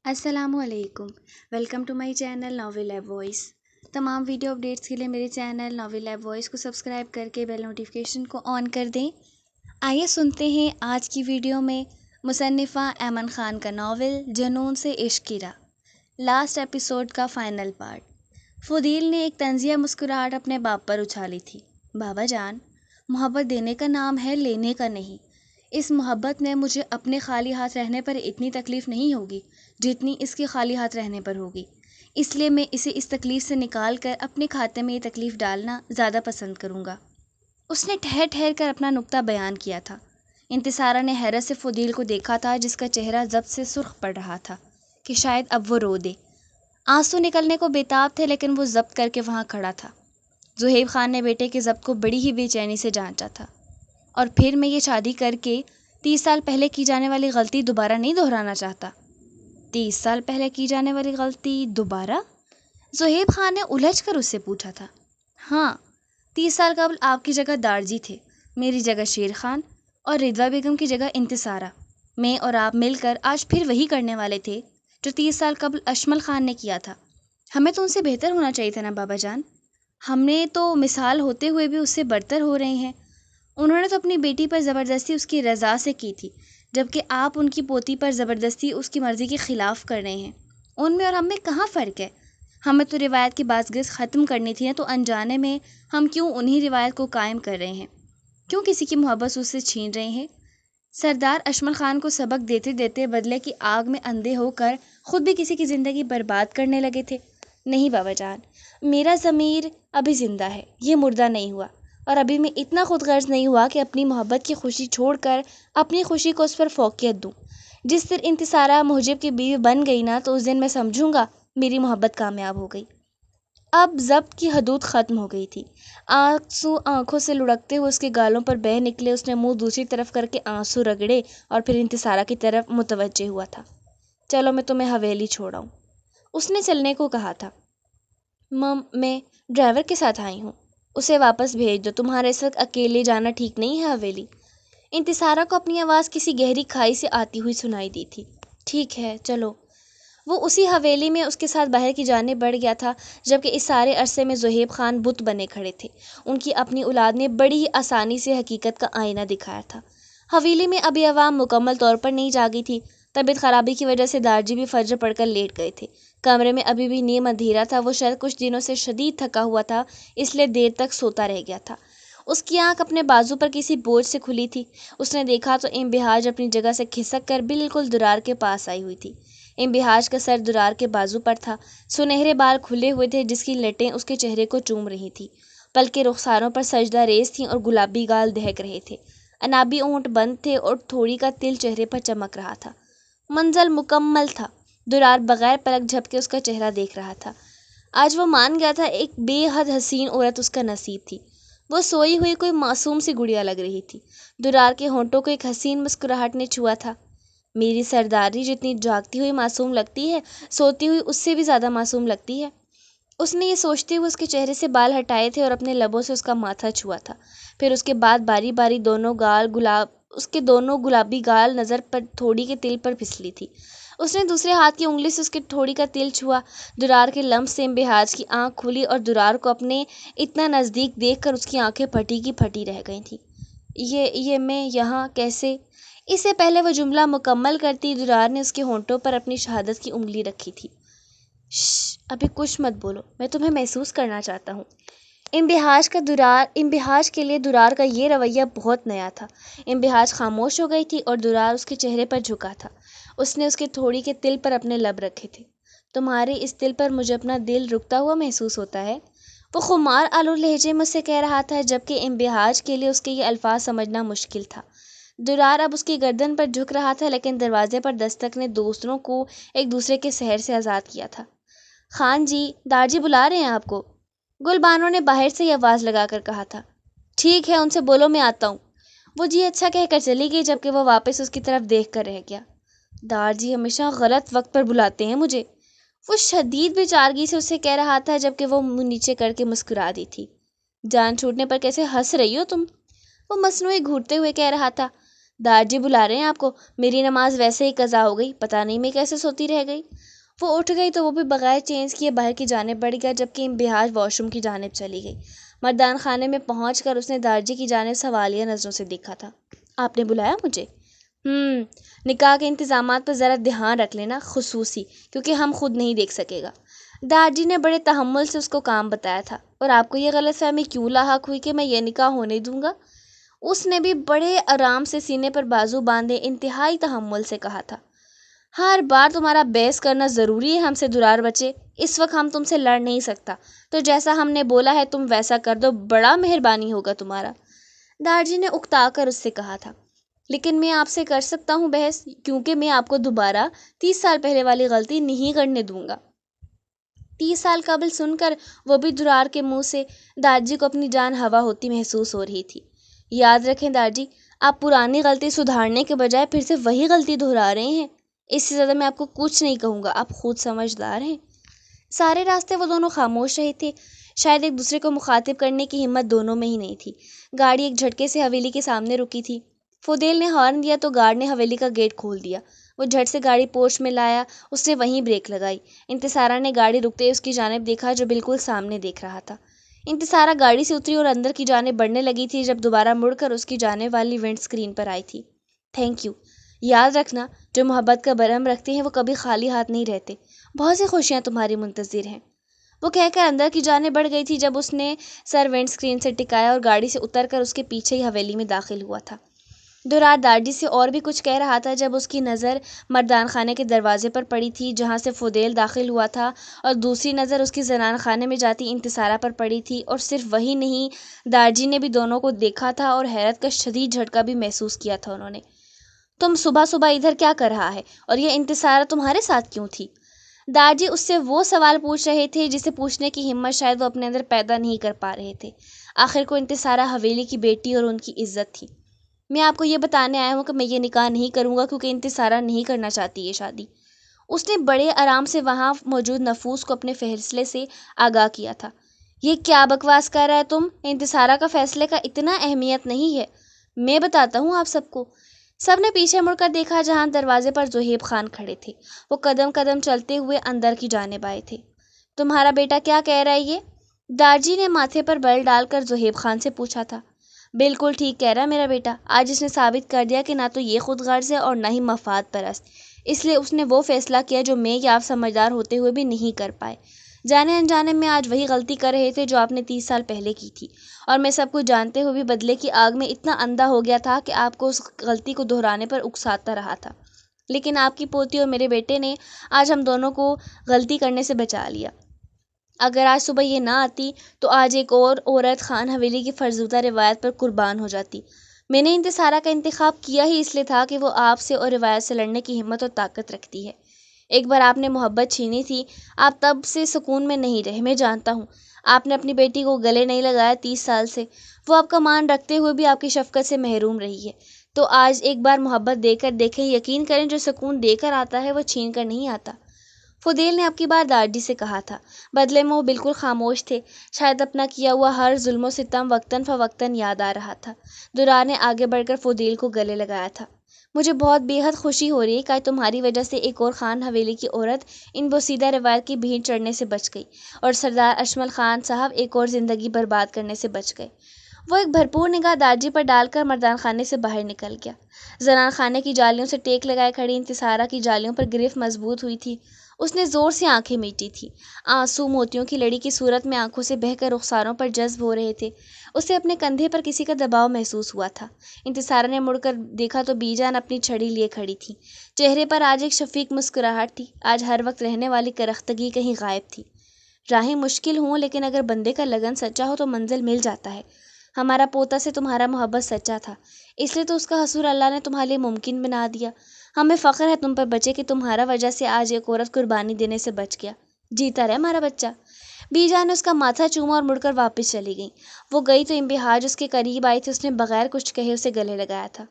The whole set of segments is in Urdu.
السلام علیکم، welcome to my channel novel lab voice. تمام ویڈیو اپڈیٹس کے لیے میرے چینل ناول لیب وائس کو سبسکرائب کر کے بیل نوٹیفیکیشن کو آن کر دیں۔ آئیے سنتے ہیں آج کی ویڈیو میں مصنفہ ایمن خان کا ناول جنون سے عشق کی راہ، لاسٹ ایپیسوڈ کا فائنل پارٹ۔ فضیل نے ایک طنزیہ مسکراہٹ اپنے باپ پر اچھالی تھی۔ بابا جان، محبت دینے کا نام ہے، لینے کا نہیں۔ اس محبت میں مجھے اپنے خالی ہاتھ رہنے پر اتنی تکلیف نہیں ہوگی جتنی اس کے خالی ہاتھ رہنے پر ہوگی، اس لیے میں اسے اس تکلیف سے نکال کر اپنے کھاتے میں یہ تکلیف ڈالنا زیادہ پسند کروں گا۔ اس نے ٹھہر ٹھہر کر اپنا نکتہ بیان کیا تھا۔ انتصارہ نے حیرت سے فضیل کو دیکھا تھا، جس کا چہرہ ضبط سے سرخ پڑ رہا تھا کہ شاید اب وہ رو دے۔ آنسو نکلنے کو بےتاب تھے، لیکن وہ ضبط کر کے وہاں کھڑا تھا۔ زہیب خان نے بیٹے کے ضبط کو بڑی ہی بے چینی سے جانچا تھا۔ اور پھر میں یہ شادی کر کے 30 سال پہلے کی جانے والی غلطی دوبارہ نہیں دہرانا چاہتا۔ 30 سال پہلے کی جانے والی غلطی دوبارہ؟ زہیب خان نے الجھ کر اس سے پوچھا تھا۔ ہاں، 30 سال قبل آپ کی جگہ دارجی تھے، میری جگہ شیر خان اور رضوہ بیگم کی جگہ انتصارہ۔ میں اور آپ مل کر آج پھر وہی کرنے والے تھے جو 30 سال قبل اشمل خان نے کیا تھا۔ ہمیں تو ان سے بہتر ہونا چاہیے تھا نا بابا جان؟ ہم نے تو مثال ہوتے ہوئے بھی اس سے برتر ہو رہے ہیں۔ انہوں نے تو اپنی بیٹی پر زبردستی اس کی رضا سے کی تھی، جبکہ آپ ان کی پوتی پر زبردستی اس کی مرضی کے خلاف کر رہے ہیں۔ ان میں اور ہم میں کہاں فرق ہے؟ ہمیں تو روایت کی بازگشت ختم کرنی تھی نا، تو انجانے میں ہم کیوں انہی روایت کو قائم کر رہے ہیں؟ کیوں کسی کی محبت اس سے چھین رہے ہیں؟ سردار اشمل خان کو سبق دیتے دیتے بدلے کی آگ میں اندھے ہو کر خود بھی کسی کی زندگی برباد کرنے لگے تھے۔ نہیں بابا جان، میرا ضمیر ابھی زندہ ہے، یہ مردہ نہیں ہوا، اور ابھی میں اتنا خود غرض نہیں ہوا کہ اپنی محبت کی خوشی چھوڑ کر اپنی خوشی کو اس پر فوقیت دوں۔ جس دن انتصارہ محجب کی بیوی بن گئی نا، تو اس دن میں سمجھوں گا میری محبت کامیاب ہو گئی۔ اب ضبط کی حدود ختم ہو گئی تھی۔ آنسو آنکھوں سے لڑکتے ہوئے اس کے گالوں پر بہہ نکلے۔ اس نے منہ دوسری طرف کر کے آنسو رگڑے اور پھر انتصارہ کی طرف متوجہ ہوا تھا۔ چلو میں تمہیں حویلی چھوڑاؤں، اس نے چلنے کو کہا تھا۔ میں ڈرائیور کے ساتھ آئی ہوں، اسے واپس بھیج دو، تمہارا اس وقت اکیلے جانا ٹھیک نہیں ہے حویلی۔ انتصارہ کو اپنی آواز کسی گہری کھائی سے آتی ہوئی سنائی دی تھی۔ ٹھیک ہے چلو۔ وہ اسی حویلی میں اس کے ساتھ باہر کی جانب بڑھ گیا تھا، جبکہ اس سارے عرصے میں زہیب خان بت بنے کھڑے تھے۔ ان کی اپنی اولاد نے بڑی ہی آسانی سے حقیقت کا آئینہ دکھایا تھا۔ حویلی میں ابھی عوام مکمل طور پر نہیں جاگی تھی۔ طبیعت خرابی کی وجہ سے دارجی بھی فجر پڑھ کر لیٹ گئے تھے۔ کمرے میں ابھی بھی نیم اندھیرا تھا۔ وہ شاید کچھ دنوں سے شدید تھکا ہوا تھا، اس لیے دیر تک سوتا رہ گیا تھا۔ اس کی آنکھ اپنے بازو پر کسی بوجھ سے کھلی تھی۔ اس نے دیکھا تو انبہاج اپنی جگہ سے کھسک کر بالکل درار کے پاس آئی ہوئی تھی۔ انبہاج کا سر درار کے بازو پر تھا، سنہرے بال کھلے ہوئے تھے جس کی لٹیں اس کے چہرے کو چوم رہی تھی، پلکیں رخساروں پر سجدہ ریز تھیں اور گلابی گال دہک رہے تھے۔ انابی ہونٹ بند تھے اور تھوڑی کا تل چہرے پر چمک رہا تھا۔ منظر مکمل تھا۔ درار بغیر پلک جھپکے اس کا چہرہ دیکھ رہا تھا۔ آج وہ مان گیا تھا ایک بے حد حسین عورت اس کا نصیب تھی۔ وہ سوئی ہوئی کوئی معصوم سی گڑیا لگ رہی تھی۔ درار کے ہونٹوں کو ایک حسین مسکراہٹ نے چھوا تھا۔ میری سرداری جتنی جاگتی ہوئی معصوم لگتی ہے، سوتی ہوئی اس سے بھی زیادہ معصوم لگتی ہے۔ اس نے یہ سوچتے ہوئے اس کے چہرے سے بال ہٹائے تھے اور اپنے لبوں سے اس کا ماتھا چھوا تھا۔ پھر اس کے بعد باری باری اس کے دونوں گلابی گال نظر پر تھوڑی کے تل پر پھسلی تھی۔ اس نے دوسرے ہاتھ کی انگلی سے اس کے تھوڑی کا تل چھوا۔ درار کے لمس سے انبہاج کی آنکھ کھلی اور درار کو اپنے اتنا نزدیک دیکھ کر اس کی آنکھیں پھٹی کی پھٹی رہ گئی تھیں۔ یہ میں یہاں کیسے؟ اس سے پہلے وہ جملہ مکمل کرتی درار نے اس کے ہونٹوں پر اپنی شہادت کی انگلی رکھی تھی۔ شش، ابھی کچھ مت بولو، میں تمہیں محسوس کرنا چاہتا ہوں۔ انبہاج کے لیے درار کا یہ رویہ بہت نیا تھا۔ انبہاج خاموش ہو گئی تھی اور درار اس کے چہرے پر جھکا تھا۔ اس نے اس کے تھوڑی کے تل پر اپنے لب رکھے تھے۔ تمہارے اس تل پر مجھے اپنا دل رکتا ہوا محسوس ہوتا ہے، وہ خمار آلود لہجے میں سے کہہ رہا تھا، جبکہ انبہاج کے لیے اس کے یہ الفاظ سمجھنا مشکل تھا۔ درار اب اس کی گردن پر جھک رہا تھا، لیکن دروازے پر دستک نے دوسروں کو ایک دوسرے کے سحر سے آزاد کیا تھا۔ خان جی، دارجی بلا رہے ہیں آپ کو، گل بانو نے باہر سے ہی آواز لگا کر کہا تھا۔ ٹھیک ہے، ان سے بولو میں آتا ہوں۔ وہ جی اچھا کہہ کر چلی گئی، جبکہ وہ واپس اس کی طرف دیکھ کر رہ گیا۔ دارجی ہمیشہ غلط وقت پر بلاتے ہیں مجھے، وہ شدید بے چارگی سے اسے کہہ رہا تھا، جبکہ وہ منہ نیچے کر کے مسکرا دی تھی۔ جان چھوٹنے پر کیسے ہنس رہی ہو تم، وہ مصنوعی گھورتے ہوئے کہہ رہا تھا۔ دارجی بلا رہے ہیں آپ کو، میری نماز ویسے ہی قضا ہو گئی، پتہ نہیں میں کیسے سوتی رہ گئی۔ وہ اٹھ گئی تو وہ بھی بغیر چینج کیے باہر کی جانب بڑھ گیا، جبکہ امتحاج واش روم کی جانب چلی گئی۔ مردان خانے میں پہنچ کر اس نے دارجی کی جانب سوالیہ نظروں سے دیکھا تھا۔ آپ نے بلایا مجھے؟ نکاح کے انتظامات پر ذرا دھیان رکھ لینا، خصوصی کیونکہ ہم خود نہیں دیکھ سکے گا۔ دارجی نے بڑے تحمل سے اس کو کام بتایا تھا۔ اور آپ کو یہ غلط فہمی کیوں لاحق ہوئی کہ میں یہ نکاح ہونے دوں گا؟ اس نے بھی بڑے آرام سے سینے پر بازو باندھے انتہائی تحمل سے کہا تھا۔ ہر بار تمہارا بحث کرنا ضروری ہے ہم سے درار بچے، اس وقت ہم تم سے لڑ نہیں سکتا، تو جیسا ہم نے بولا ہے تم ویسا کر دو، بڑا مہربانی ہوگا تمہارا، دارجی نے اکتا کر اس سے کہا تھا۔ لیکن میں آپ سے کر سکتا ہوں بحث، کیونکہ میں آپ کو دوبارہ 30 سال پہلے والی غلطی نہیں کرنے دوں گا۔ 30 سال قبل سن کر وہ بھی درار کے منہ سے دارجی کو اپنی جان ہوا ہوتی محسوس ہو رہی تھی۔ یاد رکھیں دارجی، آپ پرانی غلطی سدھارنے کے بجائے پھر سے وہی غلطی دہرا رہے ہیں۔ اس سے زیادہ میں آپ کو کچھ نہیں کہوں گا، آپ خود سمجھدار ہیں۔ سارے راستے وہ دونوں خاموش رہے تھے، شاید ایک دوسرے کو مخاطب کرنے کی ہمت دونوں میں ہی نہیں تھی۔ گاڑی ایک جھٹکے سے حویلی کے سامنے رکی تھی۔ فودیل نے ہارن دیا تو گارڈ نے حویلی کا گیٹ کھول دیا۔ وہ جھٹ سے گاڑی پورچ میں لایا، اس نے وہیں بریک لگائی۔ انتصارہ نے گاڑی رکتے اس کی جانب دیکھا جو بالکل سامنے دیکھ رہا تھا۔ انتصارہ گاڑی سے اتری اور اندر کی جانب بڑھنے لگی تھی جب دوبارہ مڑ کر اس کی جانب والی ونڈ اسکرین پر آئی تھی۔ تھینک یو، یاد رکھنا جو محبت کا برہم رکھتے ہیں وہ کبھی خالی ہاتھ نہیں رہتے، بہت سی خوشیاں تمہاری منتظر ہیں، وہ کہہ کر اندر کی جانب بڑھ گئی تھی جب اس نے سر ونڈ اسکرین سے ٹکایا اور گاڑی سے اتر کر اس کے پیچھے ہی حویلی میں داخل ہوا تھا۔ درار دارجی سے اور بھی کچھ کہہ رہا تھا جب اس کی نظر مردان خانے کے دروازے پر پڑی تھی جہاں سے فودیل داخل ہوا تھا، اور دوسری نظر اس کی زنان خانے میں جاتی انتصارہ پر پڑی تھی۔ اور صرف وہی نہیں، دارجی نے بھی دونوں کو دیکھا تھا اور حیرت کا شدید جھٹکا بھی محسوس کیا تھا انہوں نے۔ تم صبح صبح ادھر کیا کر رہا ہے، اور یہ انتصارہ تمہارے ساتھ کیوں تھی؟ دارجی اس سے وہ سوال پوچھ رہے تھے جسے پوچھنے کی ہمت شاید وہ اپنے اندر پیدا نہیں کر پا رہے تھے۔ آخر کو انتصارہ حویلی کی بیٹی اور ان کی عزت تھی۔ میں آپ کو یہ بتانے آیا ہوں کہ میں یہ نکاح نہیں کروں گا کیونکہ انتصارہ نہیں کرنا چاہتی یہ شادی۔ اس نے بڑے آرام سے وہاں موجود نفوس کو اپنے فیصلے سے آگاہ کیا تھا۔ یہ کیا بکواس کر رہا ہے تم؟ انتصارہ کا فیصلے کا اتنا اہمیت نہیں ہے، میں بتاتا ہوں آپ سب کو۔ سب نے پیچھے مڑ کر دیکھا جہاں دروازے پر زہیب خان کھڑے تھے۔ وہ قدم قدم چلتے ہوئے اندر کی جانب آئے تھے۔ تمہارا بیٹا کیا کہہ رہا ہے یہ؟ دارجی نے ماتھے پر بل ڈال کر زہیب خان سے پوچھا تھا۔ بالکل ٹھیک کہہ رہا میرا بیٹا، آج اس نے ثابت کر دیا کہ نہ تو یہ خود غرض ہے اور نہ ہی مفاد پرست، اس لیے اس نے وہ فیصلہ کیا جو میں یا آپ سمجھدار ہوتے ہوئے بھی نہیں کر پائے۔ جانے انجانے میں آج وہی غلطی کر رہے تھے جو آپ نے 30 سال پہلے کی تھی، اور میں سب کچھ جانتے ہوئے بھی بدلے کی آگ میں اتنا اندھا ہو گیا تھا کہ آپ کو اس غلطی کو دہرانے پر اکساتا رہا تھا۔ لیکن آپ کی پوتی اور میرے بیٹے نے آج ہم دونوں کو غلطی کرنے سے بچا لیا۔ اگر آج صبح یہ نہ آتی تو آج ایک اور عورت خان حویلی کی فرزودہ روایت پر قربان ہو جاتی۔ میں نے انتصارہ کا انتخاب کیا ہی اس لیے تھا کہ وہ آپ سے اور روایت سے لڑنے کی ہمت اور طاقت رکھتی ہے۔ ایک بار آپ نے محبت چھینی تھی، آپ تب سے سکون میں نہیں رہے، میں جانتا ہوں۔ آپ نے اپنی بیٹی کو گلے نہیں لگایا 30 سال سے، وہ آپ کا مان رکھتے ہوئے بھی آپ کی شفقت سے محروم رہی ہے۔ تو آج ایک بار محبت دے کر دیکھیں، یقین کریں جو سکون دے کر آتا ہے وہ چھین کر نہیں آتا۔ فودیل نے اب کی بار دارجی سے کہا تھا۔ بدلے میں وہ بالکل خاموش تھے، شاید اپنا کیا ہوا ہر ظلم و ستم وقتاً فوقتاً یاد آ رہا تھا۔ درار نے آگے بڑھ کر فودیل کو گلے لگایا تھا۔ مجھے بہت بے حد خوشی ہو رہی ہے کہ تمہاری وجہ سے ایک اور خان حویلی کی عورت ان بوسیدہ روایت کی بھینٹ چڑھنے سے بچ گئی، اور سردار اشمل خان صاحب ایک اور زندگی برباد کرنے سے بچ گئے۔ وہ ایک بھرپور نگاہ دارجی پر ڈال کر مردان خانے سے باہر نکل گیا۔ زنان خانے کی جالیوں سے ٹیک لگائے کھڑی انتصارہ کی جالیوں پر گرفت مضبوط ہوئی تھی۔ اس نے زور سے آنکھیں میٹی تھی، آنسو موتیوں کی لڑی کی صورت میں آنکھوں سے بہہ کر رخساروں پر جذب ہو رہے تھے۔ اسے اپنے کندھے پر کسی کا دباؤ محسوس ہوا تھا۔ انتصارہ نے مڑ کر دیکھا تو بی جان اپنی چھڑی لیے کھڑی تھی۔ چہرے پر آج ایک شفیق مسکراہٹ تھی، آج ہر وقت رہنے والی کرختگی کہیں غائب تھی۔ راہیں مشکل ہوں لیکن اگر بندے کا لگن سچا ہو تو منزل مل جاتا ہے۔ ہمارا پوتا سے تمہارا محبت سچا تھا، اس لیے تو اس کا حصول اللہ نے تمہارے لیے ممکن بنا دیا۔ ہمیں فخر ہے تم پر بچے کہ تمہارا وجہ سے آج ایک عورت قربانی دینے سے بچ گیا۔ جیتا رہے ہمارا بچہ۔ بی جان نے اس کا ماتھا چوما اور مڑ کر واپس چلی گئی۔ وہ گئی تو امبہاج اس کے قریب آئی تھی، اس نے بغیر کچھ کہے اسے گلے لگایا تھا۔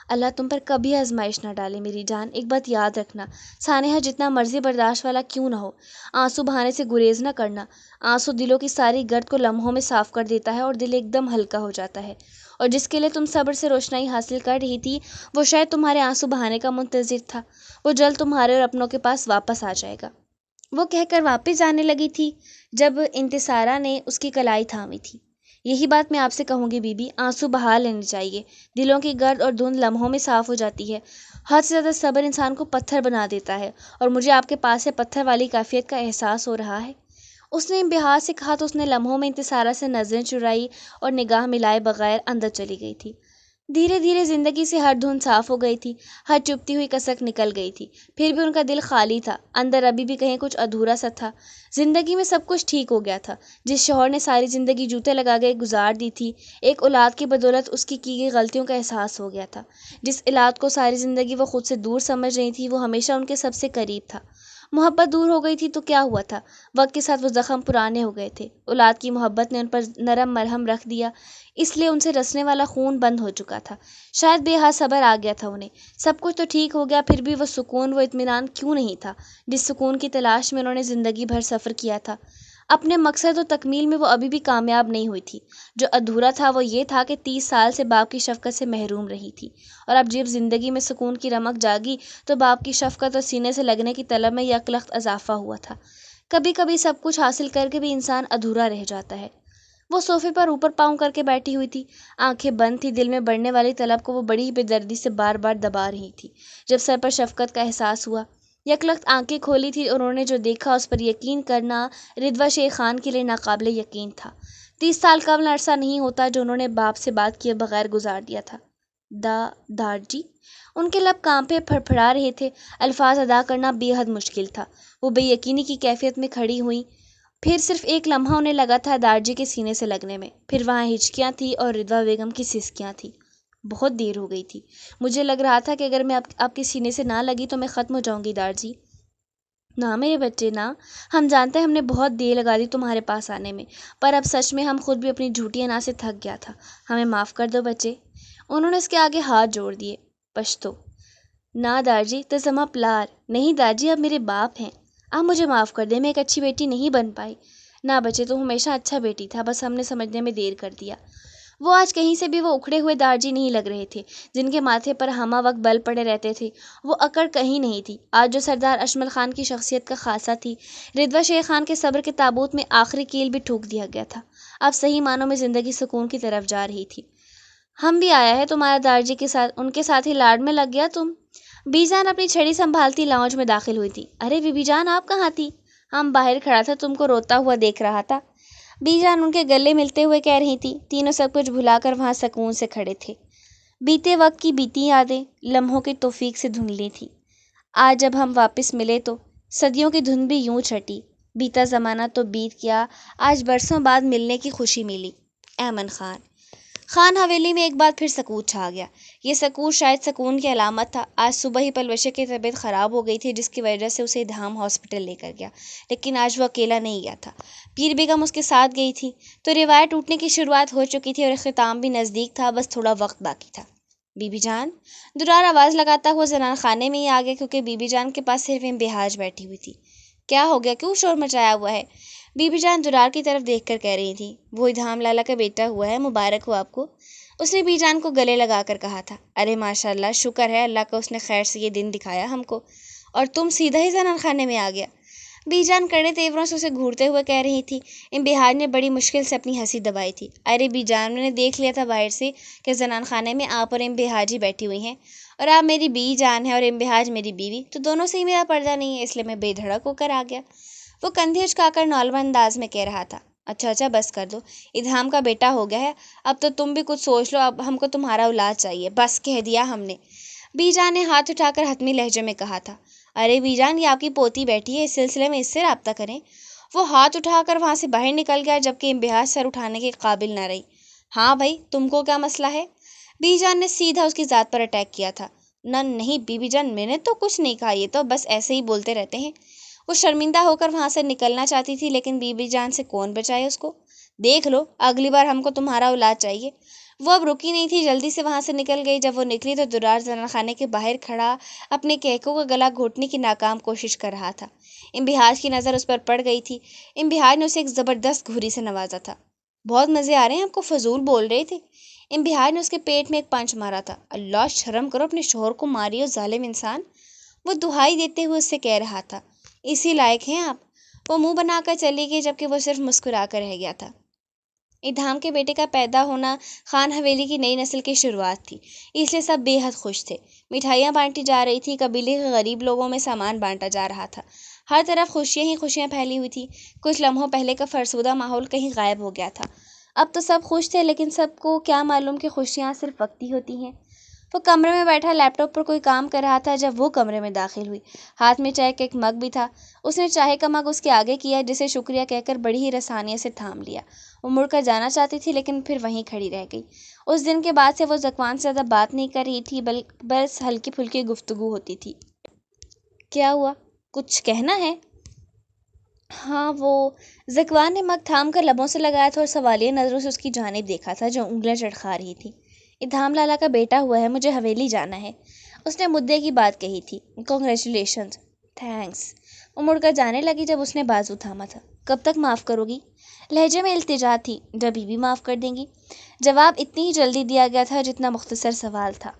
اللہ تم پر کبھی آزمائش نہ ڈالے میری جان، ایک بات یاد رکھنا، سانحہ جتنا مرضی برداشت والا کیوں نہ ہو، آنسو بہانے سے گریز نہ کرنا۔ آنسو دلوں کی ساری گرد کو لمحوں میں صاف کر دیتا ہے اور دل ایک دم ہلکا ہو جاتا ہے، اور جس کے لیے تم صبر سے روشنائی حاصل کر رہی تھی وہ شاید تمہارے آنسو بہانے کا منتظر تھا۔ وہ جلد تمہارے اور اپنوں کے پاس واپس آ جائے گا، وہ کہہ کر واپس جانے لگی تھی جب انتصارہ نے اس کی کلائی تھامی تھی۔ یہی بات میں آپ سے کہوں گی بی بی، آنسو بہا لینے چاہیے، دلوں کی گرد اور دھند لمحوں میں صاف ہو جاتی ہے۔ حد سے زیادہ صبر انسان کو پتھر بنا دیتا ہے، اور مجھے آپ کے پاس سے پتھر والی کیفیت کا احساس ہو رہا ہے۔ اس نے انبہار سے کہا تو اس نے لمحوں میں انتصارہ سے نظریں چرائی اور نگاہ ملائے بغیر اندر چلی گئی تھی۔ دھیرے دھیرے زندگی سے ہر دھند صاف ہو گئی تھی، ہر چپتی ہوئی کسک نکل گئی تھی، پھر بھی ان کا دل خالی تھا، اندر ابھی بھی کہیں کچھ ادھورا سا تھا۔ زندگی میں سب کچھ ٹھیک ہو گیا تھا۔ جس شوہر نے ساری زندگی جوتے لگا کے گزار دی تھی، ایک اولاد کی بدولت اس کی گئی غلطیوں کا احساس ہو گیا تھا۔ جس اولاد کو ساری زندگی وہ خود سے دور سمجھ رہی تھی، وہ ہمیشہ ان کے سب سے قریب تھا۔ محبت دور ہو گئی تھی تو کیا ہوا تھا، وقت کے ساتھ وہ زخم پرانے ہو گئے تھے۔ اولاد کی محبت نے ان پر نرم مرہم رکھ دیا، اس لیے ان سے رسنے والا خون بند ہو چکا تھا۔ شاید بے حد صبر آ گیا تھا انہیں۔ سب کچھ تو ٹھیک ہو گیا، پھر بھی وہ سکون، وہ اطمینان کیوں نہیں تھا جس سکون کی تلاش میں انہوں نے زندگی بھر سفر کیا تھا۔ اپنے مقصد و تکمیل میں وہ ابھی بھی کامیاب نہیں ہوئی تھی۔ جو ادھورا تھا وہ یہ تھا کہ 30 سال سے باپ کی شفقت سے محروم رہی تھی، اور اب جب زندگی میں سکون کی رمق جاگی تو باپ کی شفقت اور سینے سے لگنے کی طلب میں یکلخت اضافہ ہوا تھا۔ کبھی کبھی سب کچھ حاصل کر کے بھی انسان ادھورا رہ جاتا ہے۔ وہ صوفے پر اوپر پاؤں کر کے بیٹھی ہوئی تھی، آنکھیں بند تھی، دل میں بڑھنے والی طلب کو وہ بڑی بے دردی سے بار بار دبا رہی تھی۔ جب سر پر شفقت کا احساس ہوا، یکلخت آنکھیں کھولی تھی، اور انہوں نے جو دیکھا اس پر یقین کرنا رضویٰ شیخ خان کے لیے ناقابل یقین تھا۔ 30 سال کا عرصہ نہیں ہوتا جو انہوں نے باپ سے بات کیے بغیر گزار دیا تھا۔ دادا جی، ان کے لب کانپے پھڑپھڑا رہے تھے، الفاظ ادا کرنا بے حد مشکل تھا۔ وہ بے یقینی کی کیفیت میں کھڑی ہوئیں، پھر صرف ایک لمحہ انہیں لگا تھا دارجی کے سینے سے لگنے میں، پھر وہاں ہچکیاں تھیں اور رضویٰ بیگم کی سسکیاں تھیں۔ بہت دیر ہو گئی تھی، مجھے لگ رہا تھا کہ اگر میں آپ کے سینے سے نہ لگی تو میں ختم ہو جاؤں گی دارجی۔ نہ میرے بچے نہ، ہم جانتے ہیں ہم نے بہت دیر لگا دی تمہارے پاس آنے میں، پر اب سچ میں ہم خود بھی اپنی جھوٹی انا سے تھک گیا تھا، ہمیں معاف کر دو بچے۔ انہوں نے اس کے آگے ہاتھ جوڑ دیے۔ پشتو نہ دارجی، تزمہ پلار نہیں دارجی، اب میرے باپ ہیں، آپ مجھے معاف کر دیں، میں ایک اچھی بیٹی نہیں بن پائی۔ نہ بچے، تم ہمیشہ اچھا بیٹی تھا، بس ہم نے سمجھنے میں دیر کر دیا۔ وہ آج کہیں سے بھی وہ اکھڑے ہوئے دارجی نہیں لگ رہے تھے جن کے ماتھے پر ہمہ وقت بل پڑے رہتے تھے، وہ اکڑ کہیں نہیں تھی۔ آج جو سردار اشمل خان کی شخصیت کا خاصہ تھی، رضویٰ شیخ خان کے صبر کے تابوت میں آخری کیل بھی ٹھوک دیا گیا تھا۔ اب صحیح معنوں میں زندگی سکون کی طرف جا رہی تھی۔ ہم بھی آیا ہے تمہارا دارجی کے ساتھ، ان کے ساتھ ہی لاڈ میں لگ گیا تم؟ بی جان اپنی چھڑی سنبھالتی لاؤنج میں داخل ہوئی تھی۔ ارے بی جان، آپ کہاں تھی؟ ہم باہر کھڑا تھا، تم کو روتا ہوا دیکھ رہا تھا، بی جان ان کے گلے ملتے ہوئے کہہ رہی تھی۔ تینوں سب کچھ بھلا کر وہاں سکون سے کھڑے تھے۔ بیتے وقت کی بیتی یادیں لمحوں کی توفیق سے دھندلی تھی۔ آج جب ہم واپس ملے تو صدیوں کی دھند بھی یوں چھٹی، بیتا زمانہ تو بیت گیا، آج برسوں بعد ملنے کی خوشی ملی۔ ایمن خان۔ خان حویلی میں ایک بار پھر سکوت چھا گیا۔ یہ سکوت شاید سکون کی علامت تھا۔ آج صبح ہی پلوشے کی طبیعت خراب ہو گئی تھی جس کی وجہ سے اسے دھام ہاسپٹل لے کر گیا، لیکن آج وہ اکیلا نہیں گیا تھا، پیر بیگم اس کے ساتھ گئی تھی۔ تو روایت ٹوٹنے کی شروعات ہو چکی تھی اور اختتام بھی نزدیک تھا، بس تھوڑا وقت باقی تھا۔ بی بی جان، درار آواز لگاتا ہوا زنان خانے میں ہی آ گیا، کیونکہ بی بی جان کے پاس صرف امبہاج بیٹھی ہوئی تھی۔ کیا ہو گیا، کیوں شور مچایا ہوا ہے؟ بی بی جان درار کی طرف دیکھ کر کہہ رہی تھی۔ وہ ادھام لالا کا بیٹا ہوا ہے، مبارک ہو آپ کو، اس نے بی جان کو گلے لگا کر کہا تھا۔ ارے ماشاء اللہ، شکر ہے اللہ کا، اس نے خیر سے یہ دن دکھایا ہم کو، اور تم سیدھا ہی زنان خانے میں آ گیا۔ بی جان کڑے تیوروں سے اسے گھورتے ہوئے کہہ رہی تھی۔ امبہاج نے بڑی مشکل سے اپنی ہنسی دبائی تھی۔ ارے بی جان، میں نے دیکھ لیا تھا باہر سے کہ زنان خانے میں آپ اور امبہاج ہی بیٹھی ہوئی ہیں، اور آپ میری بی جان ہے اور امبہاج میری بیوی، تو دونوں سے ہی میرا پردہ نہیں ہے، اس لیے میں بے دھڑک ہو کر آ گیا۔ وہ کندھے اچکا کر نولوا انداز میں کہہ رہا تھا۔ اچھا بس کر دو، ادھام کا بیٹا ہو گیا ہے، اب تو تم بھی کچھ سوچ لو، اب ہم کو تمہارا اولاد چاہیے، بس کہہ دیا ہم نے، بی جان نے ہاتھ اٹھا کر حتمی لہجے میں کہا تھا۔ ارے بی جان، یہ آپ کی پوتی بیٹھی ہے، اس سلسلے میں اس سے رابطہ کریں۔ وہ ہاتھ اٹھا کر وہاں سے باہر نکل گیا، جبکہ امبہاج سر اٹھانے کے قابل نہ رہی۔ ہاں بھائی، تم کو کیا مسئلہ ہے؟ بی جان نے سیدھا اس کی ذات پر اٹیک کیا تھا۔ نہیں بی بی جان، میں نے تو کچھ نہیں کہا، یہ تو بس ایسے ہی بولتے رہتے ہیں۔ وہ شرمندہ ہو کر وہاں سے نکلنا چاہتی تھی، لیکن بی بی جان سے کون بچائے اس کو۔ دیکھ لو، اگلی بار ہم کو تمہارا اولاد چاہیے۔ وہ اب رکی نہیں تھی، جلدی سے وہاں سے نکل گئی۔ جب وہ نکلی تو درار زنان خانے کے باہر کھڑا اپنے کہکوں کا گلا گھونٹنے کی ناکام کوشش کر رہا تھا۔ امبہاج کی نظر اس پر پڑ گئی تھی۔ امبہاج نے اسے ایک زبردست گھوری سے نوازا تھا۔ بہت مزے آ رہے ہیں آپ کو، فضول بول رہے تھے۔ امبہار نے اس کے پیٹ میں ایک پنچ مارا تھا۔ اللہ شرم کرو، اپنے شوہر کو ماری ہو ظالم انسان، وہ دہائی دیتے ہوئے اس سے کہہ رہا تھا۔ اسی لائق ہیں آپ۔ وہ منہ بنا کر چلی گئی جبکہ وہ صرف مسکرا کر رہ گیا تھا۔ ادھام کے بیٹے کا پیدا ہونا خان حویلی کی نئی نسل کی شروعات تھی، اس لیے سب بے حد خوش تھے۔ مٹھائیاں بانٹی جا رہی تھی، قبیلے کے غریب لوگوں میں سامان بانٹا جا رہا تھا، ہر طرف خوشیاں ہی خوشیاں پھیلی ہوئی تھی۔ کچھ لمحوں پہلے کا فرسودہ ماحول کہیں غائب ہو گیا تھا۔ اب تو سب خوش تھے، لیکن سب کو کیا معلوم کہ خوشیاں صرف وقتی ہوتی ہیں۔ وہ کمرے میں بیٹھا لیپ ٹاپ پر کوئی کام کر رہا تھا جب وہ کمرے میں داخل ہوئی۔ ہاتھ میں چائے کا ایک مگ بھی تھا۔ اس نے چائے کا مگ اس کے آگے کیا، جسے شکریہ کہہ کر بڑی ہی رسانیت سے تھام لیا۔ وہ مڑ کر جانا چاہتی تھی لیکن پھر وہیں کھڑی رہ گئی۔ اس دن کے بعد سے وہ ذکوان سے زیادہ بات نہیں کر رہی تھی، بس ہلکی پھلکی گفتگو ہوتی تھی۔ کیا ہوا؟ کچھ کہنا ہے؟ ہاں وہ ذکوان نے مگ تھام کر لبوں سے لگایا تھا اور سوالیہ نظروں سے اس کی جانب دیکھا تھا جو انگلیاں چٹکا رہی تھی۔ ادھام لالا کا بیٹا ہوا ہے، مجھے حویلی جانا ہے۔ اس نے مدعے کی بات کہی تھی۔ کنگریچولیشنز۔ تھینکس۔ وہ مڑ کر جانے لگی جب اس نے بازو تھاما تھا۔ کب تک معاف کرو گی؟ لہجے میں التجا تھی۔ جبھی بھی معاف کر دیں گی؟ جواب اتنی ہی جلدی دیا گیا تھا جتنا مختصر سوال تھا۔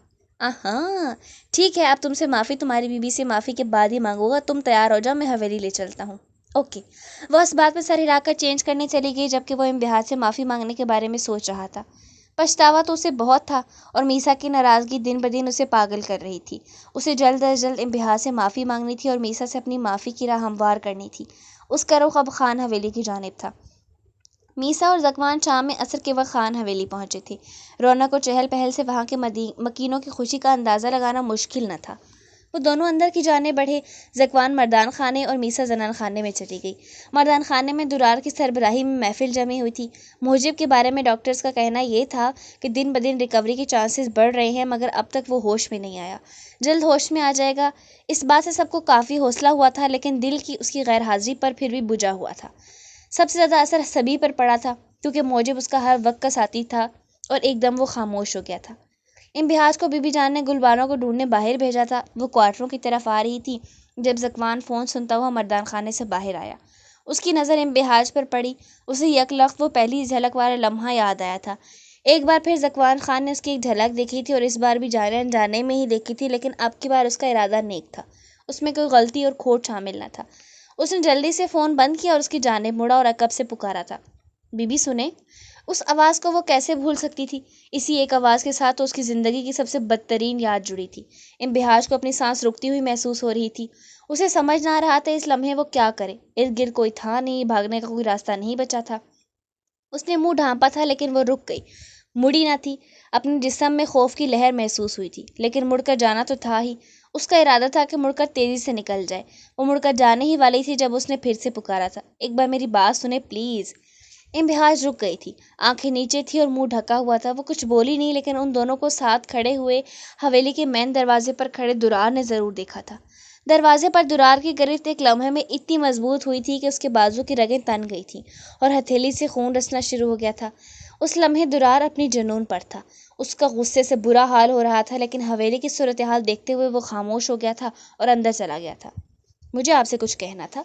ہاں ٹھیک ہے، اب تم سے معافی تمہاری بیوی سے معافی کے بعد ہی مانگوں گا۔ تم تیار ہو جاؤ، میں حویلی لے چلتا ہوں۔ اوکے۔ وہ اس بات میں سر ہلا کر چینج کرنے چلی گئی جبکہ وہ امبہار سے معافی مانگنے کے بارے میں سوچ رہا تھا۔ پچھتاوا تو اسے بہت تھا اور میسا کی ناراضگی دن بدن اسے پاگل کر رہی تھی۔ اسے جلد از جلد امبہار سے معافی مانگنی تھی اور میسا سے اپنی معافی کی راہ ہموار کرنی تھی۔ اس کا رخ اب خان حویلی کی جانب تھا۔ میسا اور ذکوان شام میں عصر کے وقت خان حویلی پہنچے تھے۔ رونق و چہل پہل سے وہاں کے مکینوں کی خوشی کا اندازہ لگانا مشکل نہ تھا۔ وہ دونوں اندر کی جانب بڑھے۔ ذکوان مردان خانے اور میسا زنان خانے میں چلی گئی۔ مردان خانے میں درار کی سربراہی میں محفل جمی ہوئی تھی۔ موجب کے بارے میں ڈاکٹرز کا کہنا یہ تھا کہ دن بدن ریکوری کے چانسز بڑھ رہے ہیں، مگر اب تک وہ ہوش میں نہیں آیا۔ جلد ہوش میں آ جائے گا، اس بات سے سب کو کافی حوصلہ ہوا تھا، لیکن دل کی اس کی غیر حاضری پر پھر بھی بجھا ہوا تھا۔ سب سے زیادہ اثر سبھی پر پڑا تھا کیونکہ موجب اس کا ہر وقت کا ساتھی تھا اور ایک دم وہ خاموش ہو گیا تھا۔ امبہار کو بی بی جان نے گلبانوں کو ڈھونڈنے باہر بھیجا تھا۔ وہ کوارٹروں کی طرف آ رہی تھی جب ذکوان فون سنتا ہوا مردان خانے سے باہر آیا۔ اس کی نظر امبہار پر پڑی۔ اسے یک لخت وہ پہلی جھلک والا لمحہ یاد آیا تھا۔ ایک بار پھر ذکوان خان نے اس کی ایک جھلک دیکھی تھی اور اس بار بھی جانے انجانے میں ہی دیکھی تھی، لیکن اب کی بار اس کا ارادہ نیک تھا، اس میں کوئی غلطی اور کھوٹ شامل نہ تھا۔ اس نے جلدی سے فون بند کیا اور اس کی جانب مڑا اور عقب سے پکارا تھا، بی بی سنیں۔ اس آواز کو وہ کیسے بھول سکتی تھی؟ اسی ایک آواز کے ساتھ تو اس کی زندگی کی سب سے بدترین یاد جڑی تھی۔ امبہار کو اپنی سانس رکتی ہوئی محسوس ہو رہی تھی۔ اسے سمجھ نہ آ رہا تھا اس لمحے وہ کیا کرے۔ ارد گرد کوئی تھا نہیں، بھاگنے کا کوئی راستہ نہیں بچا تھا۔ اس نے منہ ڈھانپا تھا لیکن وہ رک گئی، مڑی نہ تھی۔ اپنے جسم میں خوف کی لہر محسوس ہوئی تھی، لیکن مڑ کر جانا تو تھا ہی۔ اس کا ارادہ تھا کہ مڑ کر تیزی سے نکل جائے۔ وہ مڑ کر جانے ہی والی تھی جب اس نے پھر سے پکارا تھا، ایک بار میری بات سنیں پلیز۔ امبہار رک گئی تھی، آنکھیں نیچے تھی اور منہ ڈھکا ہوا تھا۔ وہ کچھ بولی نہیں، لیکن ان دونوں کو ساتھ کھڑے ہوئے حویلی کے مین دروازے پر کھڑے درار نے ضرور دیکھا تھا۔ دروازے پر درار کی گرفت ایک لمحے میں اتنی مضبوط ہوئی تھی کہ اس کے بازو کی رگیں تن گئی تھیں اور ہتھیلی سے خون رسنا شروع ہو گیا تھا۔ اس لمحے درار اپنی جنون پر تھا۔ اس کا غصے سے برا حال ہو رہا تھا، لیکن حویلی کی صورتحال دیکھتے ہوئے وہ خاموش ہو گیا تھا اور اندر چلا گیا تھا۔ مجھے آپ سے کچھ کہنا تھا۔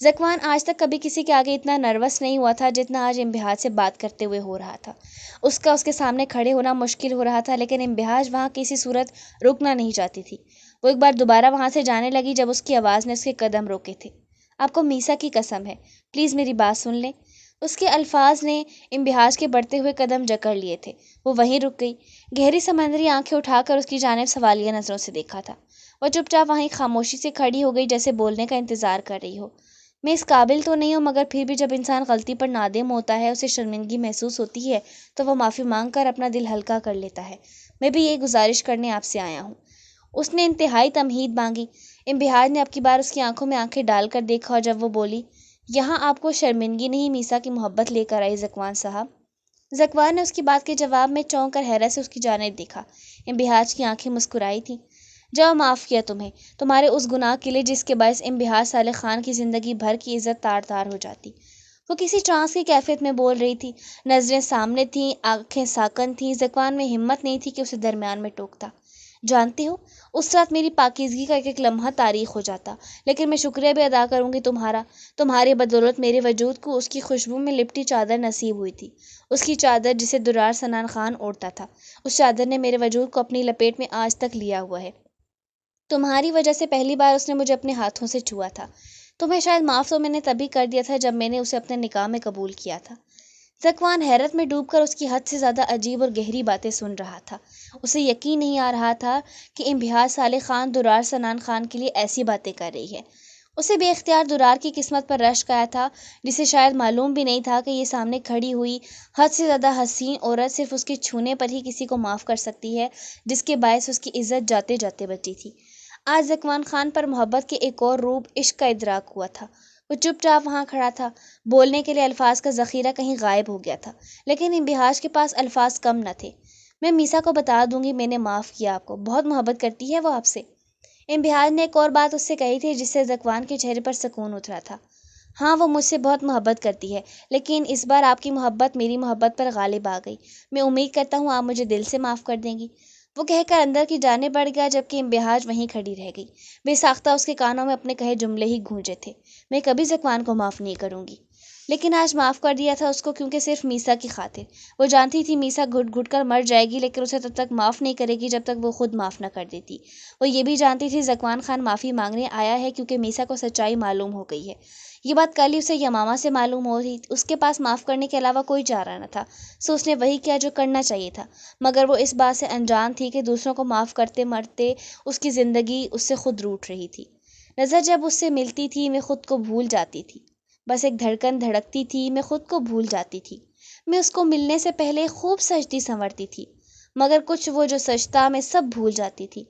ذکوان آج تک کبھی کسی کے آگے اتنا نروس نہیں ہوا تھا جتنا آج امبہار سے بات کرتے ہوئے ہو رہا تھا۔ اس کے سامنے کھڑے ہونا مشکل ہو رہا تھا، لیکن امبہار وہاں کسی صورت رکنا نہیں چاہتی تھی۔ وہ ایک بار دوبارہ وہاں سے جانے لگی جب اس کی آواز نے اس کے قدم روکے تھے۔ آپ کو میسا کی قسم ہے، پلیز میری بات سن لیں۔ اس کے الفاظ نے امبہار کے بڑھتے ہوئے قدم جکڑ لیے تھے۔ وہ وہیں رک گئی، گہری سمندری آنکھیں اٹھا کر اس کی جانب سوالیہ نظروں سے دیکھا تھا۔ وہ چپ چاپ وہیں خاموشی سے کھڑی ہو گئی جیسے بولنے کا انتظار کر رہی ہو۔ میں اس قابل تو نہیں ہوں، مگر پھر بھی جب انسان غلطی پر نادم ہوتا ہے، اسے شرمندگی محسوس ہوتی ہے تو وہ معافی مانگ کر اپنا دل ہلکا کر لیتا ہے۔ میں بھی یہ گزارش کرنے آپ سے آیا ہوں۔ اس نے انتہائی تمہید مانگی۔ امبہار نے اب کی بار اس کی آنکھوں میں آنکھیں ڈال کر دیکھا اور جب وہ بولی، یہاں آپ کو شرمندگی نہیں، میسا کی محبت لے کر آئی ذکوان صاحب۔ ذکوان نے اس کی بات کے جواب میں چونک کر حیرت سے اس کی جانب دیکھا۔ امبہار کی آنکھیں مسکرائی تھیں۔ جب معاف کیا تمہیں، تمہارے اس گناہ کے لیے جس کے باعث امبہار صالح خان کی زندگی بھر کی عزت تار تار ہو جاتی۔ وہ کسی ٹرانس کی کیفیت میں بول رہی تھی، نظریں سامنے تھیں، آنکھیں ساکن تھیں۔ ذکوان میں ہمت نہیں تھی کہ اسے درمیان میں ٹوکتا۔ جانتے ہو اس رات میری پاکیزگی کا ایک ایک لمحہ تاریخ ہو جاتا، لیکن میں شکریہ بھی ادا کروں گی تمہاری بدولت میرے وجود کو اس کی خوشبو میں لپٹی چادر نصیب ہوئی تھی، اس کی چادر جسے درار سنان خان اوڑھتا تھا۔ اس چادر نے میرے وجود کو اپنی لپیٹ میں آج تک لیا ہوا ہے۔ تمہاری وجہ سے پہلی بار اس نے مجھے اپنے ہاتھوں سے چھوا تھا۔ تمہیں شاید معاف تو میں نے تبھی کر دیا تھا جب میں نے اسے اپنے نکاح میں قبول کیا تھا۔ ذکوان حیرت میں ڈوب کر اس کی حد سے زیادہ عجیب اور گہری باتیں سن رہا تھا۔ اسے یقین نہیں آ رہا تھا کہ انبہار صالح خان درار سنان خان کے لیے ایسی باتیں کر رہی ہے۔ اسے بے اختیار درار کی قسمت پر رشک آیا تھا، جسے شاید معلوم بھی نہیں تھا کہ یہ سامنے کھڑی ہوئی حد سے زیادہ حسین عورت صرف اس کے چھونے پر ہی کسی کو معاف کر سکتی ہے، جس کے باعث اس کی عزت جاتے جاتے بچی تھی۔ آج ذکوان خان پر محبت کے ایک اور روپ عشق کا ادراک ہوا تھا۔ وہ چپ چاپ وہاں کھڑا تھا، بولنے کے لیے الفاظ کا ذخیرہ کہیں غائب ہو گیا تھا، لیکن انبہاج کے پاس الفاظ کم نہ تھے۔ میں میسا کو بتا دوں گی میں نے معاف کیا آپ کو، بہت محبت کرتی ہے وہ آپ سے۔ انبہاج نے ایک اور بات اس سے کہی تھی جس سے ذکوان کے چہرے پر سکون اترا تھا۔ ہاں وہ مجھ سے بہت محبت کرتی ہے، لیکن اس بار آپ کی محبت میری محبت پر غالب آ گئی۔ میں امید کرتا ہوں آپ مجھے دل سے معاف کر دیں گی۔ وہ کہہ کر اندر کی جانب بڑھ گیا، جبکہ انبہاج وہیں کھڑی رہ گئی۔ بے ساختہ اس کے کانوں میں اپنے کہے جملے ہی گونجے تھے، میں کبھی ذکوان کو معاف نہیں کروں گی۔ لیکن آج معاف کر دیا تھا اس کو، کیونکہ صرف میسا کی خاطر۔ وہ جانتی تھی میسا گھٹ گھٹ کر مر جائے گی، لیکن اسے تب تک معاف نہیں کرے گی جب تک وہ خود معاف نہ کر دیتی۔ وہ یہ بھی جانتی تھی ذکوان خان معافی مانگنے آیا ہے کیونکہ میسا کو سچائی معلوم ہو گئی ہے۔ یہ بات کل ہی اسے یمامہ سے معلوم ہو رہی، اس کے پاس معاف کرنے کے علاوہ کوئی چارہ نہ تھا، سو اس نے وہی کیا جو کرنا چاہیے تھا، مگر وہ اس بات سے انجان تھی کہ دوسروں کو معاف کرتے مرتے اس کی زندگی اس سے خود روٹھ رہی تھی۔ نظر جب اس سے ملتی تھی میں خود کو بھول جاتی تھی، بس ایک دھڑکن دھڑکتی تھی میں خود کو بھول جاتی تھی۔ میں اس کو ملنے سے پہلے خوب سجتی سنورتی تھی، مگر کچھ وہ جو سجتا میں سب بھول جاتی تھی۔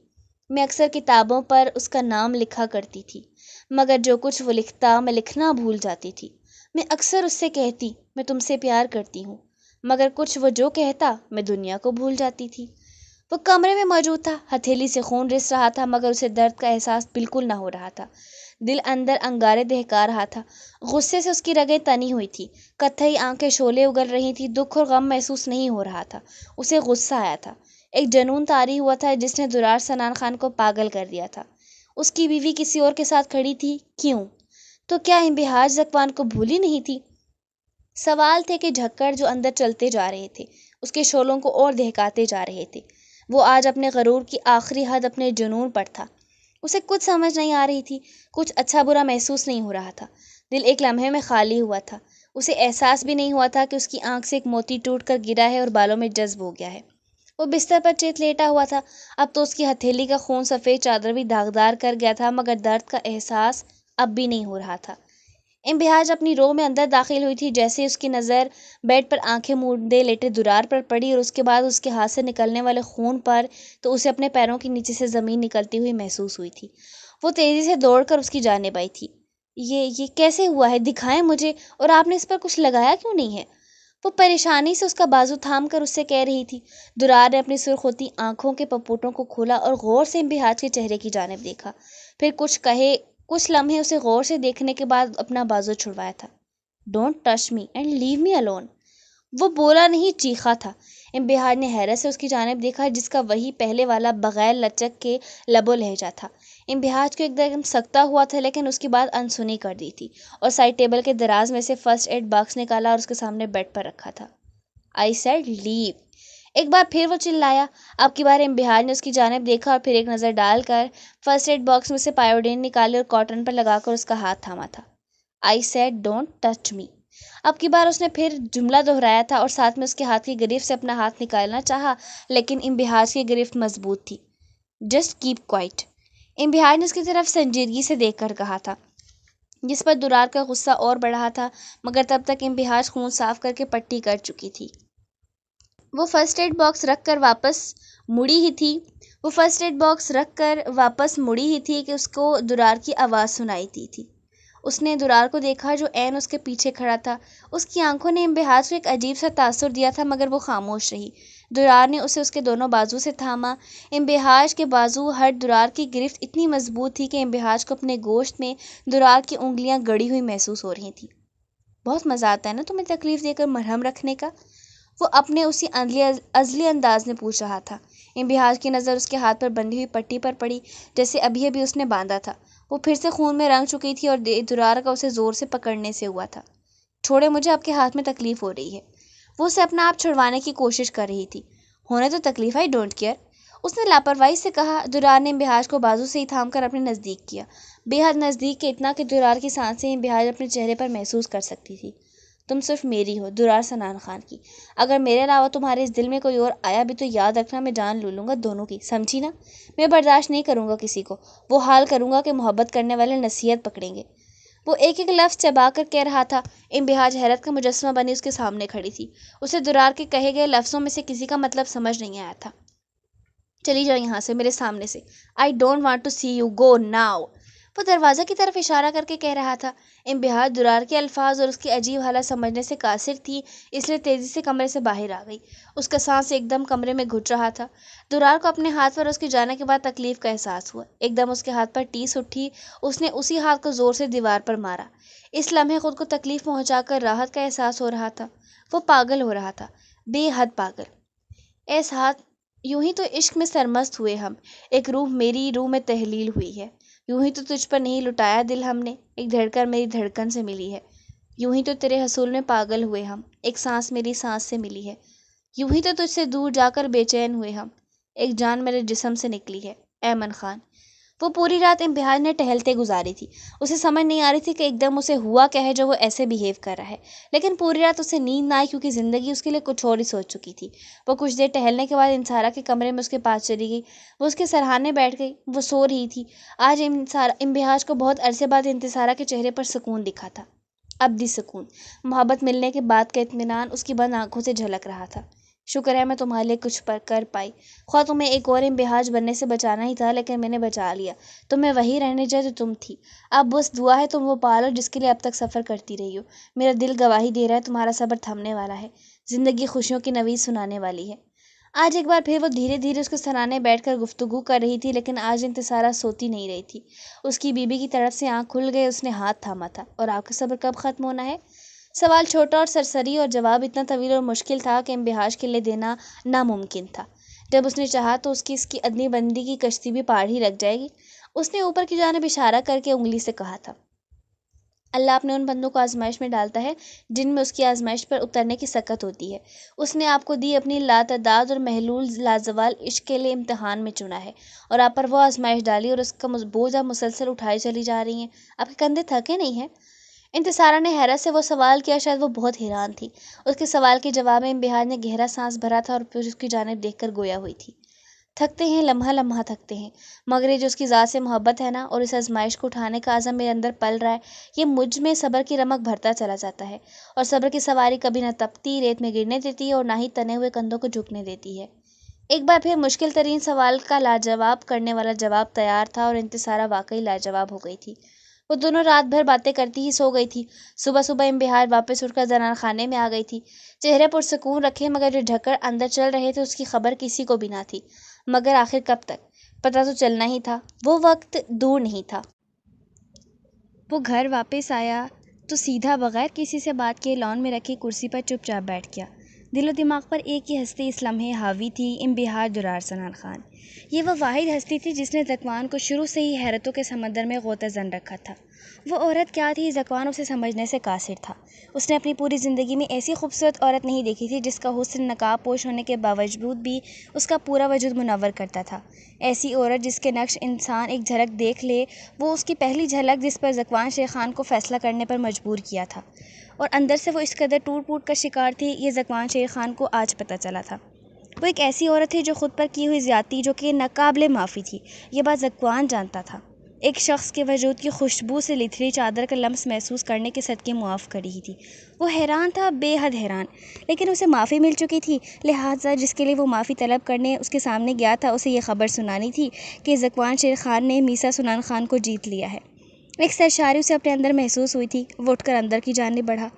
میں اکثر کتابوں پر اس کا نام لکھا کرتی تھی، مگر جو کچھ وہ لکھتا میں لکھنا بھول جاتی تھی۔ میں اکثر اس سے کہتی میں تم سے پیار کرتی ہوں، مگر کچھ وہ جو کہتا میں دنیا کو بھول جاتی تھی۔ وہ کمرے میں موجود تھا، ہتھیلی سے خون رس رہا تھا، مگر اسے درد کا احساس بالکل نہ ہو رہا تھا۔ دل اندر انگارے دہکا رہا تھا، غصے سے اس کی رگیں تنی ہوئی تھی، کتھئی آنکھیں شعلے اگل رہی تھی۔ دکھ اور غم محسوس نہیں ہو رہا تھا، اسے غصہ آیا تھا۔ ایک جنون طاری ہوا تھا جس نے درار سنان خان کو پاگل کر دیا تھا۔ اس کی بیوی کسی اور کے ساتھ کھڑی تھی، کیوں؟ تو کیا انبہاج ذکوان کو بھولی نہیں تھی؟ سوال تھے کہ جھکڑ جو اندر چلتے جا رہے تھے اس کے شعلوں کو اور دہکاتے جا رہے تھے۔ وہ آج اپنے غرور کی آخری حد اپنے جنون پر تھا۔ اسے کچھ سمجھ نہیں آ رہی تھی، کچھ اچھا برا محسوس نہیں ہو رہا تھا۔ دل ایک لمحے میں خالی ہوا تھا، اسے احساس بھی نہیں ہوا تھا کہ اس کی آنکھ سے ایک موتی ٹوٹ کر گرا ہے اور بالوں میں جذب ہو گیا ہے۔ وہ بستر پر چیت لیٹا ہوا تھا، اب تو اس کی ہتھیلی کا خون سفید چادر بھی داغدار کر گیا تھا، مگر درد کا احساس اب بھی نہیں ہو رہا تھا۔ انبہاج اپنی رو میں اندر داخل ہوئی تھی، جیسے اس کی نظر بیڈ پر آنکھیں موندے لیٹے درار پر پڑی اور اس کے بعد اس کے ہاتھ سے نکلنے والے خون پر، تو اسے اپنے پیروں کے نیچے سے زمین نکلتی ہوئی محسوس ہوئی تھی۔ وہ تیزی سے دوڑ کر اس کی جانب آئی تھی۔ یہ کیسے ہوا ہے؟ دکھائیں مجھے، اور آپ نے اس پر کچھ لگایا کیوں نہیں ہے؟ وہ پریشانی سے اس کا بازو تھام کر اس سے کہہ رہی تھی۔ درار نے اپنی سرخ ہوتی آنکھوں کے پپوٹوں کو کھولا اور غور سے انبہاج کے چہرے کی جانب دیکھا، پھر کچھ لمحے اسے غور سے دیکھنے کے بعد اپنا بازو چھڑوایا تھا۔ Don't touch me and leave me alone. وہ بولا نہیں، چیخا تھا۔ انبہاج نے حیرت سے اس کی جانب دیکھا، جس کا وہی پہلے والا بغیر لچک کے لب و لہجہ تھا۔ انبہاج کو ایک دم سکتا ہوا تھا، لیکن اس کی بات انسنی کر دی تھی، اور سائڈ ٹیبل کے دراز میں سے فرسٹ ایڈ باکس نکالا اور اس کے سامنے بیڈ پر رکھا تھا۔ آئی سیڈ لیو۔ ایک بار پھر وہ چلایا۔ اب کی بار انبہاج نے اس کی جانب دیکھا اور پھر ایک نظر ڈال کر فرسٹ ایڈ باکس میں سے پائیوڈین نکالی اور کاٹن پر لگا کر اس کا ہاتھ تھاما تھا۔ آئی سیڈ ڈونٹ ٹچ می۔ اب کی بار اس نے پھر جملہ دہرایا تھا اور ساتھ میں اس کے ہاتھ کی گرفت سے اپنا ہاتھ نکالنا چاہا، لیکن انبہاج کی گرفت مضبوط تھی۔ Just keep quiet. انبہاج نے اس کی طرف سنجیدگی سے دیکھ کر کہا تھا، جس پر درار کا غصہ اور بڑھ رہا تھا، مگر تب تک انبہاج خون صاف کر کے پٹی کر چکی تھی۔ وہ فرسٹ ایڈ باکس رکھ کر واپس مڑی ہی تھی کہ اس کو درار کی آواز سنائی دی تھی۔ اس نے درار کو دیکھا جو عین اس کے پیچھے کھڑا تھا۔ اس کی آنکھوں نے انبہاج کو ایک عجیب سا تاثر دیا تھا، مگر وہ خاموش رہی۔ درار نے اسے اس کے دونوں بازو سے تھاما۔ انبہاج کے بازو ہٹ درار کی گرفت اتنی مضبوط تھی کہ انبہاج کو اپنے گوشت میں درار کی انگلیاں گڑی ہوئی محسوس ہو رہی تھیں۔ بہت مزہ آتا ہے نا تمہیں تکلیف دے کر مرہم رکھنے کا؟ وہ اپنے اسی ازلی انداز میں پوچھ رہا تھا۔ امبہاج کی نظر اس کے ہاتھ پر بندھی ہوئی پٹی پر پڑی، جیسے ابھی ابھی اس نے باندھا تھا۔ وہ پھر سے خون میں رنگ چکی تھی اور درار کا اسے زور سے پکڑنے سے ہوا تھا۔ چھوڑے مجھے، آپ کے ہاتھ میں تکلیف ہو رہی ہے۔ وہ اسے اپنا آپ چھڑوانے کی کوشش کر رہی تھی۔ ہونے تو تکلیف، آئی ڈونٹ کیئر، اس نے لاپرواہی سے کہا۔ درار نے امبہاج کو بازو سے ہی تھام کر اپنے نزدیک کیا، بے حد نزدیک کہ اتنا کہ درار کی سانسیں امبہاج اپنے چہرے پر محسوس کر سکتی تھی۔ تم صرف میری ہو، درار سنان خان کی۔ اگر میرے علاوہ تمہارے اس دل میں کوئی اور آیا بھی تو یاد رکھنا میں جان لے لوں گا دونوں کی، سمجھی نا؟ میں برداشت نہیں کروں گا کسی کو، وہ حال کروں گا کہ محبت کرنے والے نصیحت پکڑیں گے۔ وہ ایک ایک لفظ چبا کر کہہ رہا تھا۔ امبہاج حیرت کا مجسمہ بنی اس کے سامنے کھڑی تھی۔ اسے درار کے کہے گئے لفظوں میں سے کسی کا مطلب سمجھ نہیں آیا تھا۔ چلی جاؤ یہاں سے، میرے سامنے سے۔ I don't want to see you, go now, وہ دروازہ کی طرف اشارہ کر کے کہہ رہا تھا۔ امبہاج درار کے الفاظ اور اس کی عجیب حالت سمجھنے سے قاصر تھی، اس لیے تیزی سے کمرے سے باہر آ گئی۔ اس کا سانس ایک دم کمرے میں گھٹ رہا تھا۔ درار کو اپنے ہاتھ پر اس کے جانے کے بعد تکلیف کا احساس ہوا۔ ایک دم اس کے ہاتھ پر ٹیس اٹھی، اس نے اسی ہاتھ کو زور سے دیوار پر مارا۔ اس لمحے خود کو تکلیف پہنچا کر راحت کا احساس ہو رہا تھا۔ وہ پاگل ہو رہا تھا، بے حد پاگل۔ ایس ہاتھ، یوں ہی تو عشق میں سرمست ہوئے ہم، ایک روح میری روح میں تحلیل ہوئی ہے۔ یوں ہی تو تجھ پر نہیں لٹایا دل ہم نے، ایک دھڑکن میری دھڑکن سے ملی ہے۔ یوں ہی تو تیرے حصول میں پاگل ہوئے ہم، ایک سانس میری سانس سے ملی ہے۔ یوں ہی تو تجھ سے دور جا کر بے چین ہوئے ہم، ایک جان میرے جسم سے نکلی ہے۔ ایمن خان۔ وہ پوری رات امبہاج نے ٹہلتے گزاری تھی۔ اسے سمجھ نہیں آ رہی تھی کہ ایک دم اسے ہوا کیا ہے جو وہ ایسے بیہیو کر رہا ہے، لیکن پوری رات اسے نیند نہ آئی کیونکہ زندگی اس کے لیے کچھ اور ہی سوچ چکی تھی۔ وہ کچھ دیر ٹہلنے کے بعد انصارہ کے کمرے میں اس کے پاس چلی گئی۔ وہ اس کے سرہانے بیٹھ گئی۔ وہ سو رہی تھی۔ آج امبہاج کو بہت عرصے بعد انتصارہ کے چہرے پر سکون دکھا تھا، ابدی سکون، محبت ملنے کے بعد کا اطمینان اس کی بند آنکھوں سے جھلک رہا تھا۔ شکر ہے میں تمہارے لیے کچھ کر پائی، خواہ تمہیں ایک اور امبہاج بننے سے بچانا ہی تھا، لیکن میں نے بچا لیا، تمہیں وہی رہنے جو تم تھی۔ اب بس دعا ہے تم وہ پالو جس کے لیے اب تک سفر کرتی رہی ہو۔ میرا دل گواہی دے رہا ہے تمہارا صبر تھمنے والا ہے، زندگی خوشیوں کی نوید سنانے والی ہے۔ آج ایک بار پھر وہ دھیرے دھیرے اس کے سرانے بیٹھ کر گفتگو کر رہی تھی، لیکن آج انتصارہ سوتی نہیں رہی تھی۔ اس کی بیوی کی طرف سے آنکھ کھل گئے، اس نے ہاتھ تھاما تھا۔ اور آپ کا صبر کب ختم ہونا ہے؟ سوال چھوٹا اور سرسری اور جواب اتنا طویل اور مشکل تھا کہ امبہاج کے لیے دینا ناممکن تھا۔ جب اس نے چاہا تو اس کی ادنی بندی کی کشتی بھی پار ہی لگ جائے گی۔ اس نے اوپر کی جانب اشارہ کر کے انگلی سے کہا تھا۔ اللہ اپنے ان بندوں کو آزمائش میں ڈالتا ہے جن میں اس کی آزمائش پر اترنے کی سکت ہوتی ہے۔ اس نے آپ کو دی اپنی لاتعداد اور محلول لازوال عشق کے لیے امتحان میں چنا ہے، اور آپ پر وہ آزمائش ڈالی اور اس کا بوجھ آپ مسلسل اٹھائی چلی جا رہی ہیں۔ آپ کے کندھے تھکے نہیں ہیں؟ انتصارہ نے حیرت سے وہ سوال کیا، شاید وہ بہت حیران تھی۔ اس کے سوال کے جواب میں امبہاج نے گہرا سانس بھرا تھا اور پھر اس کی جانب دیکھ کر گویا ہوئی تھی۔ تھکتے ہیں، لمحہ لمحہ تھکتے ہیں، مگر یہ جو اس کی ذات سے محبت ہے نا، اور اس آزمائش کو اٹھانے کا عزم میرے اندر پل رہا ہے، یہ مجھ میں صبر کی رمق بھرتا چلا جاتا ہے، اور صبر کی سواری کبھی نہ تپتی ریت میں گرنے دیتی ہے اور نہ ہی تنے ہوئے کندھوں کو جھکنے دیتی ہے۔ ایک بار پھر مشکل ترین سوال کا لاجواب کرنے والا جواب تیار تھا، اور انتصارہ واقعی لاجواب ہو گئی تھی۔ وہ دونوں رات بھر باتیں کرتی ہی سو گئی تھی۔ صبح صبح امبہاج واپس اٹھ کر زنان خانے میں آ گئی تھی، چہرے پر سکون رکھے، مگر جو جھکڑ اندر چل رہے تھے اس کی خبر کسی کو بھی نہ تھی۔ مگر آخر کب تک؟ پتہ تو چلنا ہی تھا، وہ وقت دور نہیں تھا۔ وہ گھر واپس آیا تو سیدھا بغیر کسی سے بات کیے لان میں رکھی کرسی پر چپ چاپ بیٹھ گیا۔ دل و دماغ پر ایک ہی ہستی اس لمحے حاوی تھی، امبہاج درار سنان خان۔ یہ وہ واحد ہستی تھی جس نے ذکوان کو شروع سے ہی حیرتوں کے سمندر میں غوطہ زن رکھا تھا۔ وہ عورت کیا تھی، ذکوان اسے سمجھنے سے قاصر تھا۔ اس نے اپنی پوری زندگی میں ایسی خوبصورت عورت نہیں دیکھی تھی جس کا حسن نقاب پوش ہونے کے باوجود بھی اس کا پورا وجود منور کرتا تھا۔ ایسی عورت جس کے نقش انسان ایک جھلک دیکھ لے، وہ اس کی پہلی جھلک جس پر ذکوان شیر خان کو فیصلہ کرنے پر مجبور کیا تھا، اور اندر سے وہ اس قدر ٹوٹ پھوٹ کا شکار تھی، یہ ذکوان شیر خان کو آج پتہ چلا تھا۔ وہ ایک ایسی عورت تھی جو خود پر کی ہوئی زیادتی جو کہ ناقابل معافی تھی، یہ بات ذکوان جانتا تھا۔ ایک شخص کے وجود کی خوشبو سے لتھڑی چادر کا لمس محسوس کرنے کے صدقے معاف کر رہی تھی۔ وہ حیران تھا، بے حد حیران، لیکن اسے معافی مل چکی تھی، لہٰذا جس کے لیے وہ معافی طلب کرنے اس کے سامنے گیا تھا اسے یہ خبر سنانی تھی کہ ذکوان شیر خان نے میسا سنان خان کو جیت لیا ہے۔ ایک سرشاری اسے اپنے اندر محسوس ہوئی تھی۔ وہ اٹھ کر اندر کی جانب بڑھا۔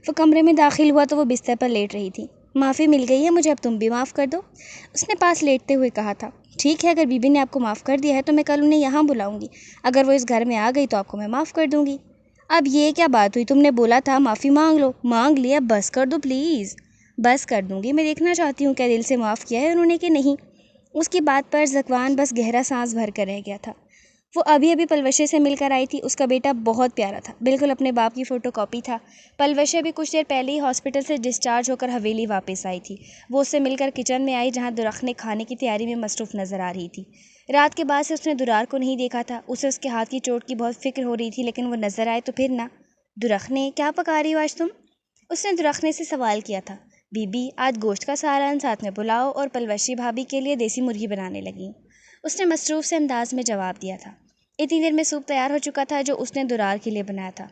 وہ کمرے میں داخل ہوا تو وہ بستر پر لیٹ رہی تھی۔ معافی مل گئی ہے مجھے، اب تم بھی معاف کر دو، اس نے پاس لیٹتے ہوئے کہا تھا۔ ٹھیک ہے، اگر بی بی نے آپ کو معاف کر دیا ہے تو میں کل انہیں یہاں بلاؤں گی، اگر وہ اس گھر میں آ گئی تو آپ کو میں معاف کر دوں گی۔ اب یہ کیا بات ہوئی، تم نے بولا تھا معافی مانگ لو، مانگ لیا، بس کر دو پلیز۔ بس کر دوں گی، میں دیکھنا چاہتی ہوں کیا دل سے معاف کیا ہے انہوں نے کہ نہیں۔ اس کی بات پر ذکوان بس گہرا سانس بھر کر رہ گیا تھا۔ وہ ابھی ابھی پلوشے سے مل کر آئی تھی۔ اس کا بیٹا بہت پیارا تھا، بالکل اپنے باپ کی فوٹو کاپی تھا۔ پلوشے بھی کچھ دیر پہلے ہی ہاسپٹل سے ڈسچارج ہو کر حویلی واپس آئی تھی۔ وہ اس سے مل کر کچن میں آئی جہاں درخت کھانے کی تیاری میں مصروف نظر آ رہی تھی۔ رات کے بعد سے اس نے درار کو نہیں دیکھا تھا۔ اسے اس کے ہاتھ کی چوٹ کی بہت فکر ہو رہی تھی، لیکن وہ نظر آئے تو پھر نہ۔ درخنے، کیا پکا رہی ہو آج تم؟ اس نے درخنے سے سوال کیا تھا۔ بی بی، آج گوشت کا سالن، ساتھ میں پلاؤ اور پلوشی بھابھی کے لیے دیسی مرغی بنانے لگی ہوں، اس نے مصروف سے انداز میں جواب دیا تھا۔ اتنی دیر میں سوپ تیار ہو چکا تھا جو اس نے درار کے لیے بنایا تھا۔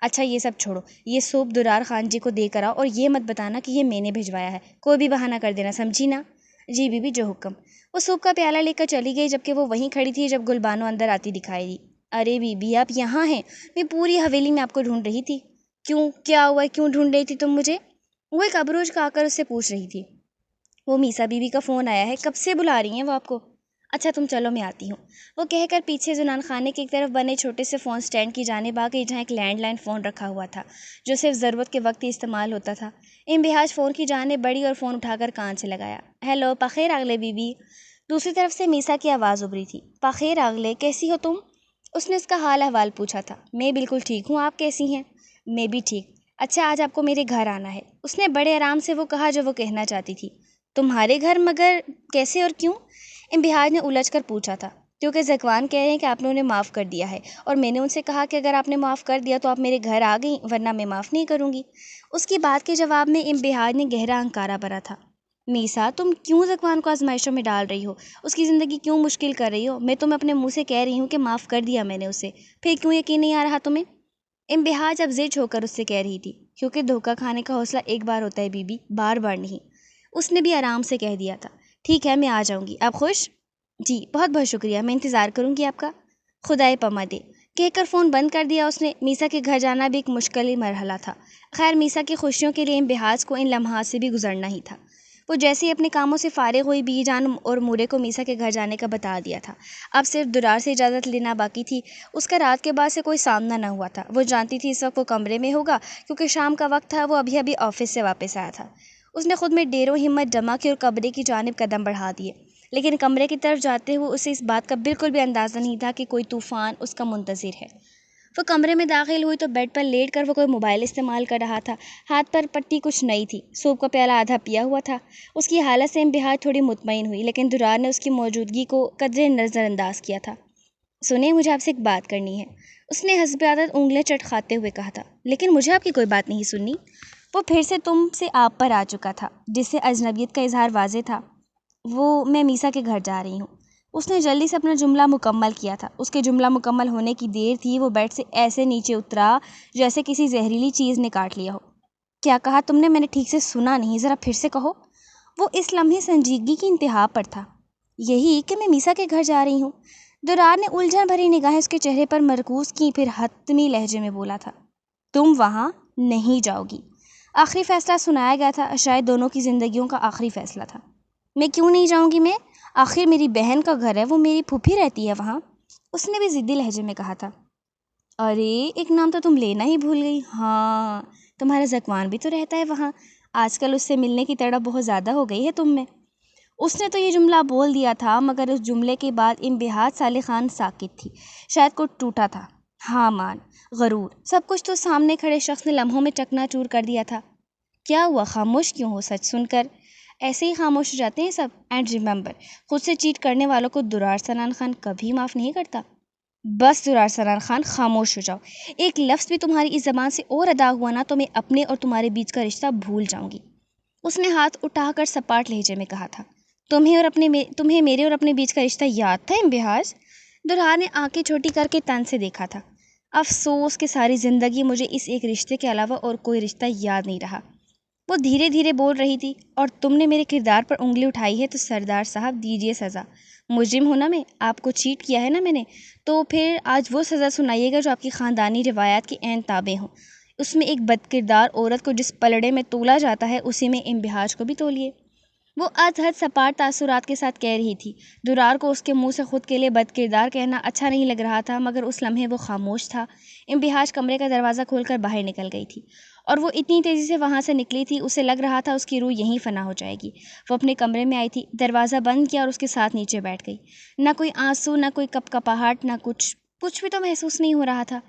اچھا یہ سب چھوڑو، یہ سوپ درار خان جی کو دے کر آؤ اور یہ مت بتانا کہ یہ میں نے بھجوایا ہے، کوئی بھی بہانہ کر دینا، سمجھی نا؟ جی بی بی، جو حکم۔ وہ سوپ کا پیالہ لے کر چلی گئی، جبکہ وہ وہیں کھڑی تھی جب گلبانو اندر آتی دکھائی دی۔ ارے بی بی، آپ یہاں ہیں؟ میں پوری حویلی میں آپ کو ڈھونڈ رہی تھی۔ کیوں، کیا ہوا ہے، کیوں ڈھونڈ رہی تھی تم مجھے؟ وہ ایک ابروج کا آ کر اس سے پوچھ رہی تھی۔ وہ میسا بی بی کا فون آیا ہے، کب سے بلا رہی ہیں وہ آپ کو؟ اچھا تم چلو میں آتی ہوں، وہ کہہ کر پیچھے زنان خانے کی ایک طرف بنے چھوٹے سے فون سٹینڈ کی جانب آ گئی جہاں ایک لینڈ لائن فون رکھا ہوا تھا جو صرف ضرورت کے وقت ہی استعمال ہوتا تھا۔ امبہاج فون کی جانب بڑھی اور فون اٹھا کر کان سے لگایا۔ ہیلو، پخیر اگلے بی بی۔ دوسری طرف سے میسا کی آواز ابری تھی۔ پخیر اگلے، کیسی ہو تم؟ اس نے اس کا حال احوال پوچھا تھا۔ میں بالکل ٹھیک ہوں، آپ کیسی ہیں؟ میں بھی ٹھیک۔ اچھا آج آپ کو میرے گھر آنا ہے، اس نے بڑے آرام سے وہ کہا جو وہ کہنا چاہتی تھی۔ تمہارے گھر؟ مگر کیسے اور کیوں؟ امبہاج نے الجھ کر پوچھا تھا۔ کیونکہ ذکوان کہہ رہے ہیں کہ آپ نے انہیں معاف کر دیا ہے اور میں نے ان سے کہا کہ اگر آپ نے معاف کر دیا تو آپ میرے گھر آ گئیں، ورنہ میں معاف نہیں کروں گی۔ اس کی بات کے جواب میں امبہاج نے گہرا انکارہ بھرا تھا۔ میسا، تم کیوں ذکوان کو آزمائشوں میں ڈال رہی ہو؟ اس کی زندگی کیوں مشکل کر رہی ہو؟ میں تمہیں اپنے منہ سے کہہ رہی ہوں کہ معاف کر دیا میں نے اسے، پھر کیوں یقین نہیں آ رہا تمہیں؟ امبہاج اب زِچ ہو کر اس سے کہہ رہی تھی۔ کیونکہ دھوکہ کھانے کا حوصلہ ایک بار ہوتا ہے بی بی، بار بار نہیں۔ اس نے بھی آرام سے کہہ دیا تھا۔ ٹھیک ہے میں آ جاؤں گی، آپ خوش؟ جی بہت بہت شکریہ، میں انتظار کروں گی آپ کا۔ خدائے پما دے، کہہ کر فون بند کر دیا اس نے۔ میسا کے گھر جانا بھی ایک مشکل ہی مرحلہ تھا۔ خیر میسا کی خوشیوں کے لیے امبہاج کو ان لمحات سے بھی گزرنا ہی تھا۔ وہ جیسے ہی اپنے کاموں سے فارغ ہوئی بی جان اور مورے کو میسا کے گھر جانے کا بتا دیا تھا۔ اب صرف درار سے اجازت لینا باقی تھی۔ اس کا رات کے بعد سے کوئی سامنا نہ ہوا تھا۔ وہ جانتی تھی اس وقت وہ کمرے میں ہوگا کیونکہ شام کا وقت تھا، وہ ابھی ابھی آفس سے واپس آیا تھا۔ اس نے خود میں ڈیر و ہمت جمع کی اور کمرے کی جانب قدم بڑھا دیے، لیکن کمرے کی طرف جاتے ہوئے اسے اس بات کا بالکل بھی اندازہ نہیں تھا کہ کوئی طوفان اس کا منتظر ہے۔ وہ کمرے میں داخل ہوئی تو بیڈ پر لیٹ کر وہ کوئی موبائل استعمال کر رہا تھا۔ ہاتھ پر پٹی کچھ نئی تھی، سوپ کا پیالہ آدھا پیا ہوا تھا۔ اس کی حالت سے امبہاج تھوڑی مطمئن ہوئی، لیکن درار نے اس کی موجودگی کو قدرے نظر انداز کیا تھا۔ سنیں، مجھے آپ سے ایک بات کرنی ہے، اس نے حسب عادت انگلیاں چٹکھاتے ہوئے کہا تھا۔ لیکن مجھے آپ کی کوئی بات نہیں سننی۔ وہ پھر سے تم سے آپ پر آ چکا تھا، جس سے اجنبیت کا اظہار واضح تھا۔ میں میسا کے گھر جا رہی ہوں۔ اس نے جلدی سے اپنا جملہ مکمل کیا تھا۔ اس کے جملہ مکمل ہونے کی دیر تھی وہ بیڈ سے ایسے نیچے اترا جیسے کسی زہریلی چیز نے کاٹ لیا ہو۔ کیا کہا تم نے؟ میں نے ٹھیک سے سنا نہیں، ذرا پھر سے کہو۔ وہ اس لمحے سنجیدگی کی انتہا پر تھا۔ یہی کہ میں میسا کے گھر جا رہی ہوں۔ درار نے الجھن بھری نگاہیں اس کے چہرے پر مرکوز کی، پھر حتمی لہجے میں بولا تھا۔ تم وہاں نہیں جاؤ گی۔ آخری فیصلہ سنایا گیا تھا، شاید دونوں کی زندگیوں کا آخری فیصلہ تھا۔ میں کیوں نہیں جاؤں گی؟ میں آخر میری بہن کا گھر ہے، وہ میری پھوپھی رہتی ہے وہاں، اس نے بھی ضدی لہجے میں کہا تھا۔ ارے ایک نام تو تم لینا ہی بھول گئی۔ ہاں، تمہارا ذکوان بھی تو رہتا ہے وہاں، آج کل اس سے ملنے کی تڑپ بہت زیادہ ہو گئی ہے تم میں۔ اس نے تو یہ جملہ بول دیا تھا، مگر اس جملے کے بعد امبہاج صالحان ساکت تھی، شاید کچھ ٹوٹا تھا۔ ہاں مان، غرور، سب کچھ تو سامنے کھڑے شخص نے لمحوں میں چکنا چور کر دیا تھا۔ کیا ہوا، خاموش کیوں ہو؟ سچ سن کر ایسے ہی خاموش ہو جاتے ہیں سب۔ اینڈ ریممبر، خود سے چیٹ کرنے والوں کو درار سنان خان کبھی معاف نہیں کرتا۔ بس درار سنان خان، خاموش ہو جاؤ۔ ایک لفظ بھی تمہاری اس زبان سے اور ادا ہوا نا تو میں اپنے اور تمہارے بیچ کا رشتہ بھول جاؤں گی، اس نے ہاتھ اٹھا کر سپاٹ لہجے میں کہا تھا۔ تمہیں میرے اور اپنے بیچ کا رشتہ یاد تھا امبہاج؟ درار نے آنکھیں چھوٹی کر کے تن سے دیکھا تھا۔ افسوس کہ ساری زندگی مجھے اس ایک رشتے کے علاوہ اور کوئی رشتہ یاد نہیں رہا، وہ دھیرے دھیرے بول رہی تھی۔ اور تم نے میرے کردار پر انگلی اٹھائی ہے تو سردار صاحب دیجیے سزا۔ مجرم ہوں نا میں، آپ کو چیٹ کیا ہے نا میں نے، تو پھر آج وہ سزا سنائیے گا جو آپ کی خاندانی روایات کی عین تابع ہوں۔ اس میں ایک بد کردار عورت کو جس پلڑے میں تولا جاتا ہے، اسی میں امبہاج کو بھی تولیے۔ وہ ازحد سپاٹ تاثرات کے ساتھ کہہ رہی تھی۔ درار کو اس کے منہ سے خود کے لیے بد کردار کہنا اچھا نہیں لگ رہا تھا، مگر اس لمحے وہ خاموش تھا۔ امبہاج کمرے کا دروازہ کھول کر باہر نکل گئی تھی اور وہ اتنی تیزی سے وہاں سے نکلی تھی، اسے لگ رہا تھا اس کی روح یہیں فنا ہو جائے گی۔ وہ اپنے کمرے میں آئی تھی، دروازہ بند کیا اور اس کے ساتھ نیچے بیٹھ گئی۔ نہ کوئی آنسو، نہ کوئی کپکپاہٹ، نہ کچھ بھی تو محسوس نہیں ہو رہا تھا۔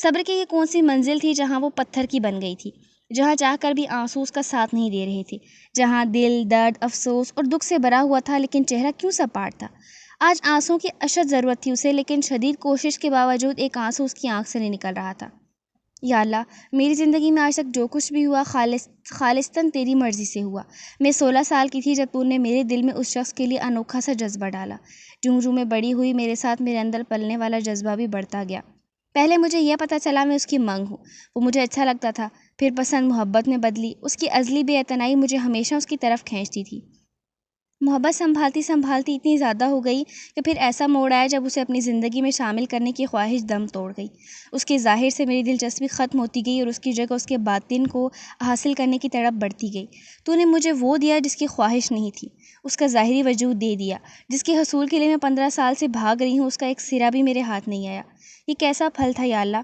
صبر کی یہ کون سی منزل تھی جہاں وہ پتھر کی بن گئی تھی، جہاں چاہ کر بھی آنسو اس کا ساتھ نہیں دے رہے تھے، جہاں دل درد، افسوس اور دکھ سے بھرا ہوا تھا لیکن چہرہ کیوں سپاٹ تھا۔ آج آنسو کی اشد ضرورت تھی اسے، لیکن شدید کوشش کے باوجود ایک آنسو اس کی آنکھ سے نہیں نکل رہا تھا۔ یا اللہ، میری زندگی میں آج تک جو کچھ بھی ہوا خالصتاً تیری مرضی سے ہوا۔ میں 16 سال کی تھی جب تو نے میرے دل میں اس شخص کے لیے انوکھا سا جذبہ ڈالا۔ جوں جوں میں بڑی ہوئی، میرے ساتھ میرے اندر پلنے والا جذبہ بھی بڑھتا گیا۔ پہلے مجھے یہ پتہ چلا میں اس کی منگ ہوں، وہ مجھے اچھا لگتا تھا، پھر پسند محبت میں بدلی۔ اس کی ازلی بے اعتنائی مجھے ہمیشہ اس کی طرف کھینچتی تھی۔ محبت سنبھالتی اتنی زیادہ ہو گئی کہ پھر ایسا موڑ آیا جب اسے اپنی زندگی میں شامل کرنے کی خواہش دم توڑ گئی۔ اس کے ظاہر سے میری دلچسپی ختم ہوتی گئی اور اس کی جگہ اس کے باطن کو حاصل کرنے کی تڑپ بڑھتی گئی۔ تو نے مجھے وہ دیا جس کی خواہش نہیں تھی، اس کا ظاہری وجود دے دیا، جس کے حصول کے لیے میں 15 سال سے بھاگ رہی ہوں، اس کا ایک سرا بھی میرے ہاتھ نہیں آیا۔ یہ کیسا پھل تھا یا اللہ،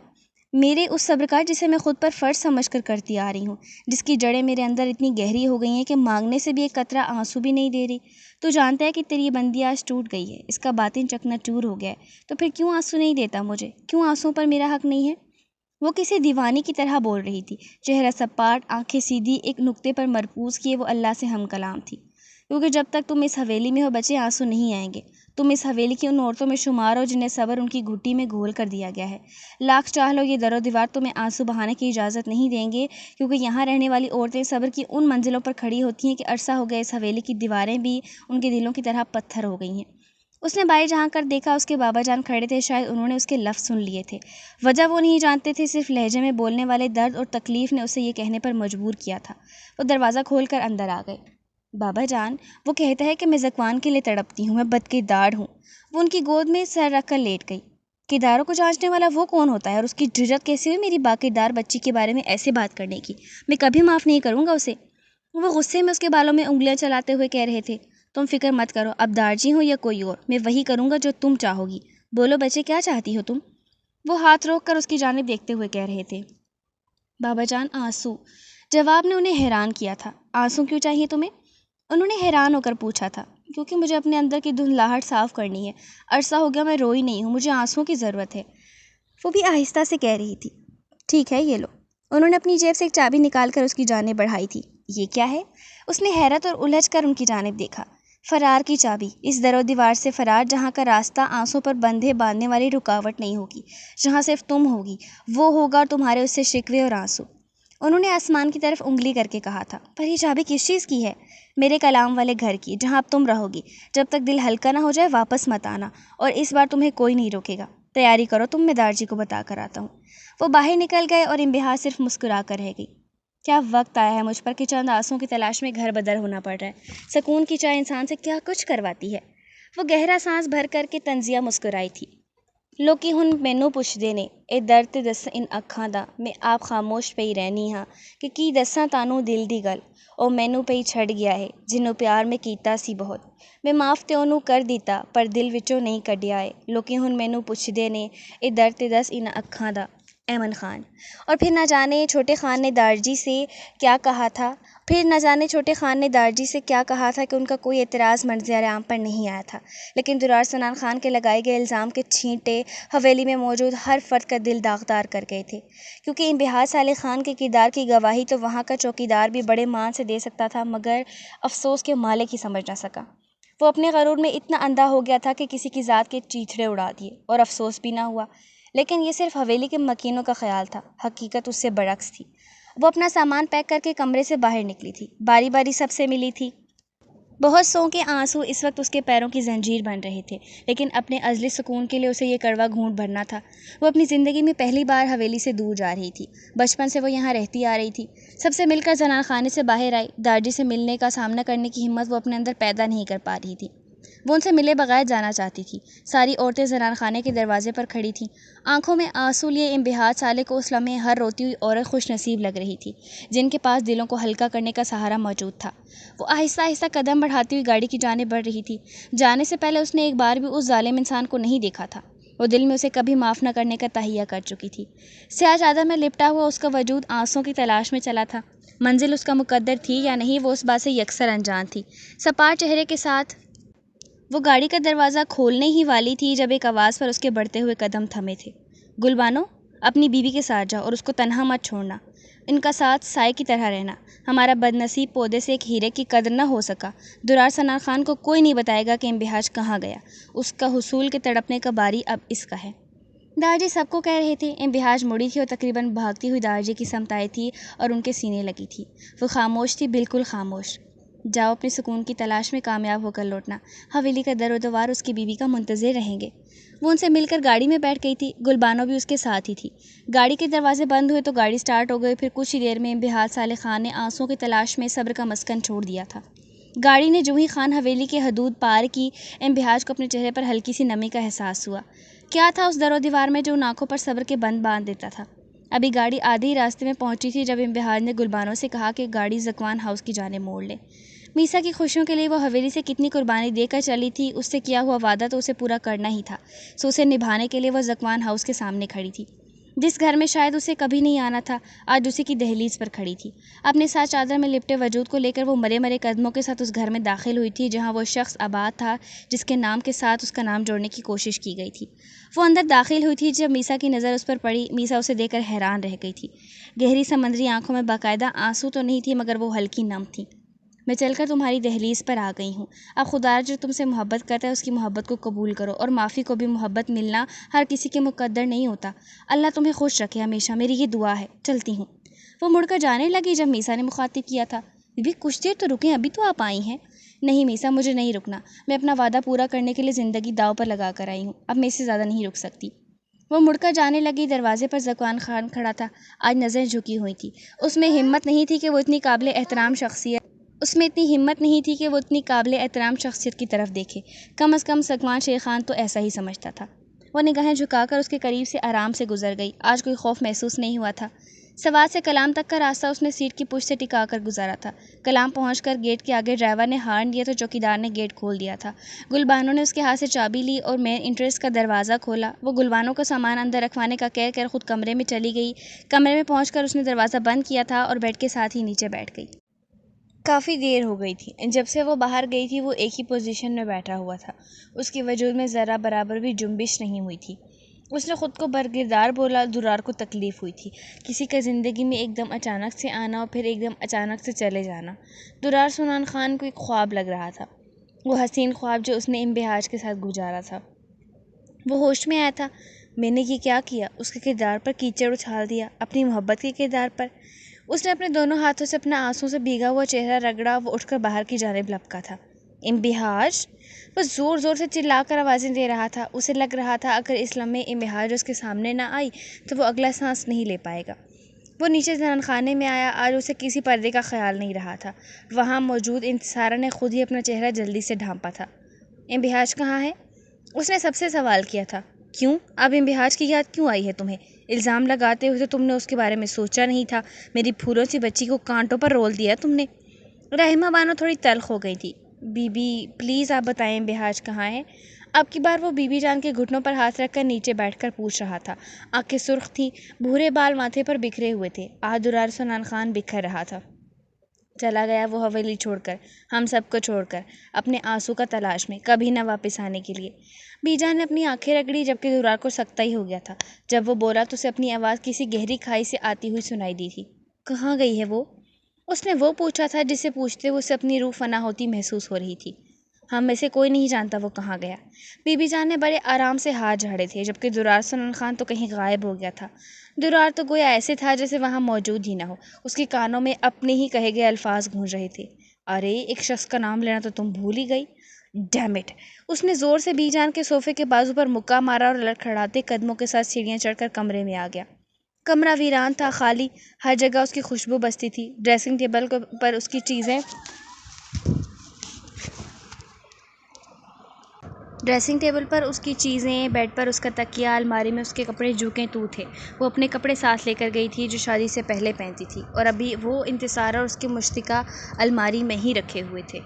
میرے اس صبر کا جسے میں خود پر فرض سمجھ کر کرتی آ رہی ہوں، جس کی جڑیں میرے اندر اتنی گہری ہو گئی ہیں کہ مانگنے سے بھی ایک قطرہ آنسو بھی نہیں دے رہی۔ تو جانتا ہے کہ تیری بندی آج ٹوٹ گئی ہے، اس کا باطن چکنا چور ہو گیا ہے، تو پھر کیوں آنسو نہیں دیتا مجھے؟ کیوں آنسو پر میرا حق نہیں ہے؟ وہ کسی دیوانی کی طرح بول رہی تھی، چہرہ سپاٹ، آنکھیں سیدھی، ایک نقطے پر مرکوز کیے وہ اللہ سے ہم کلام تھی۔ کیونکہ جب تک تم اس حویلی میں ہو بچے، آنسو نہیں آئیں گے۔ تم اس حویلی کی ان عورتوں میں شمار ہو جنہیں صبر ان کی گھٹی میں گھول کر دیا گیا ہے۔ لاکھ چاہ لو، یہ در و دیوار تمہیں آنسو بہانے کی اجازت نہیں دیں گے، کیونکہ یہاں رہنے والی عورتیں صبر کی ان منزلوں پر کھڑی ہوتی ہیں کہ عرصہ ہو گیا اس حویلی کی دیواریں بھی ان کے دلوں کی طرح پتھر ہو گئی ہیں۔ اس نے بائیں جہاں کر دیکھا، اس کے بابا جان کھڑے تھے، شاید انہوں نے اس کے لفظ سن لیے تھے۔ وجہ وہ نہیں جانتے تھے، صرف لہجے میں بولنے والے درد اور تکلیف نے اسے یہ کہنے پر مجبور کیا تھا۔ وہ دروازہ کھول کر اندر آ گئے۔ بابا جان، وہ کہتا ہے کہ میں زکوان کے لیے تڑپتی ہوں، میں بدکردار ہوں۔ وہ ان کی گود میں سر رکھ کر لیٹ گئی۔ کرداروں کو جانچنے والا وہ کون ہوتا ہے اور اس کی جرت کیسے ہوئی میری باکردار بچی کے بارے میں ایسے بات کرنے کی؟ میں کبھی معاف نہیں کروں گا اسے۔ وہ غصے میں اس کے بالوں میں انگلیاں چلاتے ہوئے کہہ رہے تھے، تم فکر مت کرو، اب دارجی ہو یا کوئی اور، میں وہی کروں گا جو تم چاہو گی۔ بولو بچے، کیا چاہتی ہو تم؟ وہ ہاتھ روک کر اس کی جانب دیکھتے ہوئے کہہ رہے تھے۔ بابا جان، آنسو۔ جواب نے انہیں حیران کیا تھا۔ آنسو کیوں چاہیے تمہیں؟ انہوں نے حیران ہو کر پوچھا تھا۔ کیونکہ مجھے اپنے اندر کی دھندلاہٹ صاف کرنی ہے، عرصہ ہو گیا میں روئی نہیں ہوں، مجھے آنسوؤں کی ضرورت ہے۔ وہ بھی آہستہ سے کہہ رہی تھی۔ ٹھیک ہے، یہ لو۔ انہوں نے اپنی جیب سے ایک چابی نکال کر اس کی جانب بڑھائی تھی۔ یہ کیا ہے؟ اس نے حیرت اور الجھ کر ان کی جانب دیکھا۔ فرار کی چابی، اس در و دیوار سے فرار جہاں کا راستہ آنسوں پر بندھے باندھنے والی رکاوٹ نہیں ہوگی، جہاں صرف تم ہوگی، وہ ہوگا اور تمہارے اس سے شکوے اور آنسو۔ انہوں نے آسمان کی طرف انگلی کر کے کہا تھا۔ پر یہ چابی کس چیز کی ہے؟ میرے کلام والے گھر کی، جہاں اب تم رہو گی۔ جب تک دل ہلکا نہ ہو جائے واپس مت آنا، اور اس بار تمہیں کوئی نہیں روکے گا۔ تیاری کرو تم، میں دارجی کو بتا کر آتا ہوں۔ وہ باہر نکل گئے اور انبہا صرف مسکرا کر رہ گئی۔ کیا وقت آیا ہے مجھ پر کہ چند آنسوؤں کی تلاش میں گھر بدر ہونا پڑ رہا ہے۔ سکون کی چائے انسان سے کیا کچھ کرواتی ہے۔ وہ گہرا سانس بھر کر کے طنزیہ مسکرائی تھی۔ لوکی ہن مینوں پوچھدے نے، اے درد دس ان اکھاں دا، میں آپ خاموش پئی رہنی ہاں کہ کی دساں تانوں دل دی گل، او مینوں پئی چھڈ گیا ہے جنوں پیار میں کیتا سی بہت۔ میں معاف تے اونوں کر دیتا پر دل وچوں نہیں کڈیا ہے۔ لوکی ہن مینوں پوچھدے نے، اے درد دس ان اکھاں دا۔ ایمن خان۔ اور پھر نہ جانے چھوٹے خان نے دارجی سے کیا کہا تھا کہ ان کا کوئی اعتراض منظر عام پر نہیں آیا تھا، لیکن درار سنان خان کے لگائے گئے الزام کے چھینٹے حویلی میں موجود ہر فرد کا دل داغدار کر گئے تھے، کیونکہ انبہا صالح خان کے کردار کی گواہی تو وہاں کا چوکیدار بھی بڑے مان سے دے سکتا تھا، مگر افسوس کے مالک ہی سمجھ نہ سکا۔ وہ اپنے غرور میں اتنا اندھا ہو گیا تھا کہ کسی کی ذات کے چیتھڑے اڑا دیے، اور افسوس بھی نہ ہوا۔ لیکن یہ صرف حویلی کے مکینوں کا خیال تھا، حقیقت اس سے برعکس تھی۔ وہ اپنا سامان پیک کر کے کمرے سے باہر نکلی تھی، باری باری سب سے ملی تھی۔ بہت سو کے آنسو اس وقت اس کے پیروں کی زنجیر بن رہے تھے، لیکن اپنے ازلی سکون کے لیے اسے یہ کڑوا گھونٹ بھرنا تھا۔ وہ اپنی زندگی میں پہلی بار حویلی سے دور جا رہی تھی۔ بچپن سے وہ یہاں رہتی آ رہی تھی، سب سے مل کر زنان خانے سے باہر آئی۔ دارجی سے ملنے کا سامنا کرنے کی ہمت وہ اپنے اندر پیدا نہیں کر پا رہی تھی۔ وہ ان سے ملے بغیر جانا چاہتی تھی۔ ساری عورتیں زنان خانے کے دروازے پر کھڑی تھیں، آنکھوں میں آنسو لیے۔ انبہا صالح کو اس لمحے ہر روتی ہوئی عورت خوش نصیب لگ رہی تھی جن کے پاس دلوں کو ہلکا کرنے کا سہارا موجود تھا۔ وہ آہستہ آہستہ قدم بڑھاتی ہوئی گاڑی کی جانب بڑھ رہی تھی۔ جانے سے پہلے اس نے ایک بار بھی اس ظالم انسان کو نہیں دیکھا تھا۔ وہ دل میں اسے کبھی معاف نہ کرنے کا تہیہ کر چکی تھی۔ سیاہ چادر میں لپٹا ہوا اس کا وجود آنسوں کی تلاش میں چلا تھا۔ منزل اس کا مقدر تھی یا نہیں، وہ اس بات سے یکسر انجان تھی۔ سپاٹ چہرے کے ساتھ وہ گاڑی کا دروازہ کھولنے ہی والی تھی جب ایک آواز پر اس کے بڑھتے ہوئے قدم تھمے تھے۔ گل بانو، اپنی بیوی کے ساتھ جاؤ اور اس کو تنہا مت چھوڑنا۔ ان کا ساتھ سائے کی طرح رہنا۔ ہمارا بدنصیب پودے سے ایک ہیرے کی قدر نہ ہو سکا۔ درار سنان خان کو کوئی نہیں بتائے گا کہ امبہاج کہاں گیا۔ اس کا حصول کے تڑپنے کا باری اب اس کا ہے۔ داجی سب کو کہہ رہے تھے۔ امبہاج مڑی تھی اور تقریباً بھاگتی ہوئی داجی کی سمت آئی تھی اور ان کے سینے لگی تھی۔ وہ خاموش تھی، بالکل خاموش۔ جاؤ، اپنے سکون کی تلاش میں کامیاب ہو کر لوٹنا۔ حویلی کا در و دیوار اس کی بیوی کا منتظر رہیں گے۔ وہ ان سے مل کر گاڑی میں بیٹھ گئی تھی۔ گل بانو بھی اس کے ساتھ ہی تھی۔ گاڑی کے دروازے بند ہوئے تو گاڑی سٹارٹ ہو گئی۔ پھر کچھ ہی دیر میں امبہاج صالح خان نے آنسوں کی تلاش میں صبر کا مسکن چھوڑ دیا تھا۔ گاڑی نے جو ہی خان حویلی کی حدود پار کی، امبہاج کو اپنے چہرے پر ہلکی سی نمی کا احساس ہوا۔ کیا تھا اس در و دیوار میں جو ان آنکھوں پر صبر کے بند باندھ دیتا تھا؟ ابھی گاڑی آدھے ہی راستے میں پہنچی تھی جب امبہاج نے گلبانو سے کہا کہ گاڑی زکوان ہاؤس کی جانب موڑ لے۔ میسا کی خوشیوں کے لیے وہ حویلی سے کتنی قربانی دے کر چلی تھی، اس سے کیا ہوا وعدہ تو اسے پورا کرنا ہی تھا، سو اسے نبھانے کے لیے وہ زکوان ہاؤس کے سامنے کھڑی تھی۔ جس گھر میں شاید اسے کبھی نہیں آنا تھا، آج اسی کی دہلیز پر کھڑی تھی۔ اپنے ساتھ چادر میں لپٹے وجود کو لے کر وہ مرے مرے قدموں کے ساتھ اس گھر میں داخل ہوئی تھی جہاں وہ شخص آباد تھا جس کے نام کے ساتھ اس کا نام جوڑنے کی کوشش کی گئی تھی۔ وہ اندر داخل ہوئی تھی جب میسا کی نظر اس پر پڑی۔ میسا اسے دیکھ کر حیران رہ گئی تھی۔ گہری سمندری آنکھوں میں باقاعدہ آنسو تو نہیں تھی مگر وہ ہلکی نم تھی۔ میں چل کر تمہاری دہلیز پر آ گئی ہوں۔ اب خدا جو تم سے محبت کرتا ہے اس کی محبت کو قبول کرو، اور معافی کو بھی محبت ملنا ہر کسی کے مقدر نہیں ہوتا۔ اللہ تمہیں خوش رکھے ہمیشہ، میری یہ دعا ہے۔ چلتی ہوں۔ وہ مڑ کر جانے لگی جب میسا نے مخاطب کیا تھا، بیبی کچھ دیر تو رکیں، ابھی تو آپ آئی ہیں۔ نہیں میسا، مجھے نہیں رکنا، میں اپنا وعدہ پورا کرنے کے لیے زندگی داؤ پر لگا کر آئی ہوں، اب میں اس سے زیادہ نہیں رک سکتی۔ وہ مڑ کر جانے لگی۔ دروازے پر زکوان خان کھڑا تھا، آج نظریں جھکی ہوئی تھی۔ اس میں ہمت نہیں تھی کہ وہ اتنی قابل احترام شخصیت کی طرف دیکھے۔ کم از کم زکوان شیر خان تو ایسا ہی سمجھتا تھا۔ وہ نگاہیں جھکا کر اس کے قریب سے آرام سے گزر گئی۔ آج کوئی خوف محسوس نہیں ہوا تھا۔ سوات سے کلام تک کا راستہ اس نے سیٹ کی پشت سے ٹکا کر گزارا تھا۔ کلام پہنچ کر گیٹ کے آگے ڈرائیور نے ہارن دیا تو چوکیدار نے گیٹ کھول دیا تھا۔ گل بانو نے اس کے ہاتھ سے چابی لی اور مین انٹرنس کا دروازہ کھولا۔ وہ گل بانو کا سامان اندر رکھوانے کا کہہ کر خود کمرے میں چلی گئی۔ کمرے میں پہنچ کر اس نے دروازہ بند کیا تھا اور بیڈ کے ساتھ ہی نیچے بیٹھ گئی۔ کافی دیر ہو گئی تھی۔ جب سے وہ باہر گئی تھی وہ ایک ہی پوزیشن میں بیٹھا ہوا تھا۔ اس کے وجود میں ذرہ برابر بھی جنبش نہیں ہوئی تھی۔ اس نے خود کو برگردار بولا۔ درار کو تکلیف ہوئی تھی، کسی کا زندگی میں ایک دم اچانک سے آنا اور پھر ایک دم اچانک سے چلے جانا۔ درار سنان خان کو ایک خواب لگ رہا تھا، وہ حسین خواب جو اس نے امبہاج کے ساتھ گزارا تھا۔ وہ ہوش میں آیا تھا، میں نے یہ کیا کیا؟ اس کے کردار پر کیچڑ اچھال دیا، اپنی محبت کے کردار پر۔ اس نے اپنے دونوں ہاتھوں سے اپنا آنسوں سے بھیگا ہوا چہرہ رگڑا۔ وہ اٹھ کر باہر کی جانب لپکا تھا۔ امبہاج! وہ زور زور سے چلا کر آوازیں دے رہا تھا۔ اسے لگ رہا تھا اگر اس لمحے امبہاج اس کے سامنے نہ آئی تو وہ اگلا سانس نہیں لے پائے گا۔ وہ نیچے زنان خانے میں آیا۔ آج اسے کسی پردے کا خیال نہیں رہا تھا۔ وہاں موجود انتصارہ نے خود ہی اپنا چہرہ جلدی سے ڈھانپا تھا۔ امبہاج کہاں ہے؟ اس نے سب سے سوال کیا تھا۔ کیوں؟ اب امبہاج کی یاد کیوں آئی ہے تمہیں؟ الزام لگاتے ہوئے تو تم نے اس کے بارے میں سوچا نہیں تھا، میری پھولوں سی بچی کو کانٹوں پر رول دیا تم نے۔ رحیمہ بانو تھوڑی تلخ ہو گئی تھی۔ بی بی پلیز آپ بتائیں امبہاج کہاں ہے؟ اب کی بار وہ بی بی جان کے گھٹنوں پر ہاتھ رکھ کر نیچے بیٹھ کر پوچھ رہا تھا۔ آنکھیں سرخ تھیں، بھورے بال ماتھے پر بکھرے ہوئے تھے۔ آج درار سنان خان بکھر رہا تھا۔ چلا گیا وہ حویلی چھوڑ کر، ہم سب کو چھوڑ کر، اپنے آنسو کا تلاش میں، کبھی نہ واپس آنے کے لیے۔ بی جان نے اپنی آنکھیں رگڑی جبکہ درار کو سکتہ ہی ہو گیا تھا۔ جب وہ بولا تو اسے اپنی آواز کسی گہری کھائی سے آتی ہوئی سنائی دی تھی۔ کہاں گئی ہے وہ؟ اس نے وہ پوچھا تھا جسے پوچھتے ہوئے اسے اپنی روح فنا ہوتی محسوس ہو رہی تھی۔ ہم میں سے کوئی نہیں جانتا وہ کہاں گیا۔ بی بی جان نے بڑے آرام سے ہاتھ جھاڑے تھے جبکہ درار سنان خان تو کہیں غائب ہو گیا تھا۔ درار تو گویا ایسے تھا جیسے وہاں موجود ہی نہ ہو۔ اس کے کانوں میں اپنے ہی کہے گئے الفاظ گونج رہے تھے۔ ارے ایک شخص کا نام لینا تو تم بھول ہی گئی۔ Dam it! اس نے زور سے بی جان کے صوفے کے بازو پر مکہ مارا اور لڑکھڑاتے قدموں کے ساتھ سیڑھیاں چڑھ کر کمرے میں آ گیا۔ کمرہ ویران تھا، خالی، ہر جگہ اس کی خوشبو بستی تھی۔ ڈریسنگ ٹیبل پر اس کی چیزیں، بیڈ پر اس کا تکیہ، الماری میں اس کے کپڑے جوکیں تو تھے۔ وہ اپنے کپڑے ساتھ لے کر گئی تھی جو شادی سے پہلے پہنتی تھی اور ابھی وہ انتصارہ اور اس کے مشتقہ الماری میں ہی رکھے ہوئے تھے۔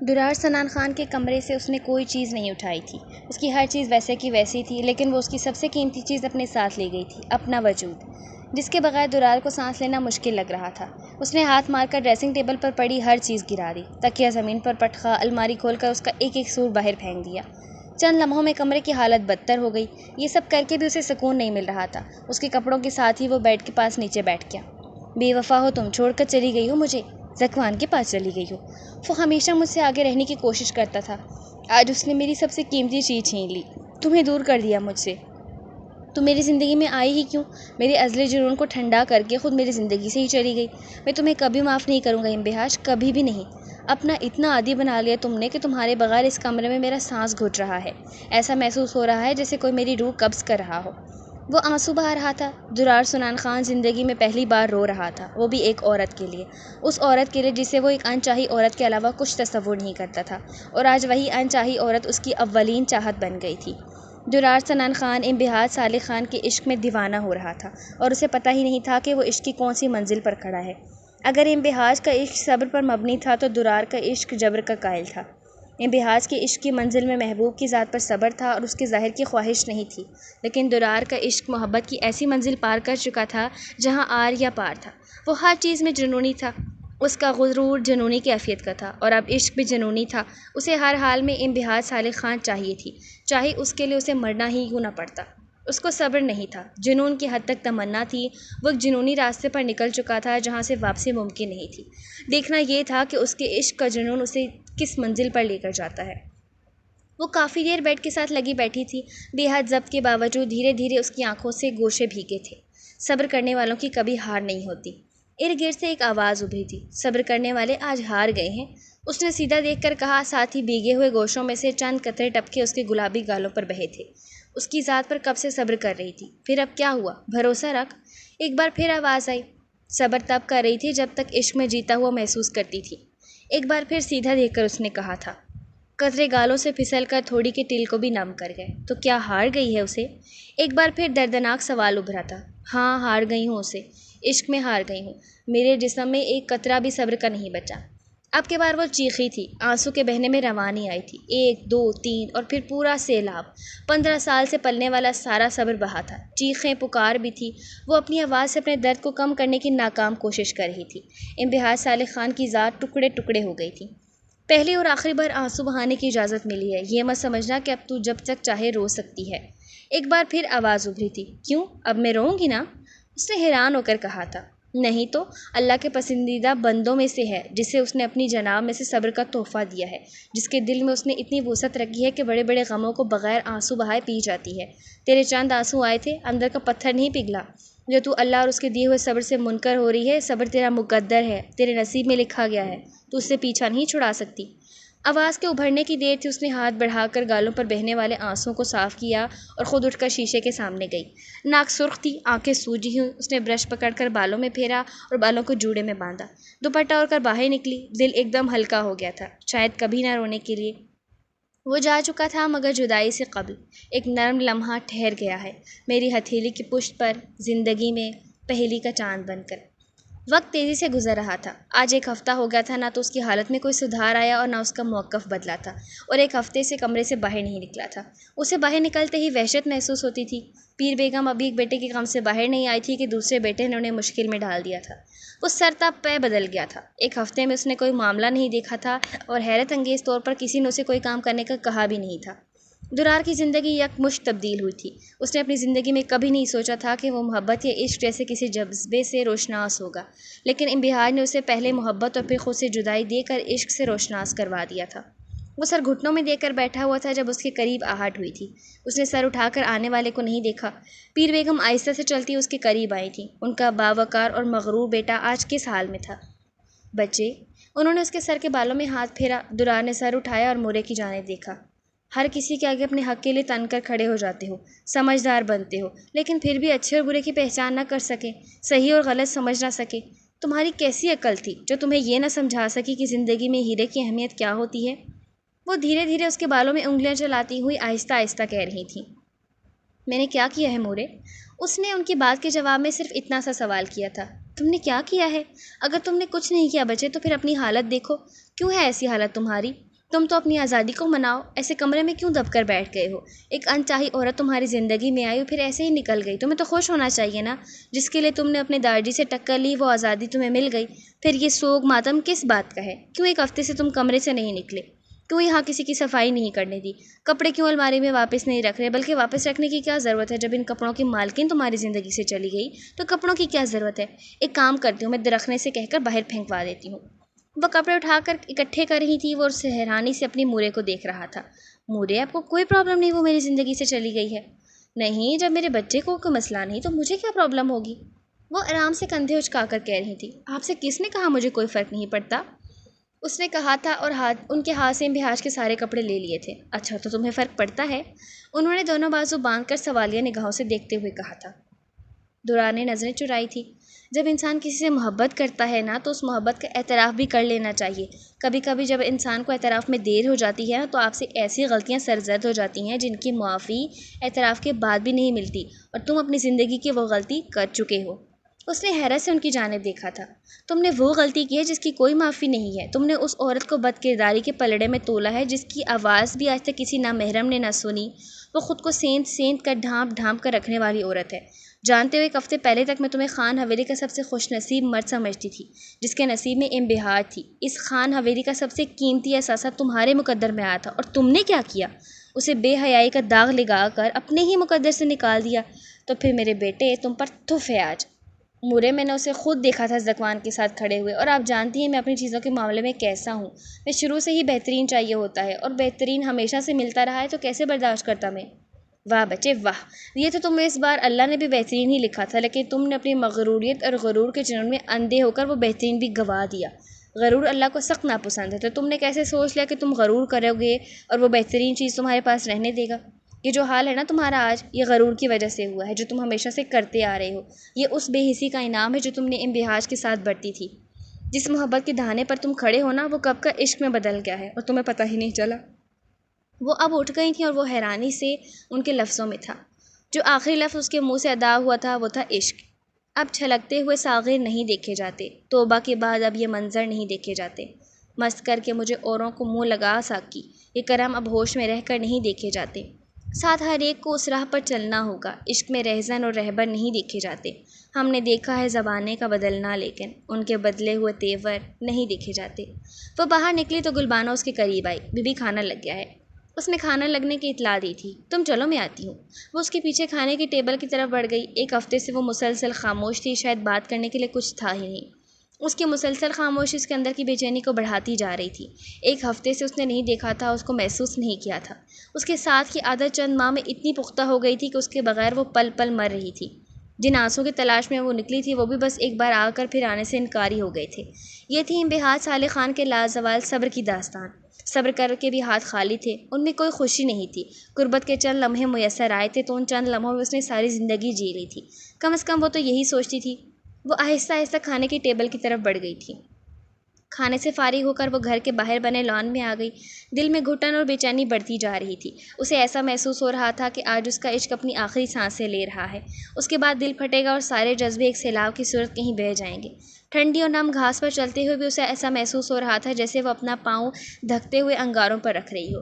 درار سنان خان کے کمرے سے اس نے کوئی چیز نہیں اٹھائی تھی۔ اس کی ہر چیز ویسے کی ویسی تھی، لیکن وہ اس کی سب سے قیمتی چیز اپنے ساتھ لے گئی تھی، اپنا وجود، جس کے بغیر درار کو سانس لینا مشکل لگ رہا تھا۔ اس نے ہاتھ مار کر ڈریسنگ ٹیبل پر پڑی ہر چیز گرا دی، تکیہ زمین پر پٹخا، الماری کھول کر اس کا ایک ایک سوٹ باہر پھینک دیا۔ چند لمحوں میں کمرے کی حالت بدتر ہو گئی۔ یہ سب کر کے بھی اسے سکون نہیں مل رہا تھا۔ اس کے کپڑوں کے ساتھ ہی وہ بیڈ کے پاس نیچے بیٹھ گیا۔ بے وفا ہو تم، چھوڑ کر چلی گئی ہو مجھے، ذکوان کے پاس چلی گئی ہو۔ وہ ہمیشہ مجھ سے آگے رہنے کی کوشش کرتا تھا، آج اس نے میری سب سے قیمتی چیز چھین لی، تمہیں دور کر دیا مجھ سے۔ تم میری زندگی میں آئی ہی کیوں؟ میرے ازلے جنون کو ٹھنڈا کر کے خود میری زندگی سے ہی چلی گئی۔ میں تمہیں کبھی معاف نہیں کروں گا انبہاج، کبھی بھی نہیں۔ اپنا اتنا عادی بنا لیا تم نے کہ تمہارے بغیر اس کمرے میں میرا سانس گھٹ رہا ہے۔ ایسا محسوس ہو رہا ہے جیسے کوئی میری روح قبض کر رہا ہو۔ وہ آنسو بہا رہا تھا۔ درار سنان خان زندگی میں پہلی بار رو رہا تھا، وہ بھی ایک عورت کے لیے، اس عورت کے لیے جسے وہ ایک انچاہی عورت کے علاوہ کچھ تصور نہیں کرتا تھا، اور آج وہی انچاہی عورت اس کی اولین چاہت بن گئی تھی۔ درار سنان خان انبہاج صالح خان کے عشق میں دیوانہ ہو رہا تھا، اور اسے پتہ ہی نہیں تھا کہ وہ عشق کی کون سی منزل پر کھڑا ہے۔ اگر انبہاج کا عشق صبر پر مبنی تھا تو درار کا عشق جبر کا قائل تھا۔ انبہاج کے عشق کی منزل میں محبوب کی ذات پر صبر تھا اور اس کے ظاہر کی خواہش نہیں تھی، لیکن درار کا عشق محبت کی ایسی منزل پار کر چکا تھا جہاں آر یا پار تھا۔ وہ ہر چیز میں جنونی تھا، اس کا غرور جنونی کیفیت کا تھا، اور اب عشق بھی جنونی تھا۔ اسے ہر حال میں انبہاج صالح خان چاہیے تھی، چاہے اس کے لیے اسے مرنا ہی کیوں نہ پڑتا۔ اس کو صبر نہیں تھا، جنون کی حد تک تمنا تھی۔ وہ ایک جنونی راستے پر نکل چکا تھا جہاں سے واپسی ممکن نہیں تھی۔ دیکھنا یہ تھا کہ اس کے عشق کا جنون اسے کس منزل پر لے کر جاتا ہے۔ وہ کافی دیر بیڈ کے ساتھ لگی بیٹھی تھی، بے حد ضبط کے باوجود دھیرے دھیرے اس کی آنکھوں سے گوشے بھیگے تھے۔ صبر کرنے والوں کی کبھی ہار نہیں ہوتی۔ ارد گرد سے ایک آواز ابھری تھی، صبر کرنے والے آج ہار گئے ہیں۔ اس نے سیدھا دیکھ کر کہا، ساتھ ہی بھیگے ہوئے گوشوں میں سے چند قطرے ٹپکے اس کے گلابی گالوں پر بہے تھے۔ اس کی ذات پر کب سے صبر کر رہی تھی، پھر اب کیا ہوا؟ بھروسہ رکھ۔ ایک بار پھر آواز آئی۔ صبر تب کر رہی تھی جب تک عشق میں جیتا ہوا محسوس کرتی تھی۔ ایک بار پھر سیدھا دیکھ کر اس نے کہا تھا۔ قطرے گالوں سے پھسل کر تھوڑی کے ٹل کو بھی نم کر گئے۔ تو کیا ہار گئی ہے اسے؟ ایک بار پھر دردناک سوال ابھرا تھا۔ ہاں، ہار گئی ہوں اسے، عشق میں ہار گئی ہوں۔ میرے جسم میں ایک قطرہ بھی صبر کا نہیں بچا۔ اب کے بار وہ چیخی تھی، آنسو کے بہنے میں روانی آئی تھی، 1 2 3 اور پھر پورا سیلاب۔ 15 سال سے پلنے والا سارا صبر بہا تھا۔ چیخیں پکار بھی تھی۔ وہ اپنی آواز سے اپنے درد کو کم کرنے کی ناکام کوشش کر رہی تھی۔ انبہاج صالح خان کی ذات ٹکڑے ٹکڑے ہو گئی تھی۔ پہلی اور آخری بار آنسو بہانے کی اجازت ملی ہے، یہ مت سمجھنا کہ اب تو جب تک چاہے رو سکتی ہے۔ ایک بار پھر آواز ابھری تھی۔ کیوں، اب میں روؤں گی نا؟ اس نے حیران ہو کر کہا تھا۔ نہیں تو، اللہ کے پسندیدہ بندوں میں سے ہے جسے اس نے اپنی جناب میں سے صبر کا تحفہ دیا ہے، جس کے دل میں اس نے اتنی وسعت رکھی ہے کہ بڑے بڑے غموں کو بغیر آنسو بہائے پی جاتی ہے۔ تیرے چند آنسو آئے تھے، اندر کا پتھر نہیں پگھلا۔ جو تو اللہ اور اس کے دیے ہوئے صبر سے منکر ہو رہی ہے، صبر تیرا مقدر ہے، تیرے نصیب میں لکھا گیا ہے، تو اس سے پیچھا نہیں چھڑا سکتی۔ آواز کے ابھرنے کی دیر تھی، اس نے ہاتھ بڑھا کر گالوں پر بہنے والے آنسوؤں کو صاف کیا اور خود اٹھ کر شیشے کے سامنے گئی۔ ناک سرخ تھی، آنکھیں سوجی ہوئی۔ اس نے برش پکڑ کر بالوں میں پھیرا اور بالوں کو جوڑے میں باندھا۔ دوپٹہ اوڑھ کر باہر نکلی۔ دل ایک دم ہلکا ہو گیا تھا، شاید کبھی نہ رونے کے لیے۔ وہ جا چکا تھا، مگر جدائی سے قبل ایک نرم لمحہ ٹھہر گیا ہے میری ہتھیلی کی پشت پر، زندگی میں پہلی کا چاند بن کر۔ وقت تیزی سے گزر رہا تھا۔ آج ایک ہفتہ ہو گیا تھا، نہ تو اس کی حالت میں کوئی سدھار آیا اور نہ اس کا موقف بدلا تھا، اور ایک ہفتے سے کمرے سے باہر نہیں نکلا تھا۔ اسے باہر نکلتے ہی وحشت محسوس ہوتی تھی۔ پیر بیگم ابھی ایک بیٹے کے غم سے باہر نہیں آئی تھی کہ دوسرے بیٹے نے انہیں مشکل میں ڈال دیا تھا۔ وہ سرتاب پے بدل گیا تھا۔ ایک ہفتے میں اس نے کوئی معاملہ نہیں دیکھا تھا، اور حیرت انگیز طور پر کسی نے اسے کوئی کام کرنے کا کہا بھی نہیں تھا۔ درار کی زندگی یکمشت تبدیل ہوئی تھی۔ اس نے اپنی زندگی میں کبھی نہیں سوچا تھا کہ وہ محبت یا عشق جیسے کسی جذبے سے روشناس ہوگا، لیکن انبہاج نے اسے پہلے محبت اور پھر خود سے جدائی دے کر عشق سے روشناس کروا دیا تھا۔ وہ سر گھٹنوں میں دے کر بیٹھا ہوا تھا جب اس کے قریب آہٹ ہوئی تھی۔ اس نے سر اٹھا کر آنے والے کو نہیں دیکھا۔ پیر بیگم آہستہ سے چلتی اس کے قریب آئی تھی۔ ان کا باوقار اور مغرور بیٹا آج کس حال میں تھا؟ بچے، انہوں نے اس کے سر کے بالوں میں ہاتھ پھیرا۔ درار نے سر اٹھایا اور مورے کی جانب دیکھا۔ ہر کسی کے آگے اپنے حق کے لیے تن کر کھڑے ہو جاتے ہو، سمجھدار بنتے ہو، لیکن پھر بھی اچھے اور برے کی پہچان نہ کر سکے، صحیح اور غلط سمجھ نہ سکے۔ تمہاری کیسی عقل تھی جو تمہیں یہ نہ سمجھا سکی کہ زندگی میں ہیرے کی اہمیت کیا ہوتی ہے؟ وہ دھیرے دھیرے اس کے بالوں میں انگلیاں چلاتی ہوئی آہستہ آہستہ کہہ رہی تھیں۔ میں نے کیا کیا ہے مورے؟ اس نے ان کی بات کے جواب میں صرف اتنا سا سوال کیا تھا۔ تم نے کیا کیا ہے؟ اگر تم نے کچھ نہیں کیا بچے تو پھر اپنی حالت دیکھو، کیوں ہے ایسی حالت تمہاری؟ تم تو اپنی آزادی کو مناؤ، ایسے کمرے میں کیوں دب کر بیٹھ گئے ہو؟ ایک انچاہی عورت تمہاری زندگی میں آئی اور پھر ایسے ہی نکل گئی، تمہیں تو خوش ہونا چاہیے نا، جس کے لیے تم نے اپنے داجی سے ٹکر لی وہ آزادی تمہیں مل گئی، پھر یہ سوگ ماتم کس بات کا ہے؟ کیوں ایک ہفتے سے تم کمرے سے نہیں نکلے؟ کیوں یہاں کسی کی صفائی نہیں کرنے دی؟ کپڑے کیوں الماری میں واپس نہیں رکھ رہے؟ بلکہ واپس رکھنے کی کیا ضرورت ہے؟ جب ان کپڑوں کی مالکن تمہاری زندگی سے چلی گئی تو کپڑوں کی کیا ضرورت ہے؟ ایک کام کرتی ہوں، میں درخنے سے کہہ کر باہر پھینکوا دیتی ہوں۔ وہ کپڑے اٹھا کر اکٹھے کر رہی تھی، وہ اس حیرانی سے اپنی مورے کو دیکھ رہا تھا۔ مورے، آپ کو کوئی پرابلم نہیں وہ میری زندگی سے چلی گئی ہے؟ نہیں، جب میرے بچے کو کوئی مسئلہ نہیں تو مجھے کیا پرابلم ہوگی؟ وہ آرام سے کندھے اچکا کر کہہ رہی تھی۔ آپ سے کس نے کہا مجھے کوئی فرق نہیں پڑتا؟ اس نے کہا تھا اور ان کے ہاتھ سے امبہاج کے سارے کپڑے لے لیے تھے۔ اچھا تو تمہیں فرق پڑتا ہے؟ انہوں نے دونوں بازو باندھ کر سوالیہ نگاہوں سے دیکھتے ہوئے کہا تھا۔ دوران نے نظریں چرائی تھی۔ جب انسان کسی سے محبت کرتا ہے نا تو اس محبت کا اعتراف بھی کر لینا چاہیے۔ کبھی کبھی جب انسان کو اعتراف میں دیر ہو جاتی ہے تو آپ سے ایسی غلطیاں سرزد ہو جاتی ہیں جن کی معافی اعتراف کے بعد بھی نہیں ملتی، اور تم اپنی زندگی کی وہ غلطی کر چکے ہو۔ اس نے حیرت سے ان کی جانب دیکھا تھا۔ تم نے وہ غلطی کی ہے جس کی کوئی معافی نہیں ہے۔ تم نے اس عورت کو بد کرداری کے پلڑے میں تولا ہے جس کی آواز بھی آج تک کسی نامحرم نے نہ سنی۔ وہ خود کو سینت سینت کر ڈھانپ ڈھانپ کر رکھنے والی عورت ہے۔ جانتے ہوئے ایک ہفتے پہلے تک میں تمہیں خان حویلی کا سب سے خوش نصیب مرد سمجھتی تھی جس کے نصیب میں امبہاج تھی۔ اس خان حویلی کا سب سے قیمتی اثاثہ تمہارے مقدر میں آیا تھا، اور تم نے کیا کیا؟ اسے بے حیائی کا داغ لگا کر اپنے ہی مقدر سے نکال دیا۔ تو پھر میرے بیٹے تم پر تف ہے آج۔ مورے، میں نے اسے خود دیکھا تھا زکوان کے ساتھ کھڑے ہوئے، اور آپ جانتی ہیں میں اپنی چیزوں کے معاملے میں کیسا ہوں۔ میں شروع سے ہی بہترین چاہیے ہوتا ہے، اور بہترین ہمیشہ سے ملتا رہا ہے تو کیسے برداشت کرتا میں؟ واہ بچے واہ، یہ تو تمہیں اس بار اللہ نے بھی بہترین ہی لکھا تھا، لیکن تم نے اپنی مغروریت اور غرور کے جنون میں اندھے ہو کر وہ بہترین بھی گوا دیا۔ غرور اللہ کو سخت ناپسند ہے، تو تم نے کیسے سوچ لیا کہ تم غرور کرو گے اور وہ بہترین چیز تمہارے پاس رہنے دے گا؟ یہ جو حال ہے نا تمہارا آج، یہ غرور کی وجہ سے ہوا ہے جو تم ہمیشہ سے کرتے آ رہے ہو۔ یہ اس بے حسی کا انعام ہے جو تم نے امبہاج کے ساتھ برتی تھی۔ جس محبت کے دہانے پر تم کھڑے ہو نا وہ کب کا عشق میں بدل گیا ہے اور تمہیں پتہ ہی نہیں چلا۔ وہ اب اٹھ گئی تھیں اور وہ حیرانی سے ان کے لفظوں میں تھا۔ جو آخری لفظ اس کے منہ سے ادا ہوا تھا وہ تھا عشق۔ اب چھلکتے ہوئے ساغر نہیں دیکھے جاتے، توبہ کے بعد اب یہ منظر نہیں دیکھے جاتے۔ مست کر کے مجھے اوروں کو منہ لگا ساکی، یہ کرم اب ہوش میں رہ کر نہیں دیکھے جاتے۔ ساتھ ہر ایک کو اس راہ پر چلنا ہوگا، عشق میں رہزن اور رہبر نہیں دیکھے جاتے۔ ہم نے دیکھا ہے زبانیں کا بدلنا، لیکن ان کے بدلے ہوئے تیور نہیں دیکھے جاتے۔ وہ باہر نکلی تو گلبانو اس کے قریب آئی۔ بی بی کھانا لگ گیا ہے۔ اس نے کھانا لگنے کی اطلاع دی تھی۔ تم چلو میں آتی ہوں۔ وہ اس کے پیچھے کھانے کی ٹیبل کی طرف بڑھ گئی۔ ایک ہفتے سے وہ مسلسل خاموش تھی، شاید بات کرنے کے لیے کچھ تھا ہی نہیں۔ اس کی مسلسل خاموشی اس کے اندر کی بے چینی کو بڑھاتی جا رہی تھی۔ ایک ہفتے سے اس نے نہیں دیکھا تھا، اس کو محسوس نہیں کیا تھا۔ اس کے ساتھ کی عادت چند ماہ میں اتنی پختہ ہو گئی تھی کہ اس کے بغیر وہ پل پل مر رہی تھی۔ جن آنسوں کی تلاش میں وہ نکلی تھی وہ بھی بس ایک بار آ کر پھر آنے سے انکاری ہو گئے تھے۔ یہ تھی امبہاج صالح خان کے لازوال صبر کی داستان۔ صبر کر کے بھی ہاتھ خالی تھے، ان میں کوئی خوشی نہیں تھی۔ قربت کے چند لمحے میسر آئے تھے تو ان چند لمحوں میں اس نے ساری زندگی جی لی تھی۔ کم از کم وہ تو یہی سوچتی تھی۔ وہ آہستہ آہستہ کھانے کی ٹیبل کی طرف بڑھ گئی تھی۔ کھانے سے فارغ ہو کر وہ گھر کے باہر بنے لان میں آ گئی۔ دل میں گھٹن اور بے چینی بڑھتی جا رہی تھی۔ اسے ایسا محسوس ہو رہا تھا کہ آج اس کا عشق اپنی آخری سانسیں لے رہا ہے۔ اس کے بعد دل پھٹے گا اور سارے جذبے ایک سیلاب کی صورت کہیں بہہ جائیں گے۔ ٹھنڈی اور نم گھاس پر چلتے ہوئے بھی اسے ایسا محسوس ہو رہا تھا جیسے وہ اپنا پاؤں دھکتے ہوئے انگاروں پر رکھ رہی ہو۔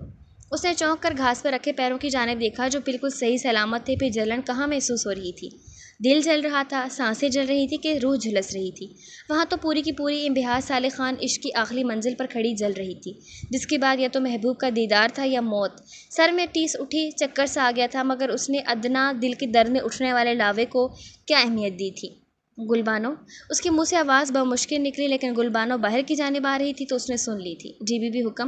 اس نے چونک کر گھاس پر رکھے پیروں کی جانب دیکھا جو بالکل صحیح سلامت تھے، پھر جلن کہاں محسوس ہو رہی تھی۔ دل جل رہا تھا، سانسیں جل رہی تھی کہ روح جھلس رہی تھی۔ وہاں تو پوری کی پوری امبہاج صالح خان عشق کی آخری منزل پر کھڑی جل رہی تھی، جس کے بعد یا تو محبوب کا دیدار تھا یا موت۔ سر میں ٹیس اٹھی، چکر سا آ گیا تھا، مگر اس نے ادنا دل کے درد میں اٹھنے والے لاوے کو کیا اہمیت دی تھی۔ گلبانو، اس کے منہ سے آواز بمشکل نکلی، لیکن گلبانو باہر کی جانب آ رہی تھی تو اس نے سن لی تھی۔ جی بی بی حکم،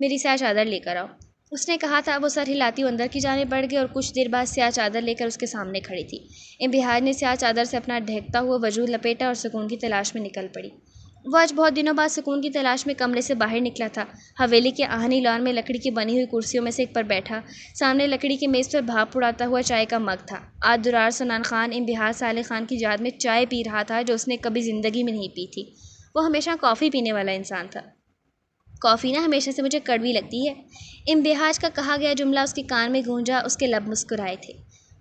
میری سیاہ چادر لے کر آؤ، اس نے کہا تھا۔ وہ سر ہلاتی ہوئے اندر کی جانب بڑھ گئی اور کچھ دیر بعد سیاہ چادر لے کر اس کے سامنے کھڑی تھی۔ امبہاج نے سیاہ چادر سے اپنا ڈھکتا ہوا وجود لپیٹا اور سکون کی تلاش میں نکل پڑی۔ وہ آج بہت دنوں بعد سکون کی تلاش میں کمرے سے باہر نکلا تھا۔ حویلی کے آہنی لان میں لکڑی کی بنی ہوئی کرسیوں میں سے ایک پر بیٹھا، سامنے لکڑی کی میز پر بھاپ اڑاتا ہوا چائے کا مگ تھا۔ آج درار سنان خان امبہاج صالح خان کی یاد میں چائے پی رہا تھا جو اس نے کبھی زندگی میں نہیں پی تھی۔ وہ ہمیشہ کافی پینے والا انسان تھا۔ کافی نا ہمیشہ سے مجھے کڑوی لگتی ہے۔ امبہاج کا کہا گیا جملہ اس کے کان میں گونجا، اس کے لب مسکرائے تھے۔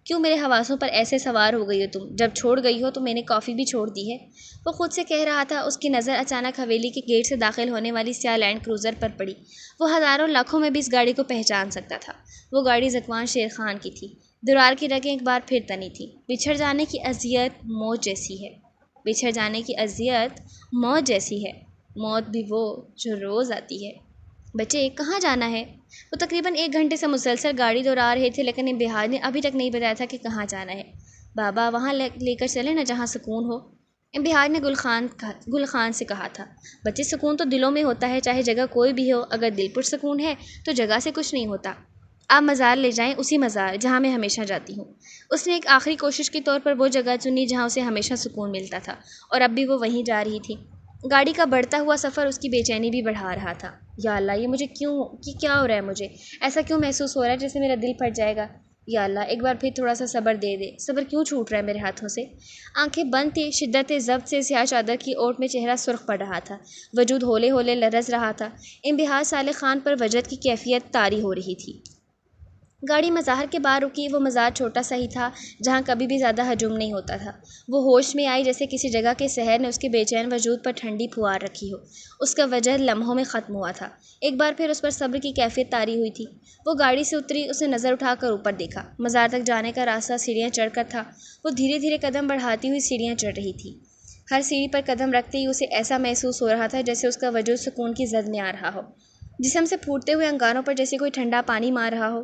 کیوں میرے حواسوں پر ایسے سوار ہو گئی ہو تم؟ جب چھوڑ گئی ہو تو میں نے کافی بھی چھوڑ دی ہے۔ وہ خود سے کہہ رہا تھا، اس کی نظر اچانک حویلی کے گیٹ سے داخل ہونے والی سیاہ لینڈ کروزر پر پڑی۔ وہ ہزاروں لاکھوں میں بھی اس گاڑی کو پہچان سکتا تھا۔ وہ گاڑی ذکوان شیر خان کی تھی۔ درار کی رگیں ایک بار پھر تنی تھیں۔ بچھڑ جانے کی اذیت موت جیسی ہے، بچھڑ جانے کی اذیت موت جیسی ہے، موت بھی وہ جو روز آتی ہے۔ بچے کہاں جانا ہے؟ وہ تقریباً 1 گھنٹے سے مسلسل گاڑی دوڑا رہے تھے، لیکن بہار نے ابھی تک نہیں بتایا تھا کہ کہاں جانا ہے۔ بابا وہاں لے کر چلے نا جہاں سکون ہو، بہار نے گل خان سے کہا تھا۔ بچے سکون تو دلوں میں ہوتا ہے، چاہے جگہ کوئی بھی ہو۔ اگر دل پر سکون ہے تو جگہ سے کچھ نہیں ہوتا۔ آپ مزار لے جائیں، اسی مزار جہاں میں ہمیشہ جاتی ہوں۔ اس نے ایک آخری کوشش کے طور پر وہ جگہ چنی جہاں اسے ہمیشہ سکون ملتا تھا، اور اب بھی وہ وہیں جا رہی تھی۔ گاڑی کا بڑھتا ہوا سفر اس کی بے چینی بھی بڑھا رہا تھا۔ یا اللہ، یہ کیا ہو رہا ہے مجھے؟ ایسا کیوں محسوس ہو رہا ہے جیسے میرا دل پھٹ جائے گا؟ یا اللہ، ایک بار پھر تھوڑا سا صبر دے دے۔ صبر کیوں چھوٹ رہا ہے میرے ہاتھوں سے؟ آنکھیں بند تھی، شدت ضبط سے سیاہ چادر کی اوٹ میں چہرہ سرخ پڑ رہا تھا، وجود ہولے ہولے لرز رہا تھا۔ انبہار صالح خان پر وجد کی کیفیت طاری ہو رہی تھی۔ گاڑی مزار کے باہر رکی۔ وہ مزار چھوٹا سا ہی تھا، جہاں کبھی بھی زیادہ ہجوم نہیں ہوتا تھا۔ وہ ہوش میں آئی جیسے کسی جگہ کے سحر نے اس کے بے چین وجود پر ٹھنڈی پھوار رکھی ہو۔ اس کا وجد لمحوں میں ختم ہوا تھا۔ ایک بار پھر اس پر صبر کی کیفیت طاری ہوئی تھی۔ وہ گاڑی سے اتری، اس نے نظر اٹھا کر اوپر دیکھا۔ مزار تک جانے کا راستہ سیڑھیاں چڑھ کر تھا۔ وہ دھیرے دھیرے قدم بڑھاتی ہوئی سیڑھیاں چڑھ رہی تھی۔ ہر سیڑھی پر قدم رکھتے ہی اسے ایسا محسوس ہو رہا تھا جیسے اس کا وجود سکون کی زد میں آ رہا ہو، جسم سے پھوٹتے ہوئے انگاروں پر جیسے کوئی ٹھنڈا پانی مار رہا ہو۔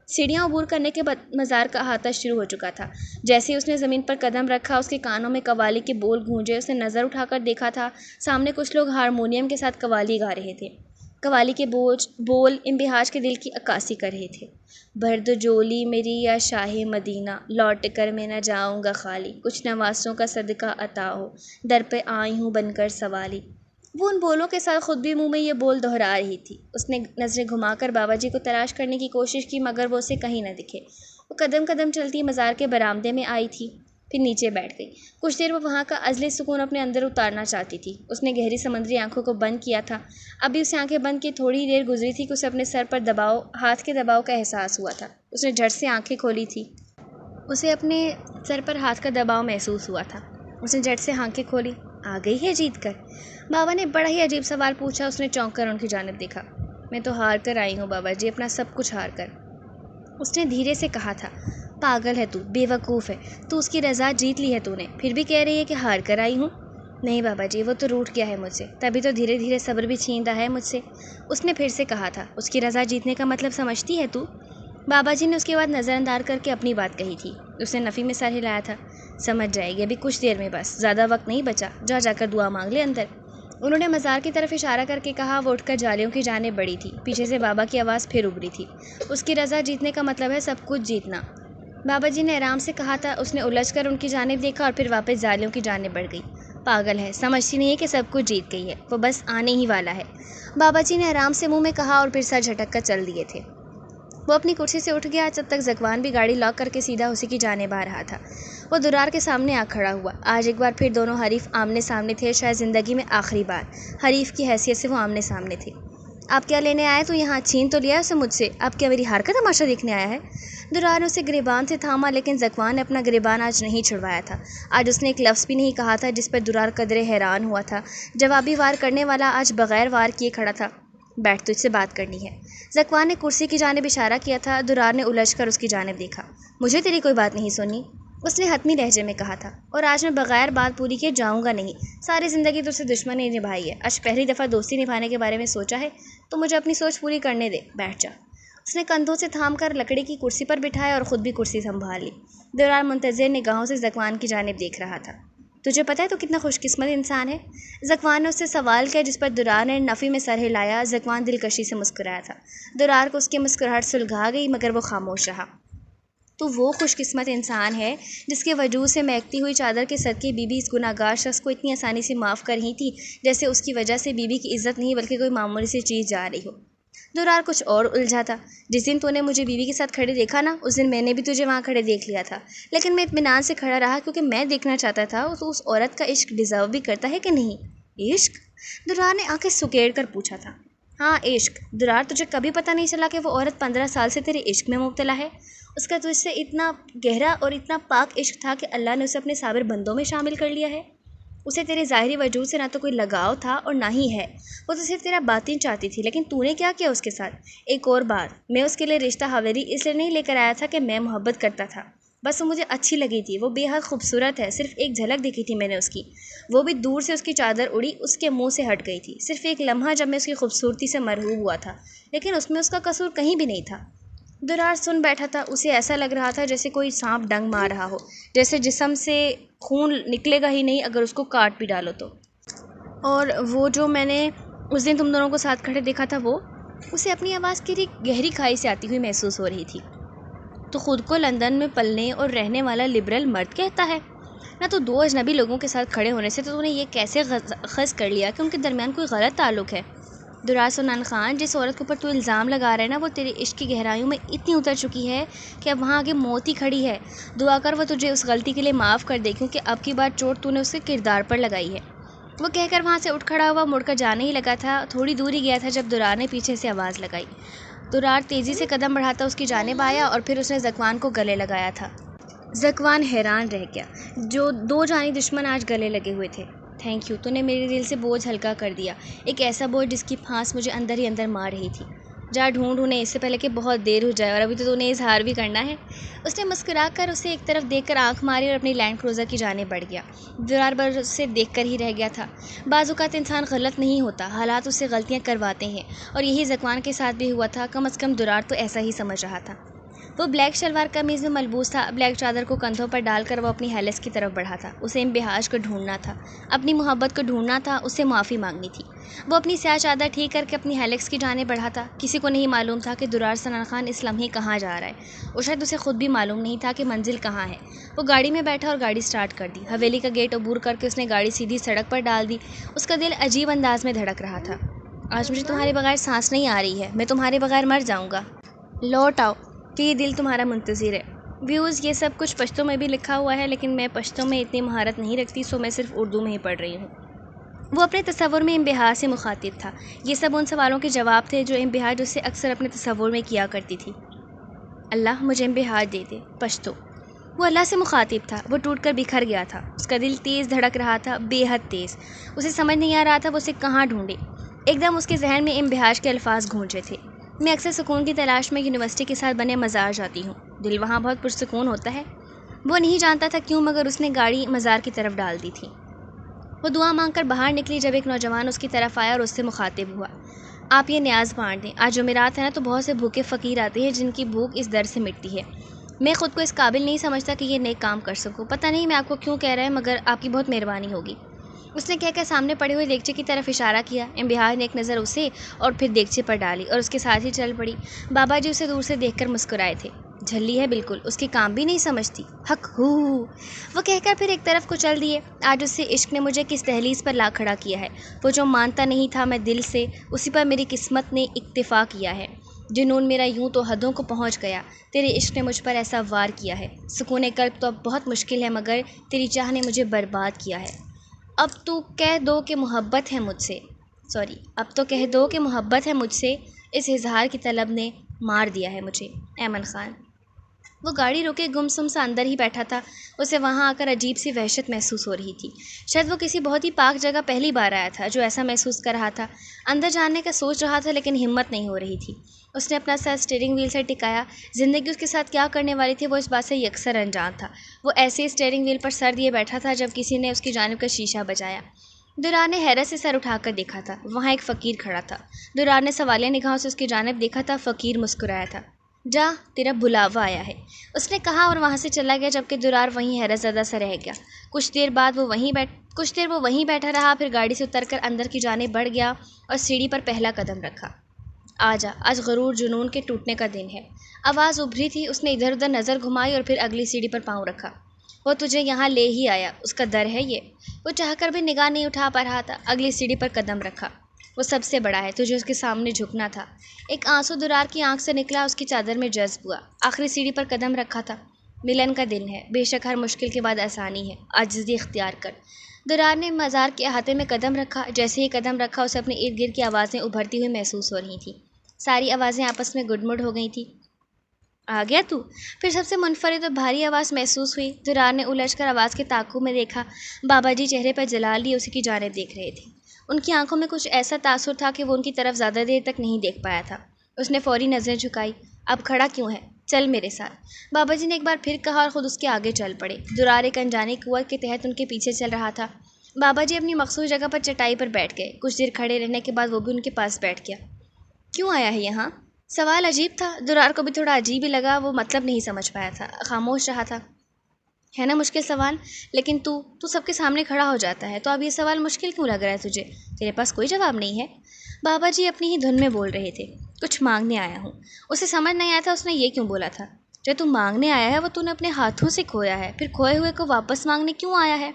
سیڑھیاں عبور کرنے کے بعد مزار کا احاطہ شروع ہو چکا تھا۔ جیسے اس نے زمین پر قدم رکھا، اس کے کانوں میں قوالی کے بول گونجے۔ اس نے نظر اٹھا کر دیکھا تھا، سامنے کچھ لوگ ہارمونیم کے ساتھ قوالی گا رہے تھے۔ قوالی کے بول انبہاج کے دل کی عکاسی کر رہے تھے۔ بھر دو جولی میری یا شاہ مدینہ، لوٹ کر میں نہ جاؤں گا خالی، کچھ نواسوں کا صدقہ عطا ہو، در پہ آئی ہوں بن کر سوالی۔ وہ ان بولوں کے ساتھ خود بھی منہ میں یہ بول دہرا رہی تھی۔ اس نے نظریں گھما کر بابا جی کو تلاش کرنے کی کوشش کی، مگر وہ اسے کہیں نہ دکھے۔ وہ قدم قدم چلتی مزار کے برآمدے میں آئی تھی، پھر نیچے بیٹھ گئی۔ کچھ دیر وہ وہاں کا عزلِ سکون اپنے اندر اتارنا چاہتی تھی۔ اس نے گہری سمندری آنکھوں کو بند کیا تھا۔ ابھی اسے آنکھیں بند کی تھوڑی دیر گزری تھی کہ اسے اپنے سر پر ہاتھ کے دباؤ کا احساس ہوا تھا۔ اس نے جھٹ سے آنکھیں کھولی تھی۔ اسے اپنے سر پر ہاتھ کا دباؤ محسوس ہوا تھا۔ اس نے جھٹ سے آنکھیں کھولی۔ آ گئی ہے جیت کر؟ بابا نے بڑا ہی عجیب سوال پوچھا۔ اس نے چونک کر ان کی جانب دیکھا۔ میں تو ہار کر آئی ہوں بابا جی، اپنا سب کچھ ہار کر، اس نے دھیرے سے کہا تھا۔ پاگل ہے تو، بے وقوف ہے تو، اس کی رضا جیت لی ہے تو نے، پھر بھی کہہ رہی ہے کہ ہار کر آئی ہوں۔ نہیں بابا جی، وہ تو روٹھ گیا ہے مجھ سے، تبھی تو دھیرے دھیرے صبر بھی چھین رہا ہے مجھ سے، اس نے پھر سے کہا تھا۔ اس کی رضا جیتنے کا مطلب سمجھتی ہے تو؟ بابا جی نے اس کے بعد نظر انداز کر کے اپنی بات کہی تھی۔ اس نے نفی میں سر ہلایا تھا۔ سمجھ جائے گی، ابھی کچھ دیر میں، بس زیادہ وقت نہیں بچا، جا کر دعا مانگ لے اندر۔ انہوں نے مزار کی طرف اشارہ کر کے کہا۔ وہ اٹھ کر جالیوں کی جانب بڑھی تھی۔ پیچھے سے بابا کی آواز پھر ابھری تھی۔ اس کی رضا جیتنے کا مطلب ہے سب کچھ جیتنا۔ بابا جی نے آرام سے کہا تھا۔ اس نے الجھ کر ان کی جانب دیکھا اور پھر واپس جالیوں کی جانب بڑھ گئی۔ پاگل ہے، سمجھتی نہیں ہے کہ سب کچھ جیت گئی ہے، وہ بس آنے ہی والا ہے، بابا جی نے آرام سے منہ میں کہا اور پھر سر جھٹک کر چل دیے تھے۔ وہ اپنی کرسی سے اٹھ گیا، جب تک ذکوان بھی گاڑی لاک کر کے سیدھا اسی کی جانب آ رہا تھا۔ وہ درار کے سامنے آ کھڑا ہوا۔ آج ایک بار پھر دونوں حریف آمنے سامنے تھے، شاید زندگی میں آخری بار حریف کی حیثیت سے وہ آمنے سامنے تھے۔ آپ کیا لینے آئے تو یہاں؟ چھین تو لیا اسے مجھ سے، اب کیا میری ہار کا تماشا دیکھنے آیا ہے؟ درار نے اسے گریبان سے تھاما، لیکن ذکوان نے اپنا گریبان آج نہیں چھڑوایا تھا۔ آج اس نے ایک لفظ بھی نہیں کہا تھا، جس پر درار قدرے حیران ہوا تھا۔ جوابی وار کرنے والا آج بغیر وار کیے کھڑا تھا۔ بیٹھ، تجھ سے بات کرنی ہے۔ ذکوان نے کرسی کی جانب اشارہ کیا تھا۔ درار نے الجھ کر اس کی جانب دیکھا۔ مجھے تیری کوئی بات نہیں سننی، اس نے حتمی لہجے میں کہا تھا، اور آج میں بغیر بات پوری کیے جاؤں گا نہیں۔ ساری زندگی تجھ سے دشمنی نبھائی ہے، آج پہلی دفعہ دوستی نبھانے کے بارے میں سوچا ہے، تو مجھے اپنی سوچ پوری کرنے دے، بیٹھ جا۔ اس نے کندھوں سے تھام کر لکڑی کی کرسی پر بٹھایا اور خود بھی کرسی سنبھال لی۔ درار منتظر نگاہوں سے ذکوان کی جانب دیکھ رہا تھا۔ تجھے پتہ ہے تو کتنا خوش قسمت انسان ہے؟ ذکوان نے اس سے سوال کیا، جس پر درار نے نفی میں سر ہلایا۔ ذکوان دلکشی سے مسکرایا تھا۔ درار کو اس کی مسکراہٹ سلجھا گئی، مگر وہ خاموش رہا۔ تو وہ خوش قسمت انسان ہے جس کے وجود سے مہکتی ہوئی چادر کے صدقے بی بی اس گناہگار شخص کو اتنی آسانی سے معاف کر رہی تھی، جیسے اس کی وجہ سے بی بی کی عزت نہیں بلکہ کوئی معمولی سی چیز جا رہی ہو۔ درار کچھ اور الجھا تھا۔ جس دن تو نے مجھے بیوی کے ساتھ کھڑے دیکھا نا، اس دن میں نے بھی تجھے وہاں کھڑے دیکھ لیا تھا، لیکن میں اطمینان سے کھڑا رہا کیونکہ میں دیکھنا چاہتا تھا تو اس عورت کا عشق ڈیزرو بھی کرتا ہے کہ نہیں۔ عشق؟ درار نے آنکھیں سکیڑ کر پوچھا تھا۔ ہاں عشق۔ درار تجھے کبھی پتہ نہیں چلا کہ وہ عورت 15 سال سے تیرے عشق میں مبتلا ہے؟ اس کا تجھ سے اتنا گہرا اور اتنا پاک عشق تھا کہ اللہ نے اسے اپنے صابر بندوں میں شامل کر لیا ہے۔ اسے تیرے ظاہری وجود سے نہ تو کوئی لگاؤ تھا اور نہ ہی ہے، وہ تو صرف تیرا باطن چاہتی تھی، لیکن تو نے کیا کیا اس کے ساتھ؟ ایک اور بات، میں اس کے لیے رشتہ حویری اس لیے نہیں لے کر آیا تھا کہ میں محبت کرتا تھا، بس وہ مجھے اچھی لگی تھی، وہ بے حد خوبصورت ہے، صرف ایک جھلک دیکھی تھی میں نے اس کی، وہ بھی دور سے اس کی چادر اڑی اس کے منہ سے ہٹ گئی تھی، صرف ایک لمحہ جب میں اس کی خوبصورتی سے مرعوب ہوا تھا، لیکن اس میں اس کا قصور کہیں بھی نہیں تھا۔ درار سن بیٹھا تھا، اسے ایسا لگ رہا تھا جیسے کوئی سانپ ڈنگ مار رہا ہو، جیسے جسم سے خون نکلے گا ہی نہیں اگر اس کو کاٹ بھی ڈالو تو۔ اور وہ جو میں نے اس دن تم دونوں کو ساتھ کھڑے دیکھا تھا، وہ اسے اپنی آواز کی گہری کھائی سے آتی ہوئی محسوس ہو رہی تھی۔ تو خود کو لندن میں پلنے اور رہنے والا لبرل مرد کہتا ہے، نہ تو دو اجنبی لوگوں کے ساتھ کھڑے ہونے سے تو نے یہ کیسے خز کر لیا کہ ان کے درمیان کوئی غلط تعلق ہے؟ درار سنان خان، جس عورت کے اوپر تو الزام لگا رہا ہے نا، وہ تیرے عشق کی گہرائیوں میں اتنی اتر چکی ہے کہ اب وہاں آگے موت ہی کھڑی ہے۔ دعا کر وہ تجھے اس غلطی کے لیے معاف کر دے، کیونکہ اب کی بار چوٹ تو نے اس کے کردار پر لگائی ہے۔ وہ کہہ کر وہاں سے اٹھ کھڑا ہوا، مڑ کر جانے ہی لگا تھا، تھوڑی دور ہی گیا تھا جب درار نے پیچھے سے آواز لگائی۔ درار تیزی سے قدم بڑھاتا اس کی جانب آیا اور پھر اس نے ذکوان کو گلے لگایا تھا۔ ذکوان حیران رہ گیا، جو دو جانی دشمن آج گلے لگے ہوئے تھے۔ تھینک یو، تو نے میرے دل سے بوجھ ہلکا کر دیا، ایک ایسا بوجھ جس کی پھانس مجھے اندر ہی اندر مار رہی تھی۔ جا ڈھونڈ انہیں اس سے پہلے کہ بہت دیر ہو جائے، اور ابھی تو نے اظہار بھی کرنا ہے۔ اس نے مسکرا کر اسے ایک طرف دیکھ کر آنکھ ماری اور اپنی لینڈ کروزر کی جانب بڑھ گیا۔ درار بر اسے دیکھ کر ہی رہ گیا تھا۔ بعض اوقات انسان غلط نہیں ہوتا، حالات اسے غلطیاں کرواتے ہیں، اور یہی ذکوان کے ساتھ بھی ہوا تھا، کم از کم درار تو ایسا ہی سمجھ رہا تھا۔ وہ بلیک شلوار قمیض میں ملبوس تھا، بلیک چادر کو کندھوں پر ڈال کر وہ اپنی ہیلس کی طرف بڑھا تھا۔ اسے امبہاج کو ڈھونڈنا تھا، اپنی محبت کو ڈھونڈنا تھا، اسے معافی مانگنی تھی۔ وہ اپنی سیاہ چادر ٹھیک کر کے اپنی ہیلکس کی جانب بڑھا تھا۔ کسی کو نہیں معلوم تھا کہ درار سنان خان اس لمحے کہاں جا رہا ہے، اور شاید اسے خود بھی معلوم نہیں تھا کہ منزل کہاں ہے۔ وہ گاڑی میں بیٹھا اور گاڑی سٹارٹ کر دی۔ حویلی کا گیٹ عبور کر کے اس نے گاڑی سیدھی سڑک پر ڈال دی۔ اس کا دل عجیب انداز میں دھڑک رہا تھا۔ آج مجھے تمہارے بغیر سانس نہیں آ رہی ہے، میں تمہارے بغیر مر جاؤں گا، لوٹ آؤ کہ یہ دل تمہارا منتظر ہے۔ ویوز، یہ سب کچھ پشتو میں بھی لکھا ہوا ہے، لیکن میں پشتو میں اتنی مہارت نہیں رکھتی، سو میں صرف اردو میں ہی پڑھ رہی ہوں۔ وہ اپنے تصور میں امبہاج سے مخاطب تھا۔ یہ سب ان سوالوں کے جواب تھے جو امبہاج اس سے اکثر اپنے تصور میں کیا کرتی تھی۔ اللہ مجھے امبہاج دے دے، پشتو۔ وہ اللہ سے مخاطب تھا، وہ ٹوٹ کر بکھر گیا تھا۔ اس کا دل تیز دھڑک رہا تھا، بے حد تیز۔ اسے سمجھ نہیں آ رہا تھا وہ اسے کہاں ڈھونڈے۔ ایک دم اس کے ذہن میں امبہاج کے الفاظ گونجے تھے، میں اکثر سکون کی تلاش میں یونیورسٹی کے ساتھ بنے مزار جاتی ہوں، دل وہاں بہت پرسکون ہوتا ہے۔ وہ نہیں جانتا تھا کیوں، مگر اس نے گاڑی مزار کی طرف ڈال دی تھی۔ وہ دعا مانگ کر باہر نکلی جب ایک نوجوان اس کی طرف آیا اور اس سے مخاطب ہوا، آپ یہ نیاز بانٹ دیں، آج جمعرات ہے نا، تو بہت سے بھوکے فقیر آتے ہیں جن کی بھوک اس در سے مٹتی ہے۔ میں خود کو اس قابل نہیں سمجھتا کہ یہ نیک کام کر سکوں، پتہ نہیں میں آپ کو کیوں کہہ رہا ہے، مگر آپ کی بہت مہربانی ہوگی۔ اس نے کہہ کر سامنے پڑے ہوئے دیگچے کی طرف اشارہ کیا۔ امبہاج نے ایک نظر اسے اور پھر دیگچے پر ڈالی اور اس کے ساتھ ہی چل پڑی۔ بابا جی اسے دور سے دیکھ کر مسکرائے تھے، جھلی ہے بالکل، اس کے کام بھی نہیں سمجھتی، حق ہو۔ وہ کہہ کر پھر ایک طرف کو چل دیے۔ آج اس سے عشق نے مجھے کس دہلیز پر لا کھڑا کیا ہے، وہ جو مانتا نہیں تھا میں دل سے، اسی پر میری قسمت نے اکتفا کیا ہے۔ جنون میرا یوں تو حدوں کو پہنچ گیا، تیرے عشق نے مجھ پر ایسا وار کیا ہے۔ سکون قلب تو اب بہت مشکل ہے، مگر تیری چاہ نے مجھے برباد کیا ہے۔ اب تو کہہ دو کہ محبت ہے مجھ سے، اس اظہار کی طلب نے مار دیا ہے مجھے۔ ایمن خان۔ وہ گاڑی روکے گمسم سا اندر ہی بیٹھا تھا، اسے وہاں آ کر عجیب سی وحشت محسوس ہو رہی تھی۔ شاید وہ کسی بہت ہی پاک جگہ پہلی بار آیا تھا جو ایسا محسوس کر رہا تھا۔ اندر جانے کا سوچ رہا تھا لیکن ہمت نہیں ہو رہی تھی۔ اس نے اپنا سر اسٹیئرنگ وہیل سے ٹکایا۔ زندگی اس کے ساتھ کیا کرنے والی تھی وہ اس بات سے یکسر انجان تھا۔ وہ ایسے ہی اسٹیئرنگ وہیل پر سر دیے بیٹھا تھا جب کسی نے اس کی جانب کا شیشہ بجایا۔ درار نے حیرت سے سر اٹھا کر دیکھا تھا، وہاں ایک فقیر کھڑا تھا۔ درار نے سوالیہ نگاہوں سے اس کی جانب دیکھا تھا۔ فقیر مسکرایا تھا۔ جا، تیرا بلاوا آیا ہے، اس نے کہا اور وہاں سے چلا گیا، جبکہ درار وہیں حیرت زدہ سا رہ گیا۔ کچھ دیر وہ وہیں بیٹھا رہا، پھر گاڑی سے اتر کر اندر کی جانب بڑھ گیا اور سیڑھی پر پہلا قدم رکھا۔ آجا، آج غرور جنون کے ٹوٹنے کا دن ہے۔ آواز ابھری تھی، اس نے ادھر ادھر نظر گھمائی اور پھر اگلی سیڑھی پر پاؤں رکھا۔ وہ تجھے یہاں لے ہی آیا، اس کا در ہے یہ۔ وہ چاہ کر بھی نگاہ نہیں اٹھا پا رہا تھا۔ اگلی سیڑھی پر قدم رکھا۔ وہ سب سے بڑا ہے، تجھے اس کے سامنے جھکنا تھا۔ ایک آنسو درار کی آنکھ سے نکلا، اس کی چادر میں جذب ہوا۔ آخری سیڑھی پر قدم رکھا تھا۔ ملن کا دن ہے، بے شک ہر مشکل کے بعد آسانی ہے، عاجزی اختیار کر۔ درار نے مزار کے احاطے میں قدم رکھا۔ جیسے ہی قدم رکھا، اسے اپنے ارد گرد کی آوازیں ابھرتی ہوئی محسوس ہو رہی تھیں۔ ساری آوازیں آپس میں گڈ مڈ ہو گئی تھیں۔ آ گیا تو؟ پھر سب سے منفرد اور بھاری آواز محسوس ہوئی۔ درار نے الجھ کر آواز کے تعاقب میں دیکھا۔ بابا جی چہرے پر جلال لیے اسی کی جانب دیکھ رہے تھے۔ ان کی آنکھوں میں کچھ ایسا تاثر تھا کہ وہ ان کی طرف زیادہ دیر تک نہیں دیکھ پایا تھا۔ اس نے فوری نظر جھکائی۔ اب کھڑا کیوں ہے؟ چل میرے ساتھ۔ بابا جی نے ایک بار پھر کہا اور خود اس کے آگے چل پڑے۔ درار ایک انجانی قوت کے تحت ان کے پیچھے چل رہا تھا۔ بابا جی اپنی مخصوص جگہ پر چٹائی پر بیٹھ گئے۔ کچھ دیر کھڑے رہنے کے بعد وہ بھی ان کے پاس بیٹھ گیا۔ کیوں آیا ہے یہاں؟ سوال عجیب تھا۔ درار کو بھی تھوڑا عجیب ہی لگا۔ وہ مطلب نہیں سمجھ پایا تھا، خاموش رہا تھا۔ ہے نا مشکل سوال؟ لیکن تو سب کے سامنے کھڑا ہو جاتا ہے، تو اب یہ سوال مشکل کیوں لگ رہا ہے تجھے؟ تیرے پاس کوئی جواب نہیں ہے؟ بابا جی اپنی ہی دھن میں بول رہے تھے۔ کچھ مانگنے آیا ہوں۔ اسے سمجھ نہیں آیا تھا اس نے یہ کیوں بولا تھا۔ جو تو مانگنے آیا ہے وہ تو نے اپنے ہاتھوں سے کھویا ہے، پھر کھوئے ہوئے کو واپس مانگنے کیوں آیا ہے؟